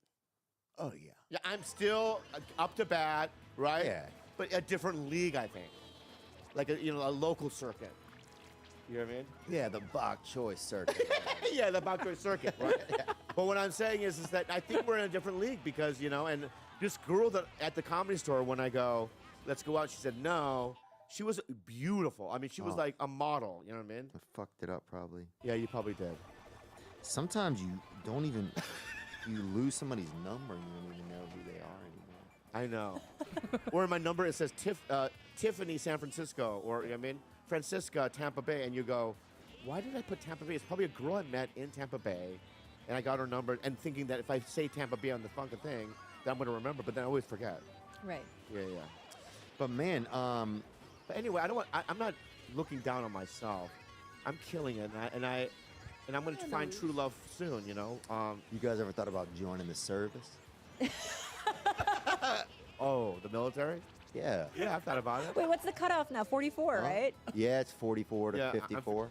Oh, yeah. Yeah, I'm still up to bat, right? Yeah. But a different league, I think. Like a local circuit. You know what I mean? Yeah, the Bach Choice Circuit. Yeah, the Bach Choice Circuit, right? But what I'm saying is that I think we're in a different league because, and this girl that at the Comedy Store, when I go, let's go out, she said no. She was beautiful. I mean, she was like a model, you know what I mean? I fucked it up probably. Yeah, you probably did. Sometimes you don't even, you lose somebody's number and you don't even know who they are anymore. I know. Or in my number, it says Tiffany, San Francisco, or, you know what I mean? Francisca, Tampa Bay, and you go, why did I put Tampa Bay? It's probably a girl I met in Tampa Bay, and I got her number, and thinking that if I say Tampa Bay on the fucking thing, then I'm going to remember, but then I always forget. Right. Yeah. But man, But anyway, I'm not looking down on myself. I'm killing it, and I'm going to find true love soon, you guys ever thought about joining the service? Oh, the military? Yeah. Yeah, I've thought about it. Wait, what's the cutoff now? 44, right? Yeah, it's 44 to 54.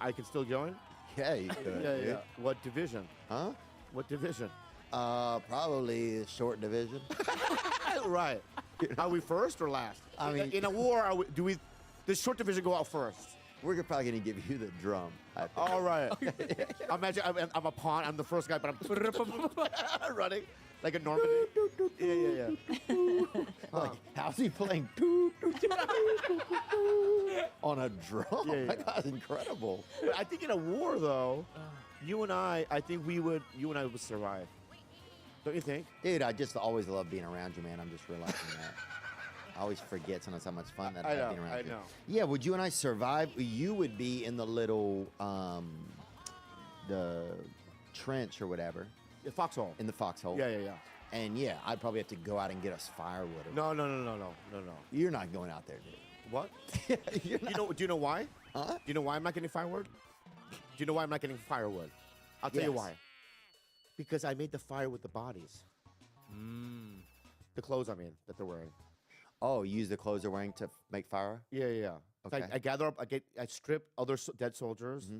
I can still join? Yeah, you could. Yeah. What division? Huh? What division? Probably the short division. Right. Are we first or last? I mean, in a war, does short division go out first? We're probably going to give you the drum. I think. All right. Imagine I'm a pawn. I'm the first guy, but I'm running like a Normandy. Yeah. Like, how's he playing on a drum? Yeah. That's incredible. But I think in a war, though, you and I would survive. Don't you think? Dude, I just always love being around you, man. I'm just realizing that. I always forget sometimes how much fun that is being around you. I know. Yeah, would you and I survive? You would be in the little, the trench or whatever. The foxhole. In the foxhole. Yeah. And yeah, I'd probably have to go out and get us firewood. No. You're not going out there, dude. What? You're not. Do you know why? Huh? Do you know why I'm not getting firewood? Do you know why I'm not getting firewood? I'll tell you Yes. why. Because I made the fire with the bodies. The clothes, I mean, that they're wearing. Oh, you use the clothes they're wearing to make fire? Yeah, yeah, yeah. So Okay. I gather up, I strip other dead soldiers.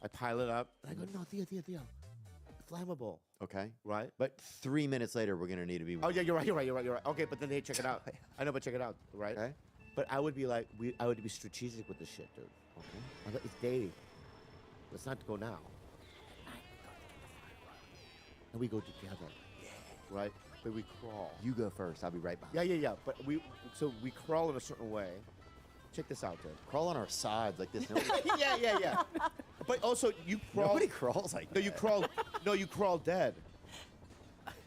I pile it up. And I go, no, Theo. Flammable. Okay. Right? But 3 minutes later, we're gonna need to be. Oh, yeah, you're right. Okay, but then they check it out. I know, but check it out, right? Okay. But I would be like, I would be strategic with this shit, dude. Okay. It's dating. Let's not go now. And we go together. Yeah. Right? But we crawl. You go first. I'll be right behind. Yeah. But we crawl in a certain way. Check this out, dude. Crawl on our sides like this. Yeah. But also, you crawl. Nobody crawls like No, that. you crawl. No, you crawl dead.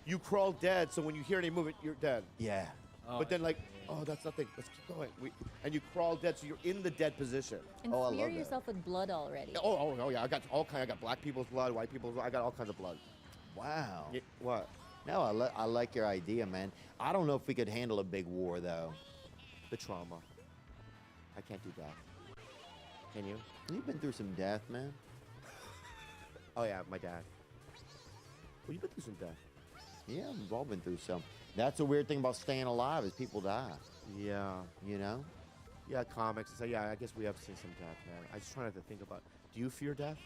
You crawl dead, so when you hear any movement, you're dead. Yeah. But then, that's nothing. Let's keep going. And you crawl dead, so you're in the dead position. And I smear love that. yourself with blood already. Oh yeah. I got all kind. I got black people's blood, white people's blood. I got all kinds of blood. Wow. Yeah, what? No, I like your idea, man. I don't know if we could handle a big war though. The trauma. I can't do that. Can you? You've been through some death, man. Oh yeah, my dad. Well, you've been through some death. Yeah, we've all been through some. That's a weird thing about staying alive is people die. Yeah. You know? Yeah, comics. So yeah, I guess we have seen some death, man. I just trying to think about. Do you fear death?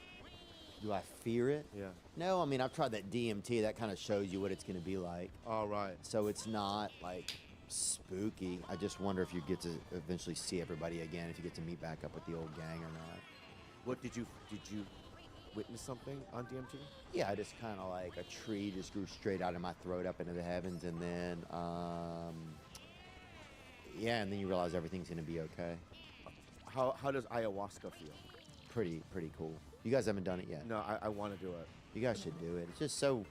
Do I fear it? Yeah. No, I mean I've tried that DMT. That kind of shows you what it's going to be like. All right. So it's not like spooky. I just wonder if you get to eventually see everybody again, if you get to meet back up with the old gang or not. What did you witness something on DMT? Yeah, I just kind of like a tree just grew straight out of my throat up into the heavens, and then and then you realize everything's gonna be okay. How does ayahuasca feel? Pretty cool. You guys haven't done it yet. No, I want to do it. You guys should do it. It's just so.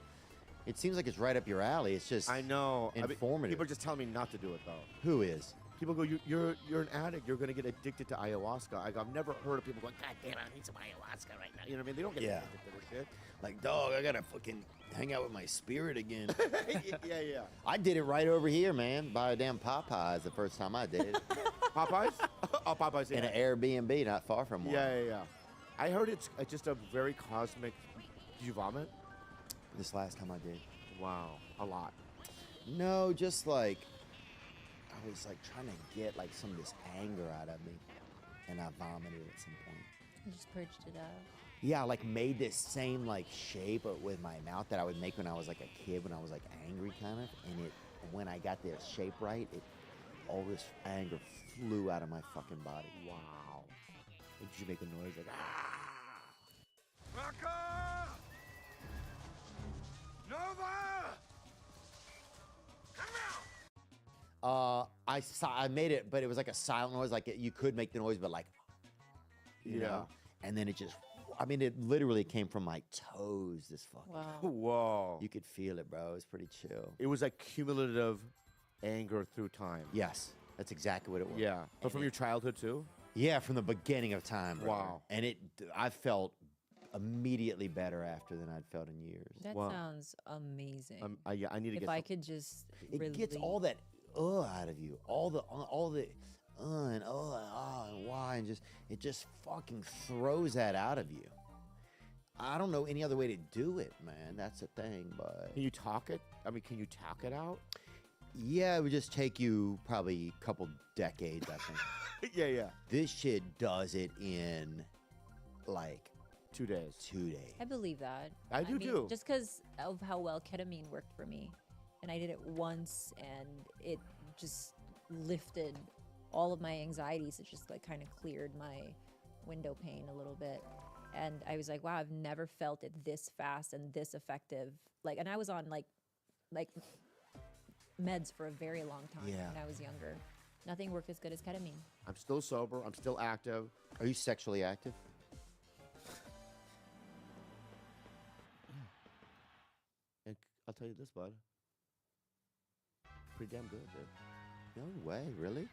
It seems like it's right up your alley. It's just. I know. Informative. People are just telling me not to do it though. Who is? People go, you're an addict. You're gonna get addicted to ayahuasca. I've never heard of people going, God damn, I need some ayahuasca right now. You know what I mean? They don't get addicted to this shit. Like, dog, I gotta fucking hang out with my spirit again. Yeah. I did it right over here, man. By a damn Popeyes the first time I did it. Popeyes? Oh, Popeyes. Yeah. In an Airbnb not far from one. Yeah. I heard it's just a very cosmic. Did you vomit? This last time I did. Wow, a lot. No, just like I was like trying to get like some of this anger out of me, and I vomited at some point. You just purged it out. Yeah, I like made this same like shape with my mouth that I would make when I was like a kid, when I was like angry kind of, and it when I got the shape right, all this anger flew out of my fucking body. Wow. Did you make a noise like Raka! Nova! Come out! I made it, but it was like a silent noise. Like you could make the noise, but like, you know. And then it just, I mean, it literally came from my toes. This fucking. Wow. Whoa. You could feel it, bro. It was pretty chill. It was like cumulative anger through time. Yes, that's exactly what it was. Yeah. But from your childhood too? Yeah, from the beginning of time. Brother. Wow. And I felt immediately better after than I'd felt in years. That sounds amazing. I need to get. If I could just. It gets all that out of you, all the and why, and it just fucking throws that out of you. I don't know any other way to do it, man. That's the thing, but Can you talk it? I mean, can you talk it out? yeah, it would just take you probably a couple decades, I think. Yeah. This shit does it in like 2 days. 2 days. I believe that. I do mean, too. Just because of how well ketamine worked for me. And I did it once and it just lifted all of my anxieties. It just like kind of cleared my window pane a little bit. And I was like, wow, I've never felt it this fast and this effective. Like, and I was on like meds for a very long time when I was younger. Nothing worked as good as ketamine. I'm still sober. I'm still active. Are you sexually active? And I'll tell you this, bud. Pretty damn good, dude. No way, really?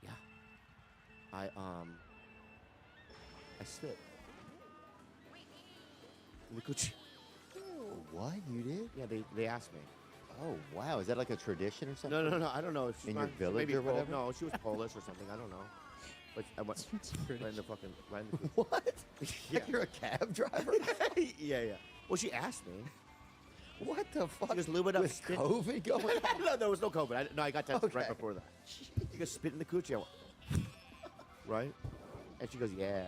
Yeah. I spit. In the coochie. What? You did? Yeah, they asked me. Oh, wow. Is that like a tradition or something? No. I don't know. She's In your not- village maybe or whatever? No, she was Polish or something. I don't know. But I went right in the fucking right in the What? Yeah. Like you're a cab driver? yeah. Well, she asked me. What the fuck? You just lube it up. With spit. COVID going on? No, there was no COVID. I got tested right Okay. before that. You just spit in the coochie. I went, right? And she goes, yeah.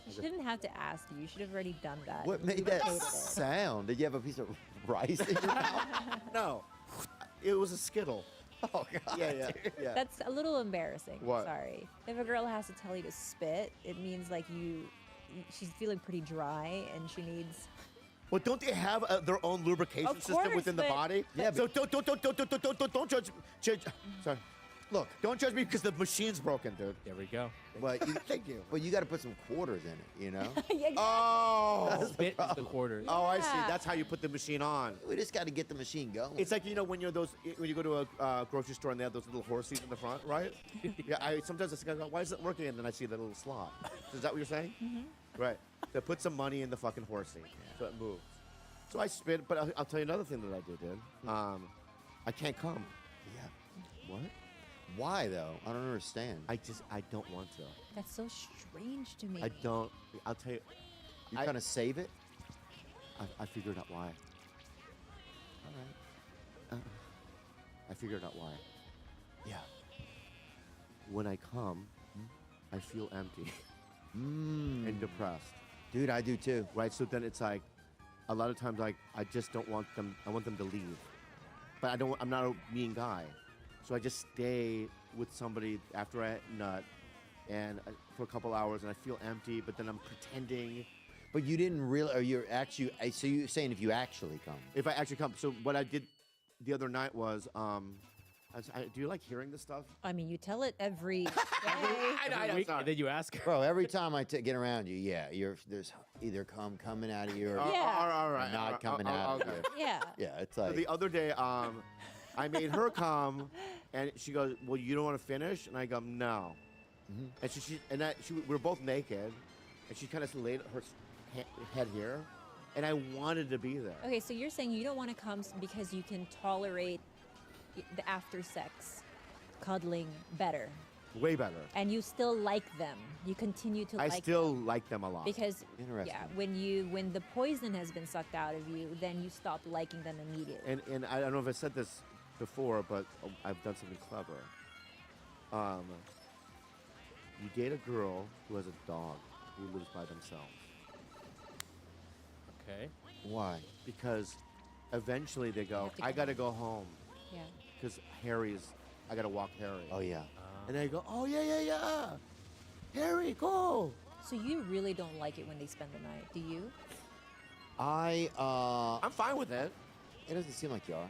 You shouldn't have to ask you. You should have already done that. What You made lubricated that it. sound? Did you have a piece of rice in your mouth? No. It was a Skittle. Oh, God. Yeah. That's a little embarrassing. What? Sorry. If a girl has to tell you to spit, it means like she's feeling pretty dry and she needs. Well, don't they have their own lubrication Of system course, within the but- body? Yeah, So don't judge. Sorry. Look, Don't judge me because the machine's broken, dude. There we go. but you, Thank you. but you got to put some quarters in it, you know? Yeah, exactly. Oh. Spit is the quarters. Oh, I see. Yeah. That's how you put the machine on. We just got to get the machine going. It's like when you go to a grocery store and they have those little horses in the front, right? Yeah. Sometimes I think, why is it working? And then I see the little slot. Is that what you're saying? Mm-hmm. Right. They put some money in the fucking horsey so it moves. So I spit, but I'll tell you another thing that I did, dude. I can't come. Yeah. What? Why, though? I don't understand. I don't want to. That's so strange to me. I don't. I'll tell you. You kind of save it? I figured out why. All right. I figured out why. Yeah. When I come, I feel empty Mm. and depressed. Dude, I do too. Right. So then it's like, a lot of times like I just don't want them. I want them to leave, but I don't. I'm not a mean guy, so I just stay with somebody after I nut, and for a couple hours, and I feel empty. But then I'm pretending. But you didn't really, or you're actually, so you're saying if you actually come. If I actually come. So what I did the other night was, do you like hearing this stuff? I mean, you tell it every day. I Week, and then you ask. Bro, every time I get around you, yeah, there's either cum coming out of you or Yeah. All right. not coming out of okay. you. Yeah. Yeah, it's So like, the other day, I made her come, and she goes, "Well, you don't want to finish?" And I go, "No." Mm-hmm. And we were both naked, and she kind of laid her head here, and I wanted to be there. Okay, so you're saying you don't want to come because you can tolerate the after sex cuddling better, Way better. and you still like them. You continue to I like still them. like them a lot. Because Interesting. yeah, when the poison has been sucked out of you, then you stop liking them immediately. And I don't know if I said this before, but I've done something clever. You date a girl who has a dog who lives by themselves. Okay. why? Because eventually they go, have to I go gotta go home. Yeah. Because I gotta walk Harry. Oh, yeah. And they go, oh, yeah. Harry, go. So you really don't like it when they spend the night, do you? I'm fine with it. It doesn't seem like you are.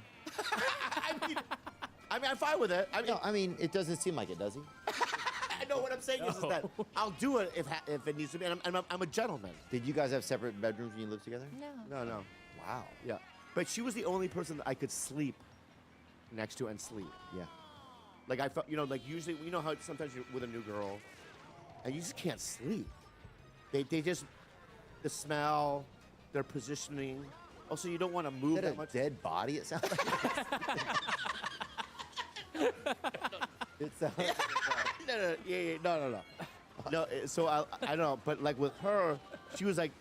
I mean, I'm fine with it. No, I mean, it doesn't seem like it, does he? I know what I'm saying is that I'll do it if it needs to be. And I'm a gentleman. Did you guys have separate bedrooms when you lived together? No. No. Wow. Yeah. But she was the only person that I could sleep next to and sleep. Yeah. Like I felt, like usually, how sometimes you're with a new girl and you just can't sleep. They just, the smell, their positioning. Also, you don't want to move Is that that a much. dead body? It sounds like. It sounds. No. No, so I don't know, but like with her, she was like,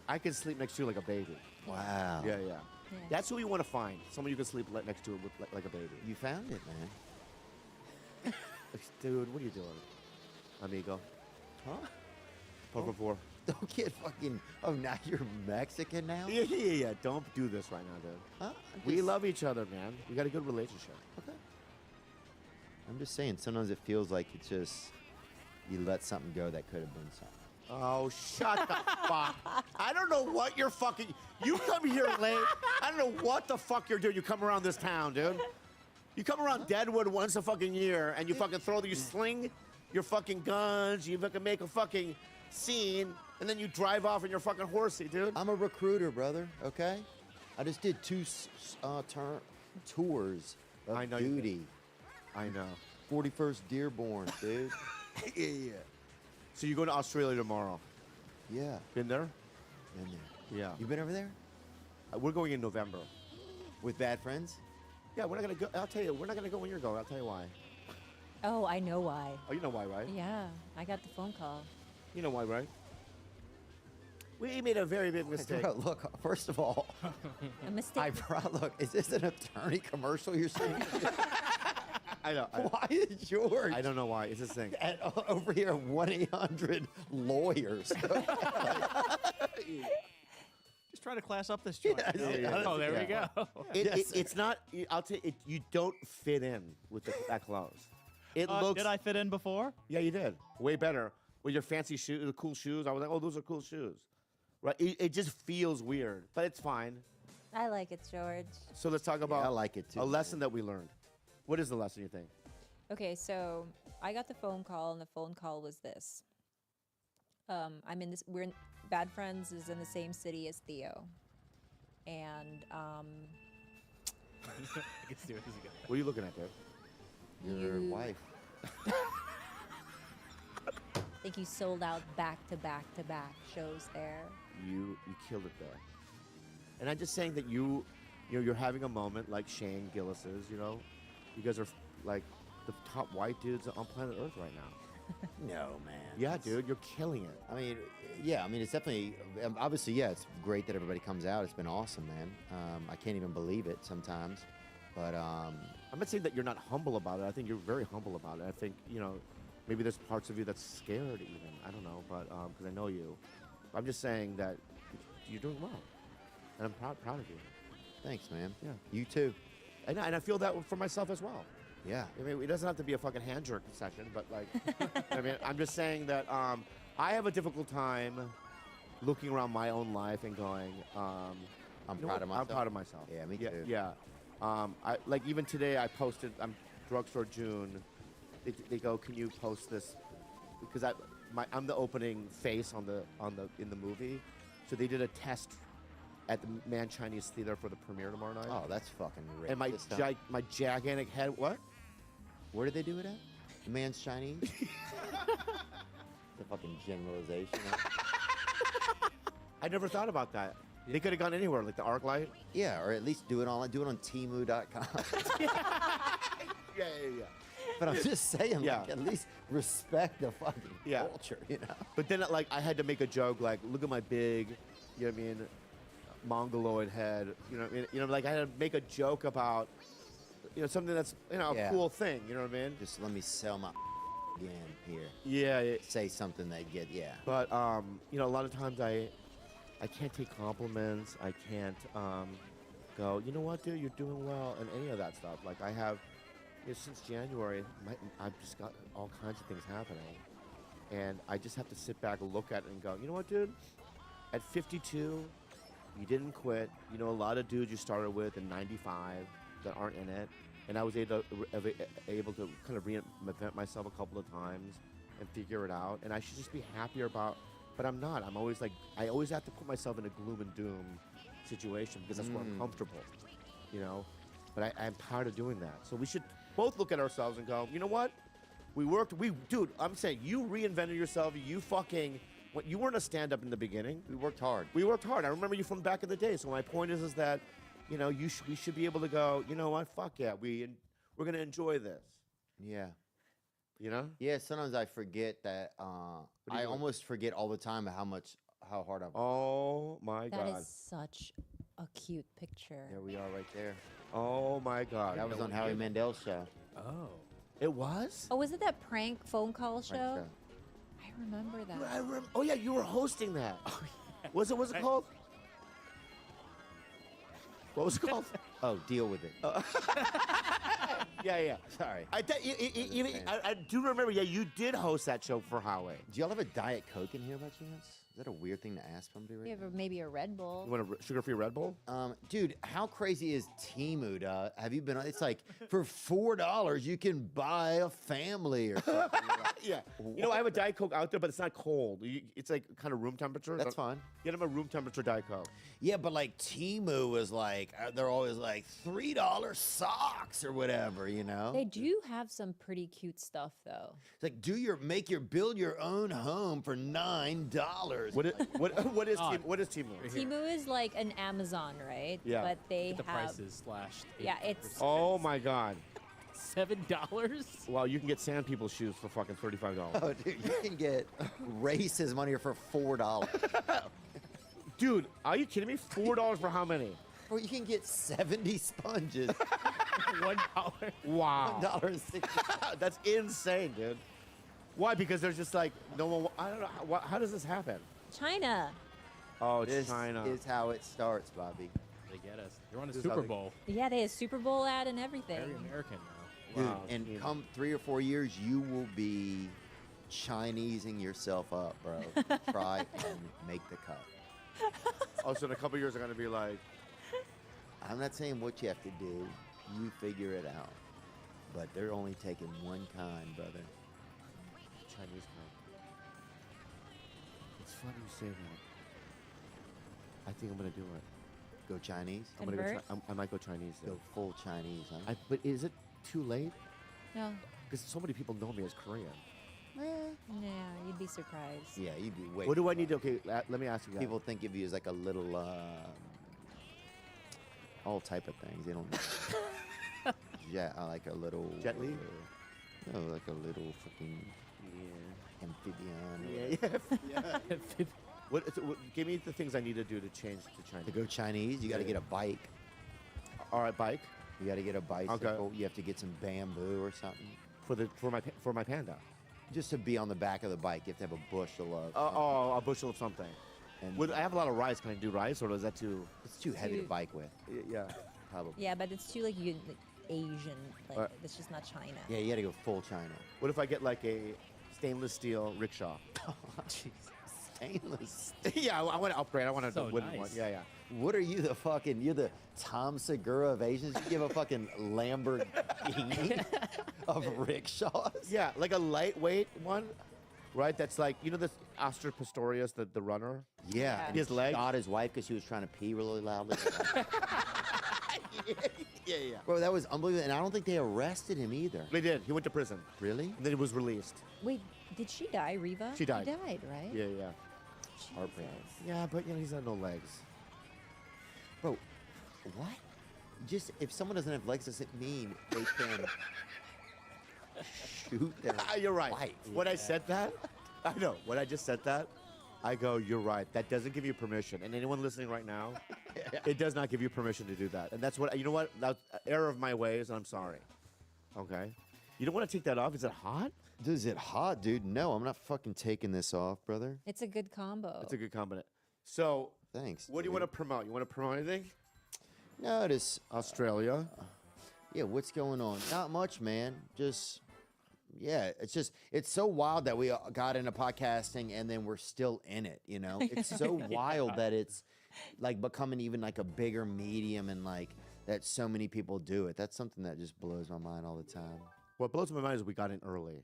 I can sleep next to you like a baby. Wow. Yeah. That's who you want to find. Someone you can sleep next to like a baby. You found it, man. Dude, what are you doing? Amigo. Huh? Por favor. Don't get fucking. Oh, now you're Mexican now? Yeah. Don't do this right now, dude. Huh? We love each other, man. We got a good relationship. Okay. I'm just saying, sometimes it feels like it's just you let something go that could have been something. Oh, shut the fuck. I don't know what you're fucking. You come here late. I don't know what the fuck you're doing. You come around this town, dude. You come around Deadwood once a fucking year and you fucking you sling your fucking guns, you fucking make a fucking scene, and then you drive off in your fucking horsey, dude. I'm a recruiter, brother, okay? I just did 2 tours of I know you did. duty. I know. 41st Dearborn, dude. Yeah. So you're going to Australia tomorrow? Yeah. Been there? Been there. Yeah. You been over there? We're going in November. With bad friends? Yeah, we're not gonna go. I'll tell you, we're not gonna go when you're going. I'll tell you why. Oh, I know why. Oh, you know why, right? Yeah, I got the phone call. You know why, right? We made a very big mistake. Bro, look, first of all, A mistake. look, is this an attorney commercial you're seeing? I know. Why is George? I don't know why. It's this thing. Over here, 1-800 lawyers. Just trying to class up this joint. Oh, there we go. It's not. I'll tell you, you don't fit in with that clothes. It looks. Did I fit in before? Yeah, you did. Way better with your fancy shoes, the cool shoes. I was like, oh, those are cool shoes. Right? It just feels weird, but it's fine. I like it, George. So let's talk about I like it too. a lesson that we learned. What is the lesson you think? Okay, so I got the phone call, and the phone call was this. I'm in this. Bad Friends is in the same city as Theo, and I can see where this is going. What are you looking at there? Your wife. I think you sold out back to back shows there. You killed it there. And I'm just saying that you're having a moment like Shane Gillis's. You know, you guys are like the top white dudes on planet Earth right now. No, man. Yeah, dude, you're killing it. I mean, yeah, I mean, it's definitely, obviously, yeah, it's great that everybody comes out. It's been awesome, man. I can't even believe it sometimes. But I'm not saying that you're not humble about it. I think you're very humble about it. I think, maybe there's parts of you that's scared even. I don't know, but because I know you. I'm just saying that you're doing well. And I'm proud of you. Thanks, man. Yeah. You too. And I feel that for myself as well. Yeah. I mean, it doesn't have to be a fucking hand jerk session, but like, I mean, I'm just saying that I have a difficult time looking around my own life and going, I'm proud of myself. I'm proud of myself. Yeah, me too. Yeah. I like even today I posted. I'm Drugstore June. They go, can you post this? Because I'm the opening face in the movie, so they did a test at the Man Chinese Theater for the premiere tomorrow night. Oh, that's fucking rich. And my gigantic head. What? Where did they do it at? The Man's Chinese? The fucking generalization. I never thought about that. They could have gone anywhere, like the ArcLight. Yeah, or at least do it online. Do it on Temu.com. Yeah. But I'm just saying, Yeah. like, at least respect the fucking Yeah. culture, you know? But then, like, I had to make a joke, like, look at my big, you know what I mean, mongoloid head. You know what I mean? Like I had to make a joke about, something that's, a cool thing. You know what I mean? Just let me sell my again here. Yeah. Say something that yeah. But a lot of times I can't take compliments. I can't go, you know what, dude, you're doing well, and any of that stuff. Like I have, since January, I've just got all kinds of things happening, and I just have to sit back and look at it and go, you know what, dude, at 52. You didn't quit. A lot of dudes you started with in 95 that aren't in it. And I was able to kind of reinvent myself a couple of times and figure it out. And I should just be happier about, but I'm not. I'm always like, I always have to put myself in a gloom and doom situation because that's where I'm comfortable, But I'm tired of doing that. So we should both look at ourselves and go, you know what? Dude, I'm saying you reinvented yourself. You weren't a stand-up in the beginning. We worked hard. I remember you from back in the day. So my point is that, we should be able to go, you know what? Fuck yeah, we're gonna enjoy this. Yeah. Yeah. Sometimes I forget that. I almost forget all the time how hard I've. Oh my God. That is such a cute picture. There we are, right there. Oh my God. That was on Howie Mandel's show. Oh. It was? Oh, was it that prank phone call show? Prank show. I remember that. Oh yeah, you were hosting that. What's it called? What was it called? Oh, deal with it. Yeah. Sorry. I do remember. Yeah, you did host that show for Howie. Do y'all have a Diet Coke in here by chance? Is that a weird thing to ask somebody right You have maybe a Red Bull. You want a sugar-free Red Bull? Dude, how crazy is Temu? Have you been on? It's like for $4 you can buy a family or something. Yeah. I have a Diet Coke out there, but it's not cold. It's like kind of room temperature. That's fine. Get him a room temperature Diet Coke. Yeah, but like Temu is like, they're always like $3 socks or whatever, They do have some pretty cute stuff though. It's like build your own home for $9. What is Temu? Temu is like an Amazon, right? Yeah. But they The have prices slashed. Yeah, it's Oh my God. $7? Well, you can get Sand People shoes for fucking $35. Oh, dude, you can get racist money for $4. Dude, are you kidding me? $4 for how many? Well, you can get 70 sponges. $1. Wow. $1.60. That's insane, dude. Why? Because there's just like no one. I don't know. How does this happen? China. Oh, it's This China. is how it starts, Bobby. They get us. They're on a This is how Super they- Bowl. Yeah, they have Super Bowl ad and everything. Very American now. Dude, Wow, and Tina. come 3 or 4 years, you will be Chinesing yourself up, bro. Try and make the cut. Oh, so in a couple years, they're gonna be like, I'm not saying what you have to do. You figure it out. But they're only taking one kind, brother. Chinese kind. It's funny you say that. I think I'm gonna do it. Go Chinese? I'm gonna go. Convert? I might go Chinese. Go Though. full Chinese, huh? But is it too late? No. Because so many people know me as Korean. Yeah, you'd be surprised. Yeah, you'd be way. What do I need to? Okay, let me ask you guys. People think of you as like a little, all type of things. They don't know. Yeah, like a little. Jet Li? No, like a little fucking amphibian. Yeah. What? Give me the things I need to do to change to Chinese. To go Chinese, you got to get a bike. All right, bike You got to get a bicycle. You have to get some bamboo or something. for my panda. Just to be on the back of the bike, you have to have a bushel of. Oh, a bushel of something. And I have a lot of rice. Can I do rice, or is that too? it's too heavy to bike with. Yeah. Probably. Yeah, but it's too like Asian. Like it's just not China. Yeah, you got to go full China. What if I get like a stainless steel rickshaw? Stainless. Yeah, I want to upgrade. I want to So do wooden nice. one. Yeah. What are you, you're the Tom Segura of Asians? You give a fucking Lamborghini of rickshaws? Yeah, like a lightweight one, right? That's like, you know this Astor Pistorius, the runner? Yeah. And His he leg? shot his wife because she was trying to pee really loudly. Yeah. Bro, that was unbelievable. And I don't think they arrested him either. They did. He went to prison. Really? And then he was released. Wait, did she die, Reva? She died. She died, right? Yeah. Heartbreaking. Yeah, but you know, he's got no legs. Bro, what? Just, if someone doesn't have legs, doesn't mean they can shoot their You're right. wife. When I said that, I know. When I just said that, I go, you're right. That doesn't give you permission. And anyone listening right now, it does not give you permission to do that. And that's what, you know what? That's an error of my ways, and I'm sorry. Okay? You don't want to take that off? Is it hot? Is it hot, dude? No, I'm not fucking taking this off, brother. It's a good combo. It's a good combination. So, Thanks. what do you want to promote? You want to promote anything? No, just Australia. Yeah, what's going on? Not much, man. Just, yeah, it's so wild that we got into podcasting and then we're still in it, you know? It's so wild that it's like becoming even like a bigger medium and like that so many people do it. That's something that just blows my mind all the time. What blows my mind is we got in early.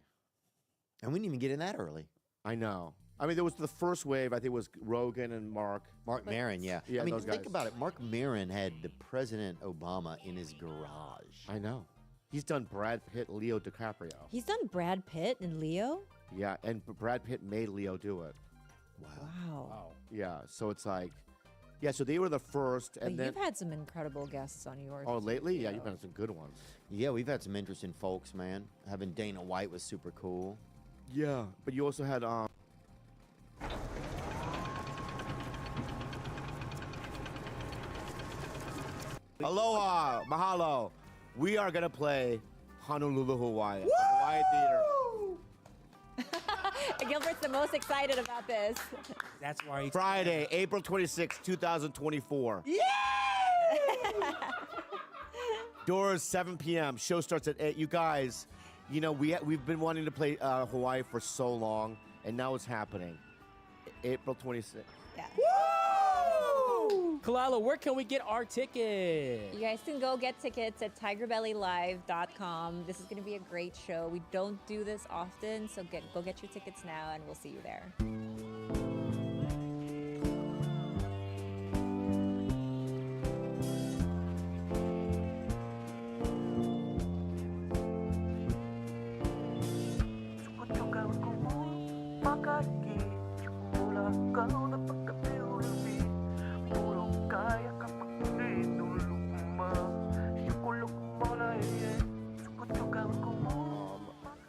And we didn't even get in that early. I know. I mean, there was the first wave. I think it was Rogan and Mark. Mark Maron, yeah. Yeah, I mean, those think guys. about it. Mark Maron had the President Obama in his garage. I know. He's done Brad Pitt, Leo DiCaprio. He's done Brad Pitt and Leo. Yeah, and Brad Pitt made Leo do it. Wow. Yeah, so it's like, yeah, so they were the first, But and then you've had some incredible guests on yours. oh, lately, yeah, too. you've had some good ones. Yeah, we've had some interesting folks, man. Having Dana White was super cool. Yeah, but you also had Aloha, mahalo. We are gonna play Honolulu, Hawaii, Hawaii Theater. Gilbert's the most excited about this. That's why he's Friday, April 26, 2024. Yeah! Doors 7 p.m. Show starts at 8. You guys, you know we've been wanting to play Hawaii for so long, and now it's happening. April 26th. Yeah. Kalila, where can we get our tickets? You guys can go get tickets at tigerbellylive.com. This is going to be a great show. We don't do this often, so go get your tickets now, and we'll see you there.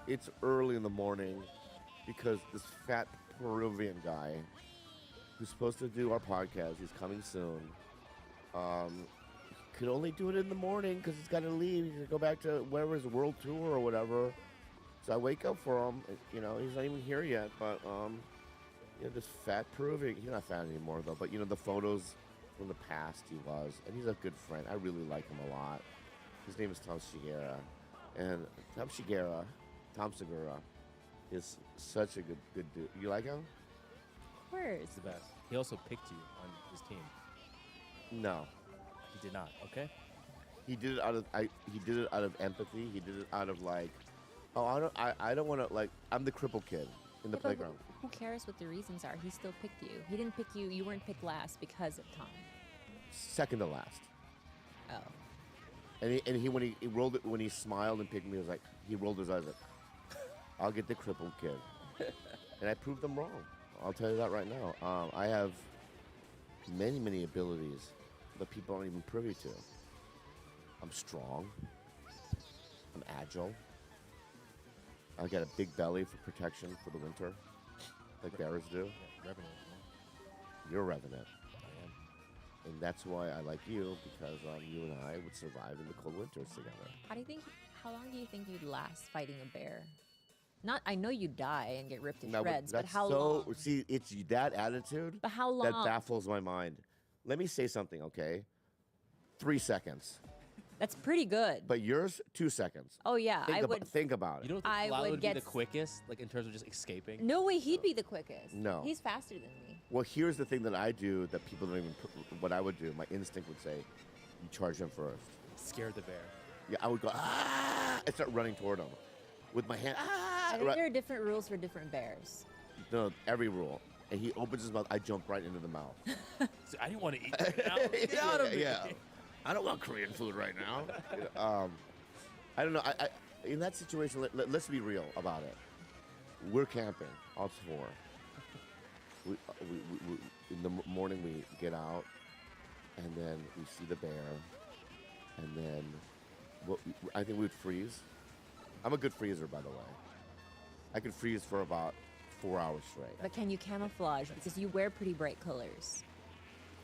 It's early in the morning because this fat Peruvian guy who's supposed to do our podcast, he's coming soon. Could only do it in the morning because he's got to leave. He's gonna go back to wherever his world tour or whatever. So I wake up for him. You know, he's not even here yet, but you know, this fat proving. He's not fat anymore though. But you know, the photos from the past he was, and he's a good friend. I really like him a lot. His name is Tom Segura, and Tom Segura is such a good dude. You like him? Of course. He's the best. He also picked you on his team. No. He did not. Okay. He did it out of he did it out of empathy. He did it out of like, oh, I don't want to, like, I'm the crippled kid in the Yeah, but playground. Who cares what the reasons are? He still picked you. He didn't pick you. You weren't picked last because of Tom. Second to last. Oh. And he when he rolled it, when he smiled and picked me, he was like, he rolled his eyes like, I'll get the crippled kid. And I proved them wrong. I'll tell you that right now. I have many abilities that people aren't even privy to. I'm strong. I'm agile. I got a big belly for protection for the winter, like bears do. Yeah, Revenant. You're a revenant. I am. And that's why I like you, because you and I would survive in the cold winters together. How long do you think you'd last fighting a bear? Not, I know you'd die and get ripped to Now, shreds, but that's how so, long? See, it's that attitude But how that long? baffles my mind. Let me say something, okay? 3 seconds. That's pretty good. But yours, 2 seconds. Oh yeah, Think I about, would. think about it. You don't think I Kalila would would be get the quickest, like in terms of just escaping? No way, he'd be the quickest. No. He's faster than me. Well, here's the thing that I do that people don't even. What I would do, my instinct would say, you charge him first. Scared the bear. Yeah, I would go ah, and start running toward him, with my hand. Ah, I think there are different rules for different bears. No, every rule. And he opens his mouth. I jump right into the mouth. So I didn't want to eat right now. Get out of me. Yeah. I don't want Korean food right now. I don't know. I in that situation, let's be real about it. We're camping, all four. We, in the morning we get out, and then we see the bear, and then I think we'd freeze. I'm a good freezer, by the way. I could freeze for about 4 hours straight. But can you camouflage? Because you wear pretty bright colors.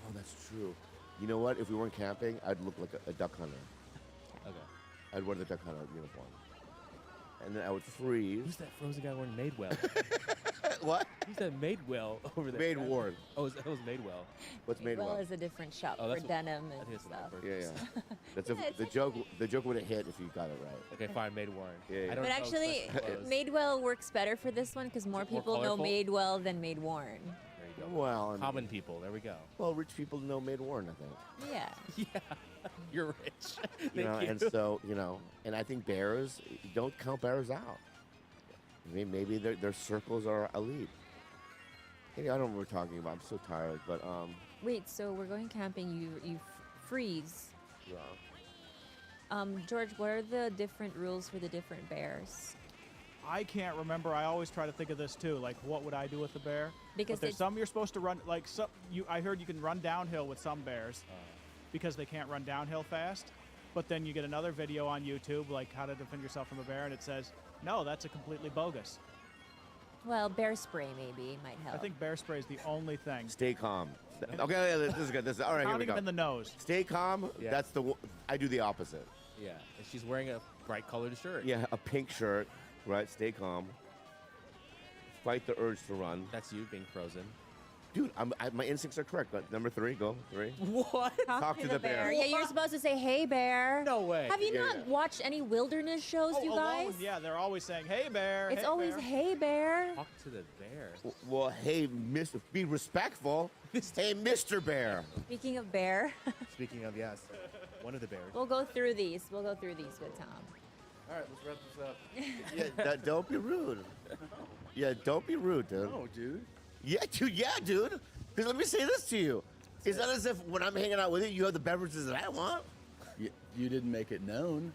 Oh, that's true. You know what? If we weren't camping, I'd look like a duck hunter. Okay. I'd wear the duck hunter uniform. And then I would freeze. Who's that frozen guy wearing Madewell? What? Who's that Madewell over there? Maid Ward. Oh, that was Madewell. What's Well, Madewell? is a different shop Oh, for that's what- denim I and think that's stuff. what Yeah, yeah. That's Yeah, it's the joke. The joke would have hit if you got it right. Okay, fine, Maid Warren. Yeah, yeah. I don't But know actually, special clothes. Madewell works better for this one because more it more people know colorful? Madewell than Maid Worn. There you go. Well, I mean, Common people. There we go. well, rich people know Maid Warren, I think. Yeah. Yeah. You're rich. Thank You know, you. and so and I think bears, don't count bears out. I mean, maybe their circles are elite. Maybe I don't know what we're talking about. I'm so tired, but Wait, so we're going camping. You freeze. yeah. George, what are the different rules for the different bears? I can't remember. I always try to think of this too. Like, what would I do with the bear? Because But there's they- some you're supposed to run. Like some, I heard you can run downhill with some bears because they can't run downhill fast. But then you get another video on YouTube, like how to defend yourself from a bear, and it says, no, that's a completely bogus. Well, bear spray maybe might help. I think bear spray is the only thing. Stay calm. Okay, this is good. This is all right. Here we Pounding go. them in the nose. Stay calm. Yeah. That's I do the opposite. Yeah. And she's wearing a bright colored shirt. Yeah, a pink shirt. Right. Stay calm. Fight the urge to run. That's you being frozen. Dude, my instincts are correct. Number 3, go 3. What? Talk to the bear. Yeah, you're supposed to say, "Hey, bear." No way. Have you Yeah, not yeah. watched any wilderness shows, you guys? Alone, yeah, they're always saying, hey, bear. It's hey, always, bear. "Hey, bear." Talk to the bear. Well, hey, Mr. Be respectful. Hey, Mr. Bear. Speaking of bear, Speaking of, yes, one of the bears. we'll go through these. We'll go through these with Tom. All right, let's wrap this up. Yeah, don't be rude. Yeah, don't be rude, dude. No, dude. Yeah, dude. Yeah, dude. Because let me say this to you. It's not as if when I'm hanging out with you, you have the beverages that I want. You didn't make it known.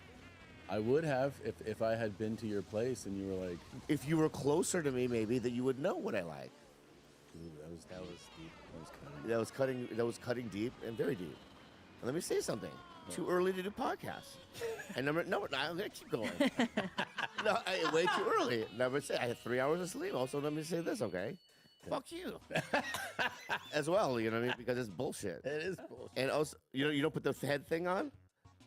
I would have if I had been to your place and you were like, If you were closer to me, maybe that you would know what I like. Ooh, that was deep. That was cutting deep and very deep. And let me say something. Too early to do podcasts. And I'm gonna keep going. No, way too early. Number 6, I had 3 hours of sleep. Also, let me say this, okay? fuck you. As well, you know what I mean? Because it's bullshit. It is bullshit. And also, you don't put the head thing on?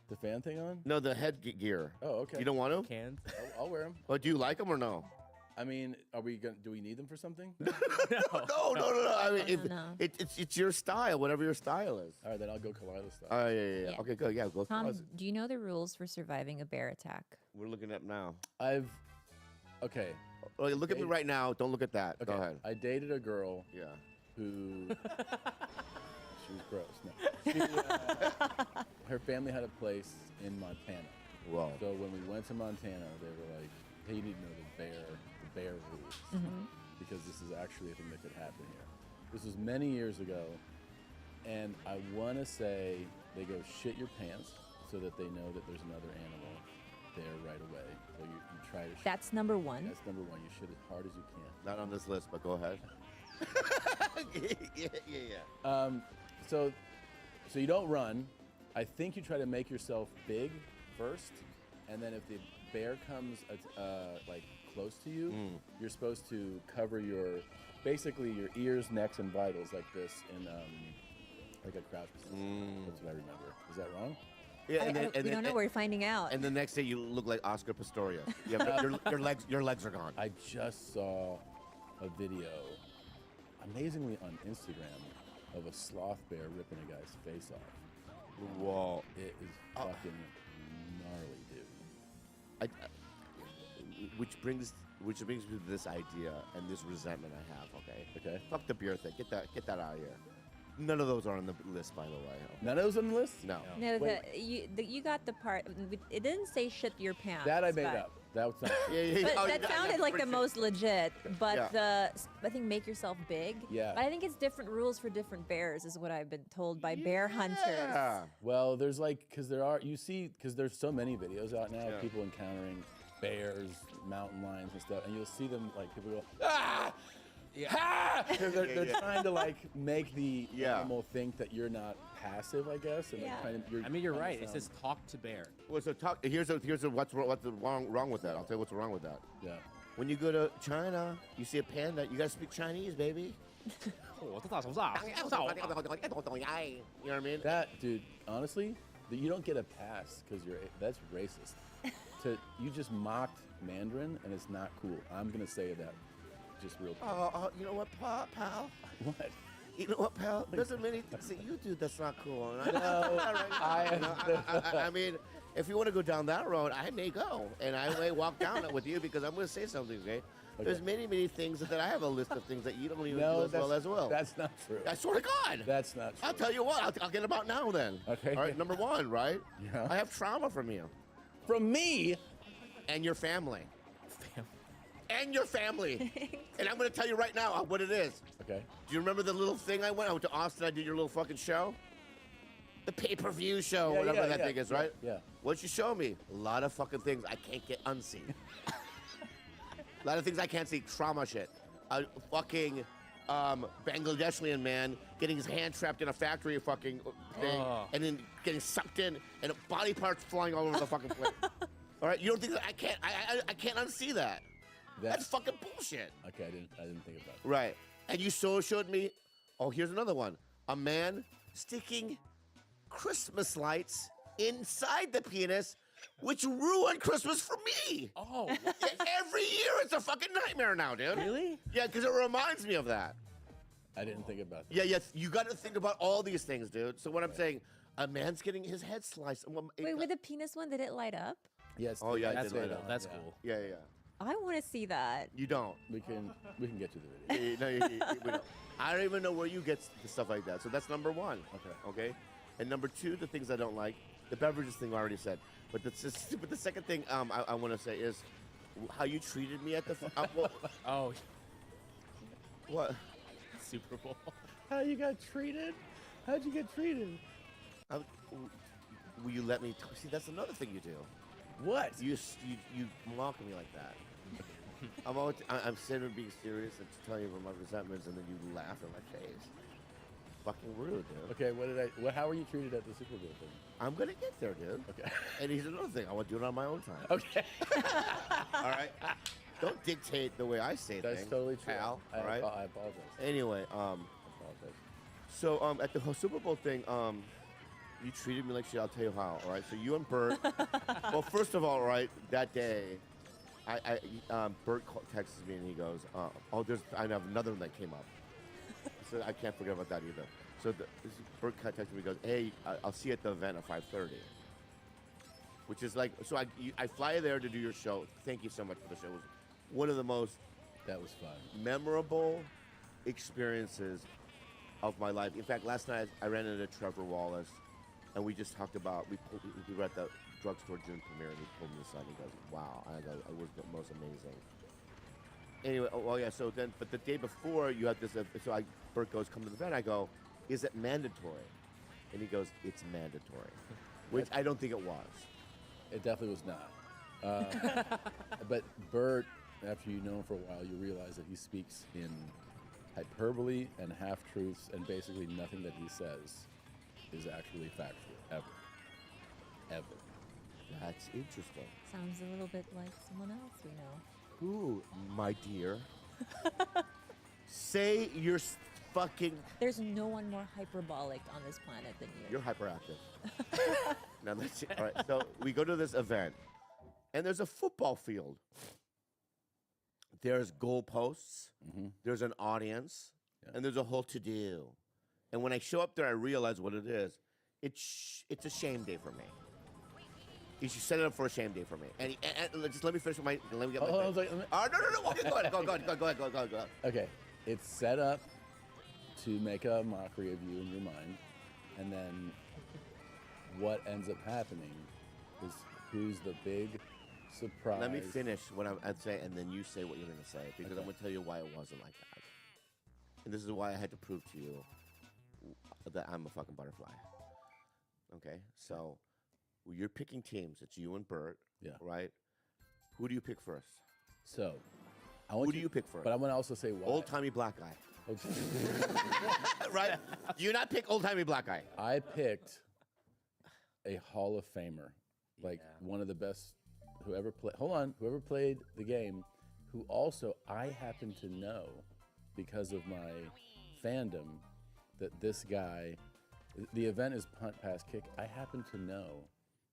The fan thing on? No, the head gear. Oh, okay. You don't want to? Cans. I'll wear them. But do you like them or no? I mean, do we need them for something? No. I mean, it's your style, whatever your style is. All right, then I'll go Kalila style. Oh, yeah. Yeah. Okay, good. Yeah, go. Tom, do you know the rules for surviving a bear attack? We're looking up now. Okay. Oh, look at me right now. Don't look at that. Okay. Go ahead. I dated a girl. Yeah. Who? She was gross. No. Her family had a place in Montana. Whoa. So when we went to Montana, they were like, "Hey, you need to know the bear rules, because this is actually a thing that could happen here." This was many years ago, and I want to say they go shit your pants so that they know that there's another animal there right away. So you try to. That's number one. That's number one. You shit as hard as you can. Not on this list, but go ahead. yeah. So you don't run. I think you try to make yourself big first, and then if the bear comes like close to you, you're supposed to cover basically your ears, necks, and vitals like this in like a crouch position. That's what I remember. Is that wrong? Yeah, we don't know. We're finding out. And the next day you look like Oscar Pistorius. Your legs are gone. I just saw a video, amazingly on Instagram, of a sloth bear ripping a guy's face off. Whoa. It is fucking gnarly, dude. Which brings me to this idea and this resentment I have. Okay. Fuck the beer thing. Get that out of here. None of those are on the list, by the way. None of those on the list? No. No, you got the part. It didn't say shit your pants. That I made up. That was not true. But that sounded like the most legit. But I think make yourself big. Yeah. But I think it's different rules for different bears, is what I've been told by bear hunters. Well, there's because there's so many videos out now of people encountering bears, mountain lions, and stuff, and you'll see them like people go, ah! Ah! They're trying to like make the animal think that you're not passive, I guess. And you're right. It says talk to bear. Well, so here's what's wrong with that. I'll tell you what's wrong with that. Yeah. When you go to China, you see a panda, you gotta speak Chinese, baby. You know what I mean? That, dude, honestly, you don't get a pass because that's racist. You just mocked Mandarin, and it's not cool. I'm gonna say that. Just real quick. You know what, pal? What? You know what, pal? There's so many things that you do that's not cool. I mean, if you want to go down that road, I may go, and I may walk down it with you because I'm going to say something, okay? There's many, many things that I have a list of things that you don't even do as well. That's not true. I swear to God. That's not true. I'll tell you what. I'll get them out now then. Okay. All right, number one, right? Yeah. I have trauma from you. From me? And your family. And your family. And I'm going to tell you right now what it is. Okay. Do you remember the little thing I went to Austin, I did your little fucking show? The pay-per-view show, whatever that thing is, right? Yeah. What'd you show me? A lot of fucking things I can't get unseen. A lot of things I can't see. Trauma shit. A fucking Bangladeshian man getting his hand trapped in a factory fucking thing and then getting sucked in and body parts flying all over the fucking place. All right? You don't think that I can't unsee that. That's fucking bullshit. Okay, I didn't think about that. Right. And you showed me, here's another one. A man sticking Christmas lights inside the penis, which ruined Christmas for me. Oh. Every year it's a fucking nightmare now, dude. Really? Yeah, because it reminds me of that. I didn't think about that. Yeah, you got to think about all these things, dude. So what I'm saying, a man's getting his head sliced. Wait, with the penis one, did it light up? Yes. Oh, yeah, that's it did cool. light up. That's cool. Yeah. I want to see that. You don't. We can get to the video. No, we don't. I don't even know where you get the stuff like that. So that's number one. Okay. And number two, the things I don't like, the beverages thing I already said. But the second thing I want to say is how you treated me at the. Oh. What? Super Bowl. How you got treated? How'd you get treated? Will you let me? See, that's another thing you do. What? You mock me like that. I'm sitting and being serious and telling you about my resentments, and then you laugh in my face. Fucking rude, dude. Okay, how were you treated at the Super Bowl thing? I'm gonna get there, dude. Okay. And here's another thing. I want to do it on my own time. Okay. All right. Don't dictate the way I say That's things. totally true. Pal, I right? apologize. Anyway, apologize. so at the whole Super Bowl thing, you treated me like shit. I'll tell you how. All right. So you and Bert. Well, first of all, right, that day, Bert texts me and he goes, I have another one that came up. So I can't forget about that either. So Bert texted me and goes, hey, I'll see you at the event at 5:30. Which is like, so I fly there to do your show. Thank you so much for the show. It was one of the most memorable experiences of my life. In fact, last night I ran into Trevor Wallace, and we just talked about, we were at the drugstore June premiere, and he pulled me aside, and he goes, wow, and I go, it was the most amazing. Anyway, but the day before, you had this, Bert goes, come to the event, I go, is it mandatory? And he goes, it's mandatory, which I don't think it was. It definitely was not. But Bert, after you know him for a while, you realize that he speaks in hyperbole and half-truths, and basically nothing that he says is actually factual, ever. That's interesting. Sounds a little bit like someone else we know. Ooh, my dear. Say you're fucking... There's no one more hyperbolic on this planet than you. You're hyperactive. Now let's see. All right, so we go to this event, and there's a football field. There's goalposts, there's an audience, and there's a whole to-do. And when I show up there, I realize what it is. It's a shame day for me. You should set it up for a shame day for me. And just let me finish my. Let me get my. No. Okay, go ahead. Okay, it's set up to make a mockery of you in your mind, and then what ends up happening is who's the big surprise. Let me finish what I'd say, and then you say what you're going to say, because I'm going to tell you why it wasn't like that. And this is why I had to prove to you that I'm a fucking butterfly. Okay, so you're picking teams. It's you and Bert. Yeah. Right. Who do you pick first? So, who do you pick first? But I want to also say why. Old-timey black guy. Right? Do you not pick old-timey black guy? I picked a Hall of Famer, like one of the best whoever played the game, who also I happen to know because of my fandom that this guy, the event is punt, pass, kick. I happen to know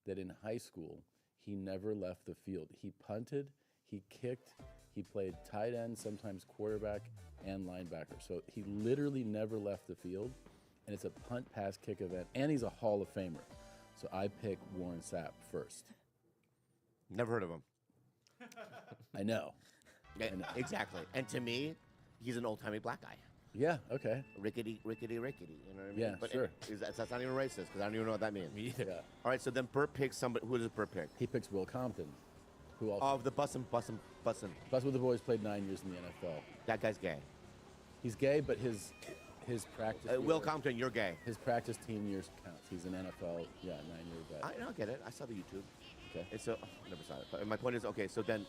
that in high school, he never left the field. He punted, he kicked, he played tight end, sometimes quarterback, and linebacker. So he literally never left the field, and it's a punt, pass, kick event, and he's a Hall of Famer. So I picked Warren Sapp first. Never heard of him. I know. Yeah, exactly. And to me, he's an old-timey black guy. Yeah, okay. Rickety. You know what I mean? Yeah, but sure. That's not even racist, because I don't even know what that means. Me either. Yeah. All right, so then Bert picks somebody. Who does Bert pick? He picks Will Compton, who also... Of the Bussin'. Bus with the Boys played 9 years in the NFL. That guy's gay. He's gay, but his practice... Will Compton, you're gay. His practice team years counts. He's an NFL, 9-year vet. I don't get it. I saw the YouTube. Okay. And so, never saw it. But my point is, okay, so then,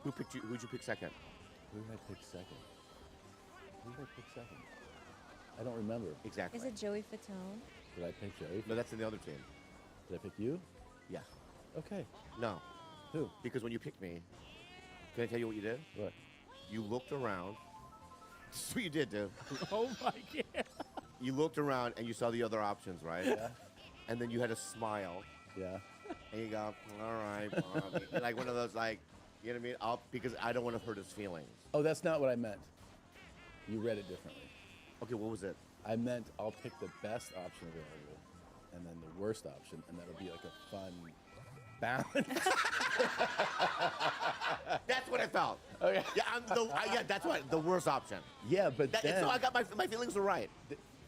who'd you pick second? Who did I pick second? I don't remember. Exactly. Is it Joey Fatone? Did I pick Joey? No, that's in the other team. Did I pick you? Yeah. Okay. No. Who? Because when you picked me, can I tell you what you did? What? You looked around. This is what you did, dude. Oh my God. You looked around and you saw the other options, right? Yeah. And then you had a smile. Yeah. And you go, all right, Bobby. Like one of those, like, you know what I mean? Because I don't want to hurt his feelings. Oh, that's not what I meant. You read it differently. Okay, what was it? I meant I'll pick the best option available, and then the worst option, and that'll be like a fun balance. That's what I felt. Okay. Yeah, that's what the worst option. Yeah, but then, so I got my feelings were right.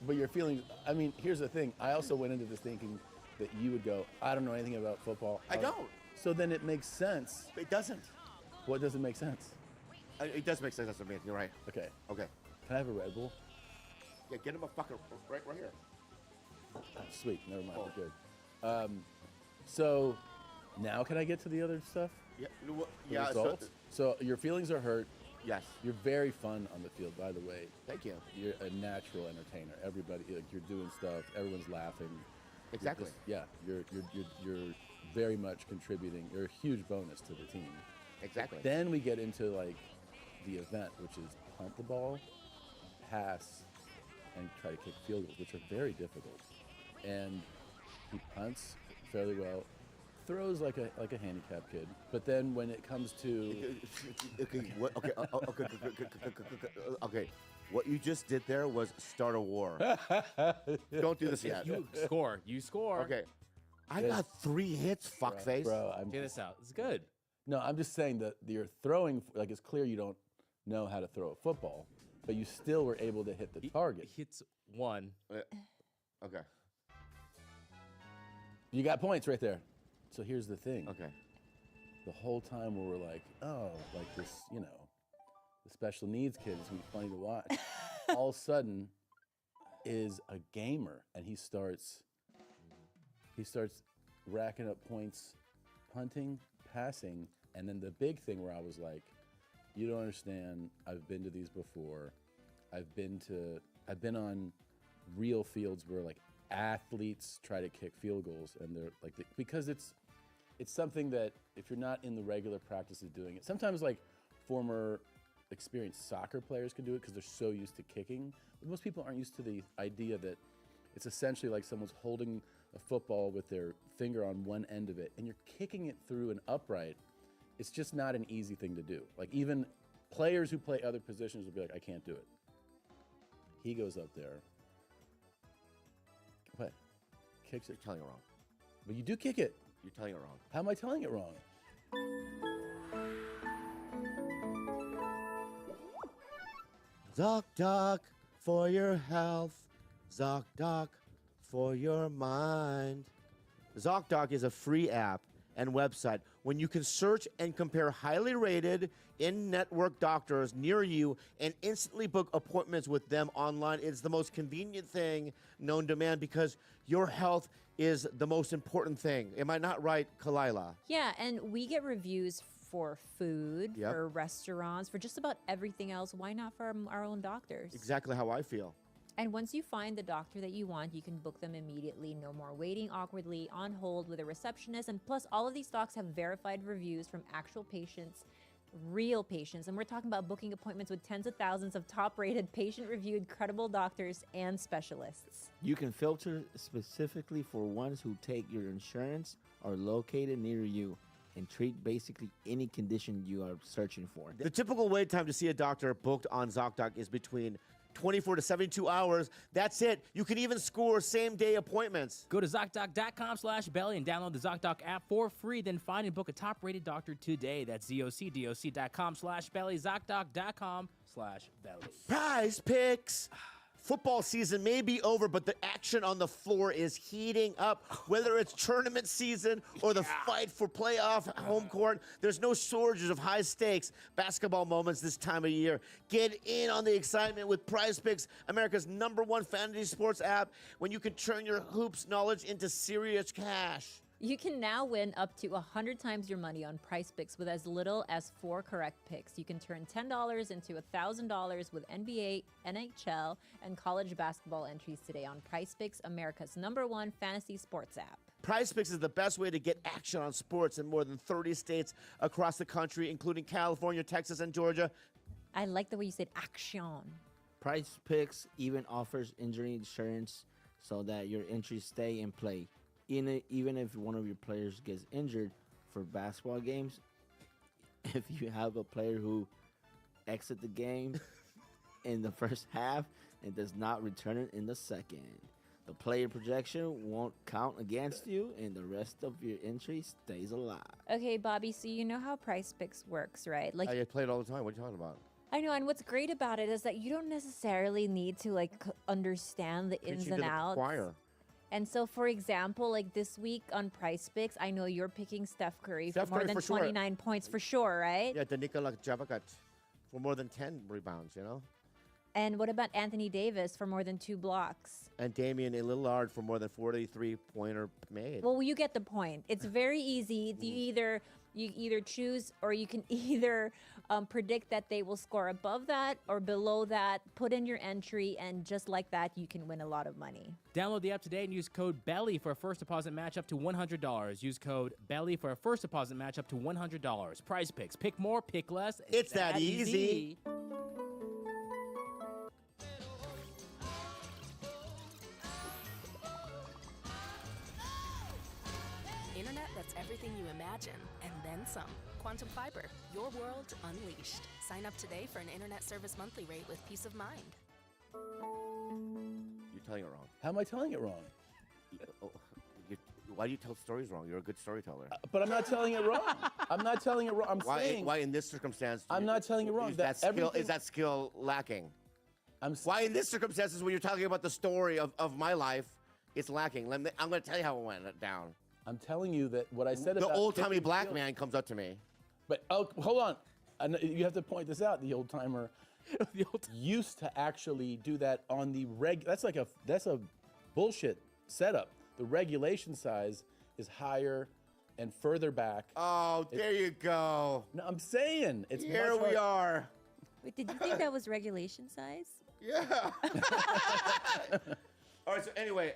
But your feelings. I mean, here's the thing. I also went into this thinking that you would go, I don't know anything about football. I don't. So then it makes sense. It doesn't. What doesn't make sense? It does make sense to me. You're right. Okay. Okay. Can I have a Red Bull? Yeah, get him a fucking right here. Oh, sweet. Never mind. We're good. So now can I get to the other stuff? Yeah. The results? So your feelings are hurt. Yes. You're very fun on the field, by the way. Thank you. You're a natural entertainer. Everybody, like, you're doing stuff. Everyone's laughing. Exactly. You're very much contributing. You're a huge bonus to the team. Exactly. Then we get into like the event, which is punt the ball, pass, and try to kick field goals, which are very difficult. And he punts fairly well, throws like a handicapped kid. But then when it comes to Okay. What you just did there was start a war. Don't do this yet. You score. You score. Okay. I got 3 hits, fuckface. Bro, Check this out. It's good. No, I'm just saying that you're throwing, like it's clear you don't know how to throw a football, but you still were able to hit the target. Hits one. Okay. You got points right there. So here's the thing. Okay. The whole time we were like, oh, like this, you know, the special needs kid is gonna be funny to watch. All of a sudden is a gamer, and he starts racking up points, punting, passing, and then the big thing where I was like, you don't understand, I've been to these before. I've been on real fields where like athletes try to kick field goals, and they're like, because it's something that if you're not in the regular practice of doing it, sometimes like former experienced soccer players can do it because they're so used to kicking, but most people aren't used to the idea that it's essentially like someone's holding a football with their finger on one end of it, and you're kicking it through an upright. It's just not an easy thing to do. Like even players who play other positions will be like, I can't do it. He goes up there. What? Kicks it. You're telling it wrong. But you do kick it. You're telling it wrong. How am I telling it wrong? ZocDoc for your health. ZocDoc for your mind. ZocDoc is a free app and website when you can search and compare highly rated in-network doctors near you and instantly book appointments with them online. It's the most convenient thing known to man because your health is the most important thing. Am I not right, Kalila? Yeah, and we get reviews for food, Yep. for restaurants, for just about everything else. Why not for our own doctors? Exactly how I feel. And once you find the doctor that you want, you can book them immediately. No more waiting awkwardly on hold with a receptionist. And plus, all of these docs have verified reviews from actual patients, real patients. And we're talking about booking appointments with tens of thousands of top-rated, patient-reviewed, credible doctors and specialists. You can filter specifically for ones who take your insurance, are located near you, and treat basically any condition you are searching for. The typical wait time to see a doctor booked on ZocDoc is between 24 to 72 hours. That's it. You can even score same-day appointments. Go to ZocDoc.com/belly and download the ZocDoc app for free. Then find and book a top-rated doctor today. That's ZocDoc.com/belly, ZocDoc.com/belly. Prize Picks. Football season may be over, but the action on the floor is heating up. Whether it's tournament season or the fight for playoff home court, there's no shortage of high-stakes basketball moments this time of year. Get in on the excitement with Prize Picks, America's #1 fantasy sports app, when you can turn your hoops knowledge into serious cash. You can now win up to 100 times your money on Price Picks with as little as 4 correct picks. You can turn $10 into $1,000 with NBA, NHL, and college basketball entries today on Price Picks, America's #1 fantasy sports app. Prize Picks is the best way to get action on sports in more than 30 states across the country, including California, Texas, and Georgia. I like the way you said action. Price Picks even offers injury insurance so that your entries stay in play. Even if one of your players gets injured for basketball games, if you have a player who exits the game in the first half and does not return it in the second, the player projection won't count against you and the rest of your entry stays alive. Okay, Bobby, so you know how Price Picks works, right? Like I play it all the time. What are you talking about? I know, and what's great about it is that you don't necessarily need to understand the ins Preaching and to the outs. choir. And so, for example, like this week on Price Picks, I know you're picking Steph Curry Steph for more Curry than for sure. 29 points for sure, right? Yeah, the Nikola Javakat for more than 10 rebounds, you know? And what about Anthony Davis for more than 2 blocks? And Damian Lillard for more than 43-pointer made. Well, you get the point. It's very easy. You either You either choose, or you can either predict that they will score above that or below that, put in your entry, and just like that, you can win a lot of money. Download the app today and use code BELLY for a first deposit match up to $100. Use code BELLY for a first deposit match up to $100. Prize Picks. Pick more, pick less. It's that easy. Internet that's everything you imagine, and then some. Quantum Fiber, your world unleashed. Sign up today for an internet service monthly rate with peace of mind. You're telling it wrong. How am I telling it wrong? Why do you tell stories wrong? You're a good storyteller. But I'm not telling it wrong. I'm not telling it wrong. I'm saying. Why in this circumstance? I'm not telling it wrong. Is that skill lacking? Why in this circumstances, when you're talking about the story of my life, it's lacking? I'm going to tell you how it went down. I'm telling you that what I said the about old-timey black man comes up to me. But hold on, you have to point this out. The old timer used to actually do that on the That's a bullshit setup. The regulation size is higher and further back. Oh, there you go. No, I'm saying it's here we are. Wait, did you think that was regulation size? Yeah. All right. So anyway,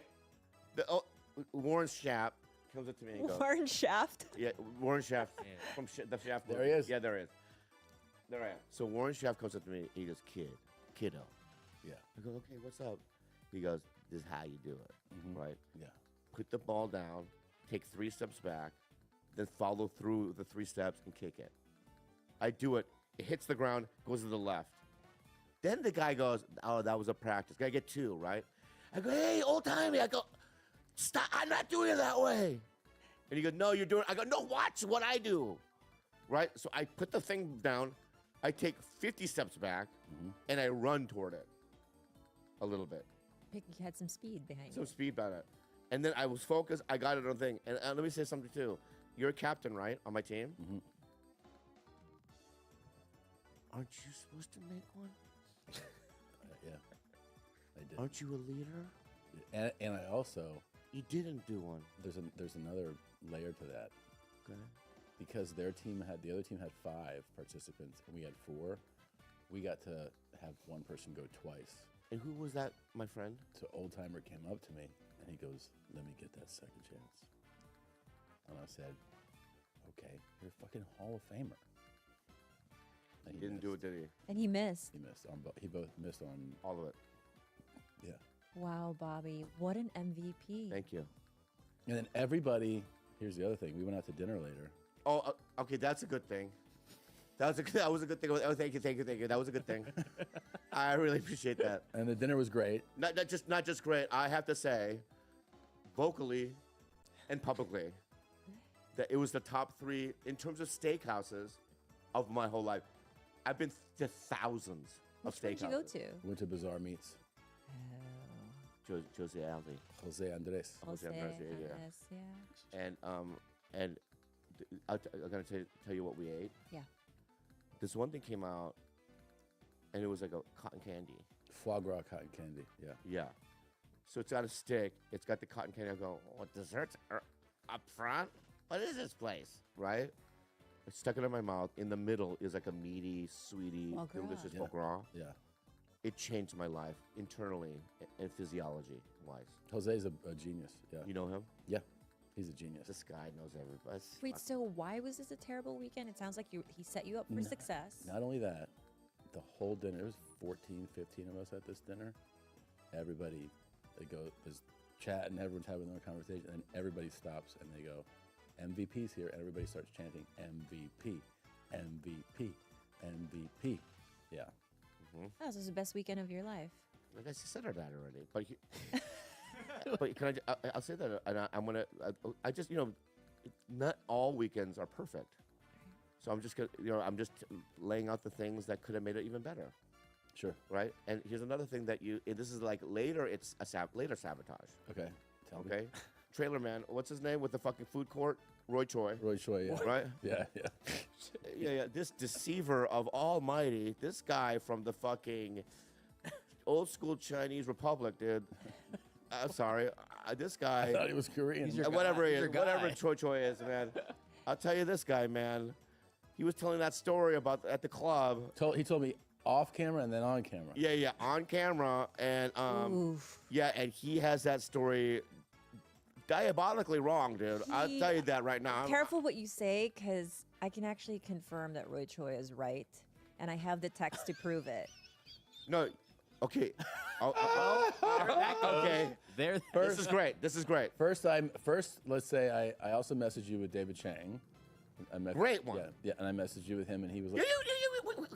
Warren Shaft comes up to me and goes, Warren Shaft? Yeah, Warren Shaft from the Shaft movie. There he is. Yeah, there he is. There I am. So Warren Shaft comes up to me. He goes, kiddo. Yeah. I go, okay, what's up? He goes, this is how you do it, right? Yeah. Put the ball down, take 3 steps back, then follow through the 3 steps and kick it. I do it. It hits the ground, goes to the left. Then the guy goes, oh, that was a practice. I get 2, right? I go, hey, old timey. I go, stop, I'm not doing it that way. And he goes, no, you're doing it. I go, no, watch what I do. Right? So I put the thing down, I take 50 steps back, and I run toward it a little bit. You had some speed behind Some you. speed behind it. And then I was focused. I got it on the thing. And let me say something, too. You're a captain, right, on my team? Aren't you supposed to make one? Yeah, I did. Aren't you a leader? And I also. You didn't do one. There's another layer to that. Okay. Because the other team had 5 participants and we had 4. We got to have one person go twice. And who was that, my friend? So old timer came up to me and he goes, "Let me get that second chance." And I said, "Okay, you're a fucking Hall of Famer." And He didn't do it, did he? And he missed. He missed on. He both missed on all of it. Yeah. Wow, Bobby, what an MVP. Thank you. And then everybody. Here's the other thing. We went out to dinner later. Oh, okay, that's a good thing. That was a good thing. Oh, thank you. That was a good thing. I really appreciate that. And the dinner was great. Not just great. I have to say, vocally and publicly, that it was the top 3 in terms of steakhouses of my whole life. I've been to thousands of steakhouses. Where'd you go to? Went to Bazaar Meats. Jose Aldi. Jose Andres. Jose Andres, yeah. And I'm gonna tell you what we ate. Yeah. This one thing came out, and it was like a cotton candy. Foie gras cotton candy. Yeah. Yeah. So it's got a stick. It's got the cotton candy. I go, what desserts are up front? What is this place? Right? I stuck it in my mouth. In the middle is like a meaty, sweety, delicious foie gras. Yeah. It changed my life internally and physiology-wise. Jose's a genius. Yeah. You know him? Yeah. He's a genius. This guy knows everybody. Wait, so why was this a terrible weekend? It sounds like he set you up for success. Not only that, the whole dinner, there was 14, 15 of us at this dinner. Everybody, there's chatting, everyone's having their conversation, and everybody stops and they go, MVP's here, and everybody starts chanting MVP, MVP, MVP. Yeah. Oh, this was the best weekend of your life. I guess you said that already, but can I'll say that, and I'm gonna. I just not all weekends are perfect, so I'm just gonna I'm just laying out the things that could have made it even better. Sure. Right. And here's another thing that this is like later. It's later sabotage. Okay. Tell me. Okay. Trailer man, what's his name with the fucking food court? Roy Choi. Roy Choi. Yeah. Right. Yeah. Yeah. This deceiver of Almighty, this guy from the fucking old school Chinese Republic, dude. I'm sorry. This guy. I thought he was Korean. Whatever he is, whatever Choi is, man. I'll tell you this guy, man. He was telling that story about at the club. He told me off camera and then on camera. Yeah, on camera, and yeah, and he has that story diabolically wrong, dude. I'll tell you that right now. Careful what you say, because I can actually confirm that Roy Choi is right, and I have the text to prove it. No, okay. Okay. This is great. This is great. First, let's say I also messaged you with David Chang. Great one. Yeah, and I messaged you with him, and he was like,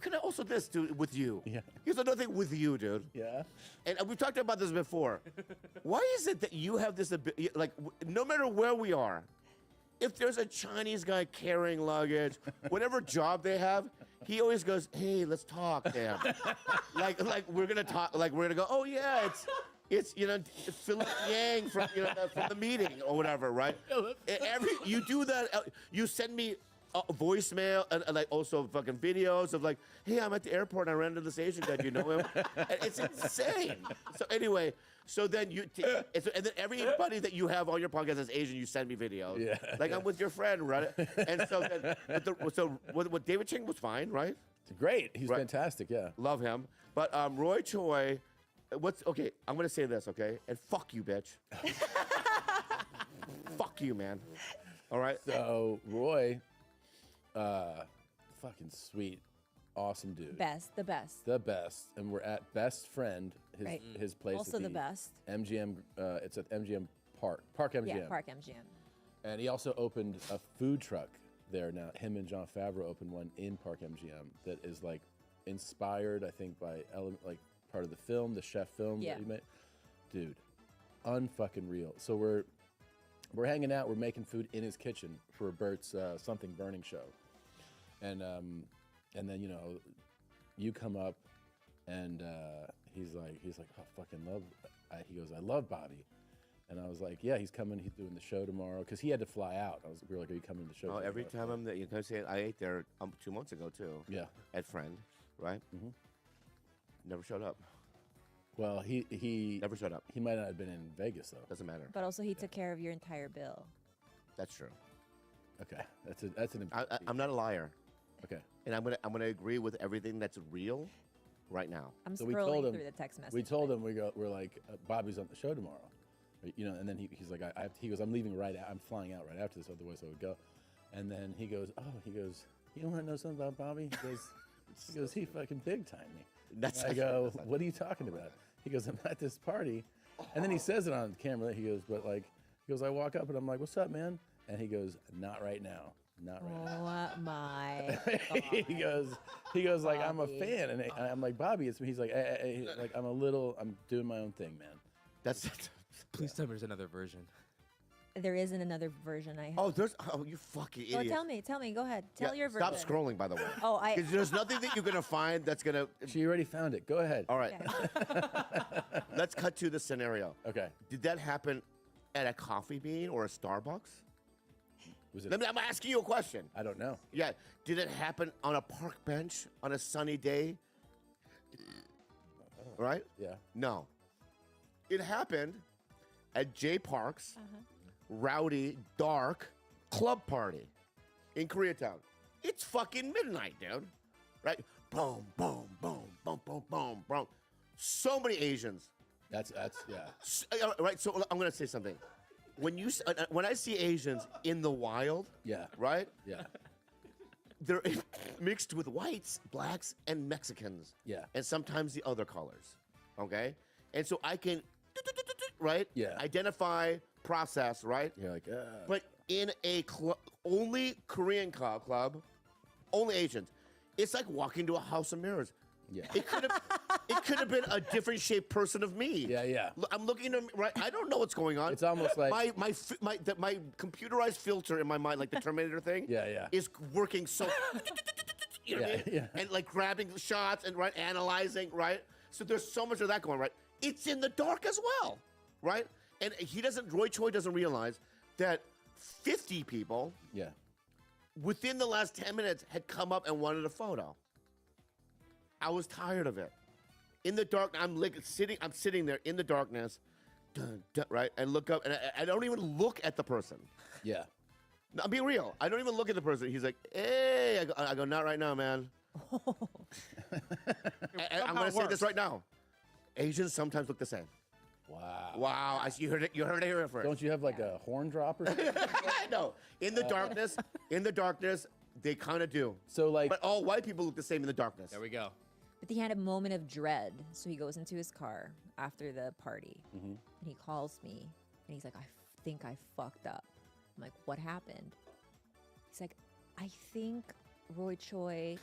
Can I also this, dude, with you? Yeah. Here's another thing with you, dude. Yeah. And we've talked about this before. Why is it that you have this ability, like, no matter where we are, if there's a Chinese guy carrying luggage, whatever job they have, he always goes, hey, let's talk, damn. like we're gonna talk, like we're gonna go, oh yeah, it's Philip Yang from from the meeting or whatever, right? You do that, you send me a voicemail and like also fucking videos of like, hey, I'm at the airport and I ran into this Asian guy. Do you know him? And it's insane. So anyway, so then and then everybody that you have on your podcast is Asian. You send me videos. Yeah. Like I'm with your friend, right? And so then, what David Chang was fine, right? Great. He's fantastic. Yeah. Love him. But Roy Choi, okay? I'm gonna say this, okay? And fuck you, bitch. Fuck you, man. All right. So Roy. Fucking sweet, awesome dude. The best. The best. And we're at Best Friend, his place. Also at the best. MGM. It's at MGM Park MGM. Yeah, Park MGM. And he also opened a food truck there now. Him and Jon Favreau opened one in Park MGM that is like inspired, I think, by part of the film, the chef film that he made. Dude, unfucking real. So we're hanging out. We're making food in his kitchen for Bert's Something Burning show, and then you come up, and he's like, oh, fucking love. He goes, I love Bobby, and I was like, yeah, he's coming. He's doing the show tomorrow because he had to fly out. We were like, are you coming to the show? Oh, every time I'm there, you can say I ate there 2 months ago too. Yeah, at Friend, right? Mm-hmm. Never showed up. Well, he never showed up. He might not have been in Vegas though. Doesn't matter. But also, he took care of your entire bill. That's true. Okay, that's an. I'm not a liar. Okay. And I'm gonna agree with everything that's real, right now. I'm scrolling through the text message. We told him we're like Bobby's on the show tomorrow, and then he's like he goes, I'm leaving I'm flying out right after this, otherwise I would go, and then he goes, you want to know something about Bobby? He goes, he fucking big time me. I go, what are you talking about? He goes, I'm at this party. And then he says it on camera. He goes, I walk up and I'm like, what's up, man? And he goes, not right now. Not right now. Oh my God. he goes like, I'm a fan. And I'm like, Bobby, it's me. He's like, I'm doing my own thing, man. That's Please tell me there's another version. There isn't another version I have. Oh, you fucking idiot. Tell me, go ahead. Tell your version. Stop scrolling, by the way. Oh, Because there's nothing that you're going to find that's going to... She already found it. Go ahead. All right. Let's cut to the scenario. Okay. Did that happen at a Coffee Bean or a Starbucks? I'm asking you a question. I don't know. Yeah. Did it happen on a park bench on a sunny day? Right? Yeah. No. It happened at Jay Park's rowdy, dark club party in Koreatown. It's fucking midnight, dude. Right? Boom, boom, boom, boom, boom, boom, boom. So many Asians. That's yeah. Right. So I'm gonna say something. When I see Asians in the wild, yeah, right, yeah, they're mixed with whites, blacks, and Mexicans, yeah, and sometimes the other colors. Okay, and so I can, right, yeah, identify, process, right. You're like, but in a only Korean club, only Asians. It's like walking to a house of mirrors. Yeah. It could have been a different shaped person of me. Yeah, yeah. I'm looking at right. I don't know what's going on. It's almost like my computerized filter in my mind, like the Terminator thing. Yeah, yeah. Is working so. You know what I mean? Yeah. And like grabbing shots and analyzing, right. So there's so much of that going right. It's in the dark as well, right? And Roy Choi doesn't realize that 50 people. Yeah. Within the last 10 minutes had come up and wanted a photo. I was tired of it. In the dark, I'm sitting there in the darkness, right? And look up, and I don't even look at the person. Yeah. No, I'm being real. I don't even look at the person. He's like, hey. I go, not right now, man. And I'm going to say this right now. Asians sometimes look the same. Wow. Wow. You heard it here first. Don't you have like a horn drop or something? No. In the darkness, they kind of do. So like, but all white people look the same in the darkness. There we go. But he had a moment of dread, so he goes into his car after the party, and he calls me, and he's like, I think I fucked up. I'm like, what happened? He's like, I think Roy Choi,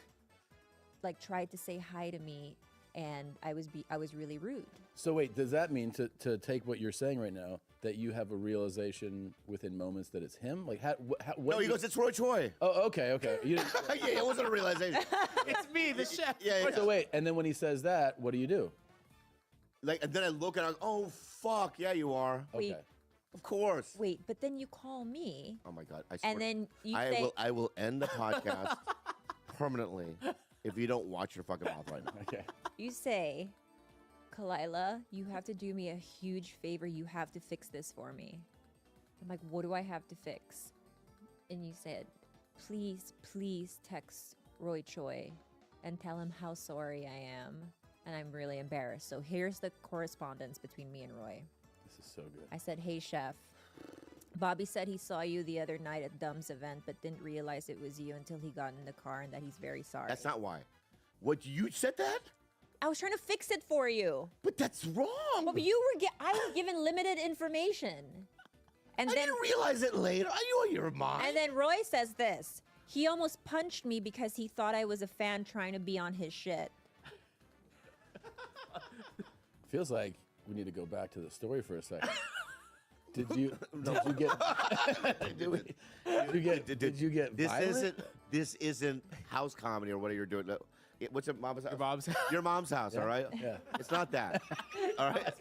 like, tried to say hi to me, and I was really rude. So wait, does that mean to take what you're saying right now that you have a realization within moments that it's him? Like what? No, he goes, it's Roy Choi. Oh, okay. You didn't- Yeah, it wasn't a realization. It's me, the chef. Yeah. So wait, and then when he says that, what do you do? Like, and then I look and I go, oh fuck, yeah, you are. Wait. Okay. Of course. Wait, but then you call me, Oh my god. I swear. and then you say, I will end the podcast permanently if you don't watch your fucking mouth right now. Okay. you say, Kalila, you have to do me a huge favor. You have to fix this for me. I'm like, what do I have to fix? And you said, please text Roy Choi and tell him how sorry I am. And I'm really embarrassed. So here's the correspondence between me and Roy. This is so good. I said, hey, chef. Bobby said he saw you the other night at Dumb's event, but didn't realize it was you until he got in the car and that he's very sorry. That's not why. What, you said that? I was trying to fix it for you. But that's wrong. But I was given limited information. And I then didn't realize it later. Are you on your mind? And then Roy says this. He almost punched me because he thought I was a fan trying to be on his shit. Feels like we need to go back to the story for a second. Did you get violent? This isn't house comedy or what you're doing. No. What's your mom's house? Your mom's house. Your mom's house, all right? Yeah. It's not that. All right?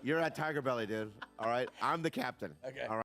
You're at Tiger Belly, dude. All right? I'm the captain. Okay. All right?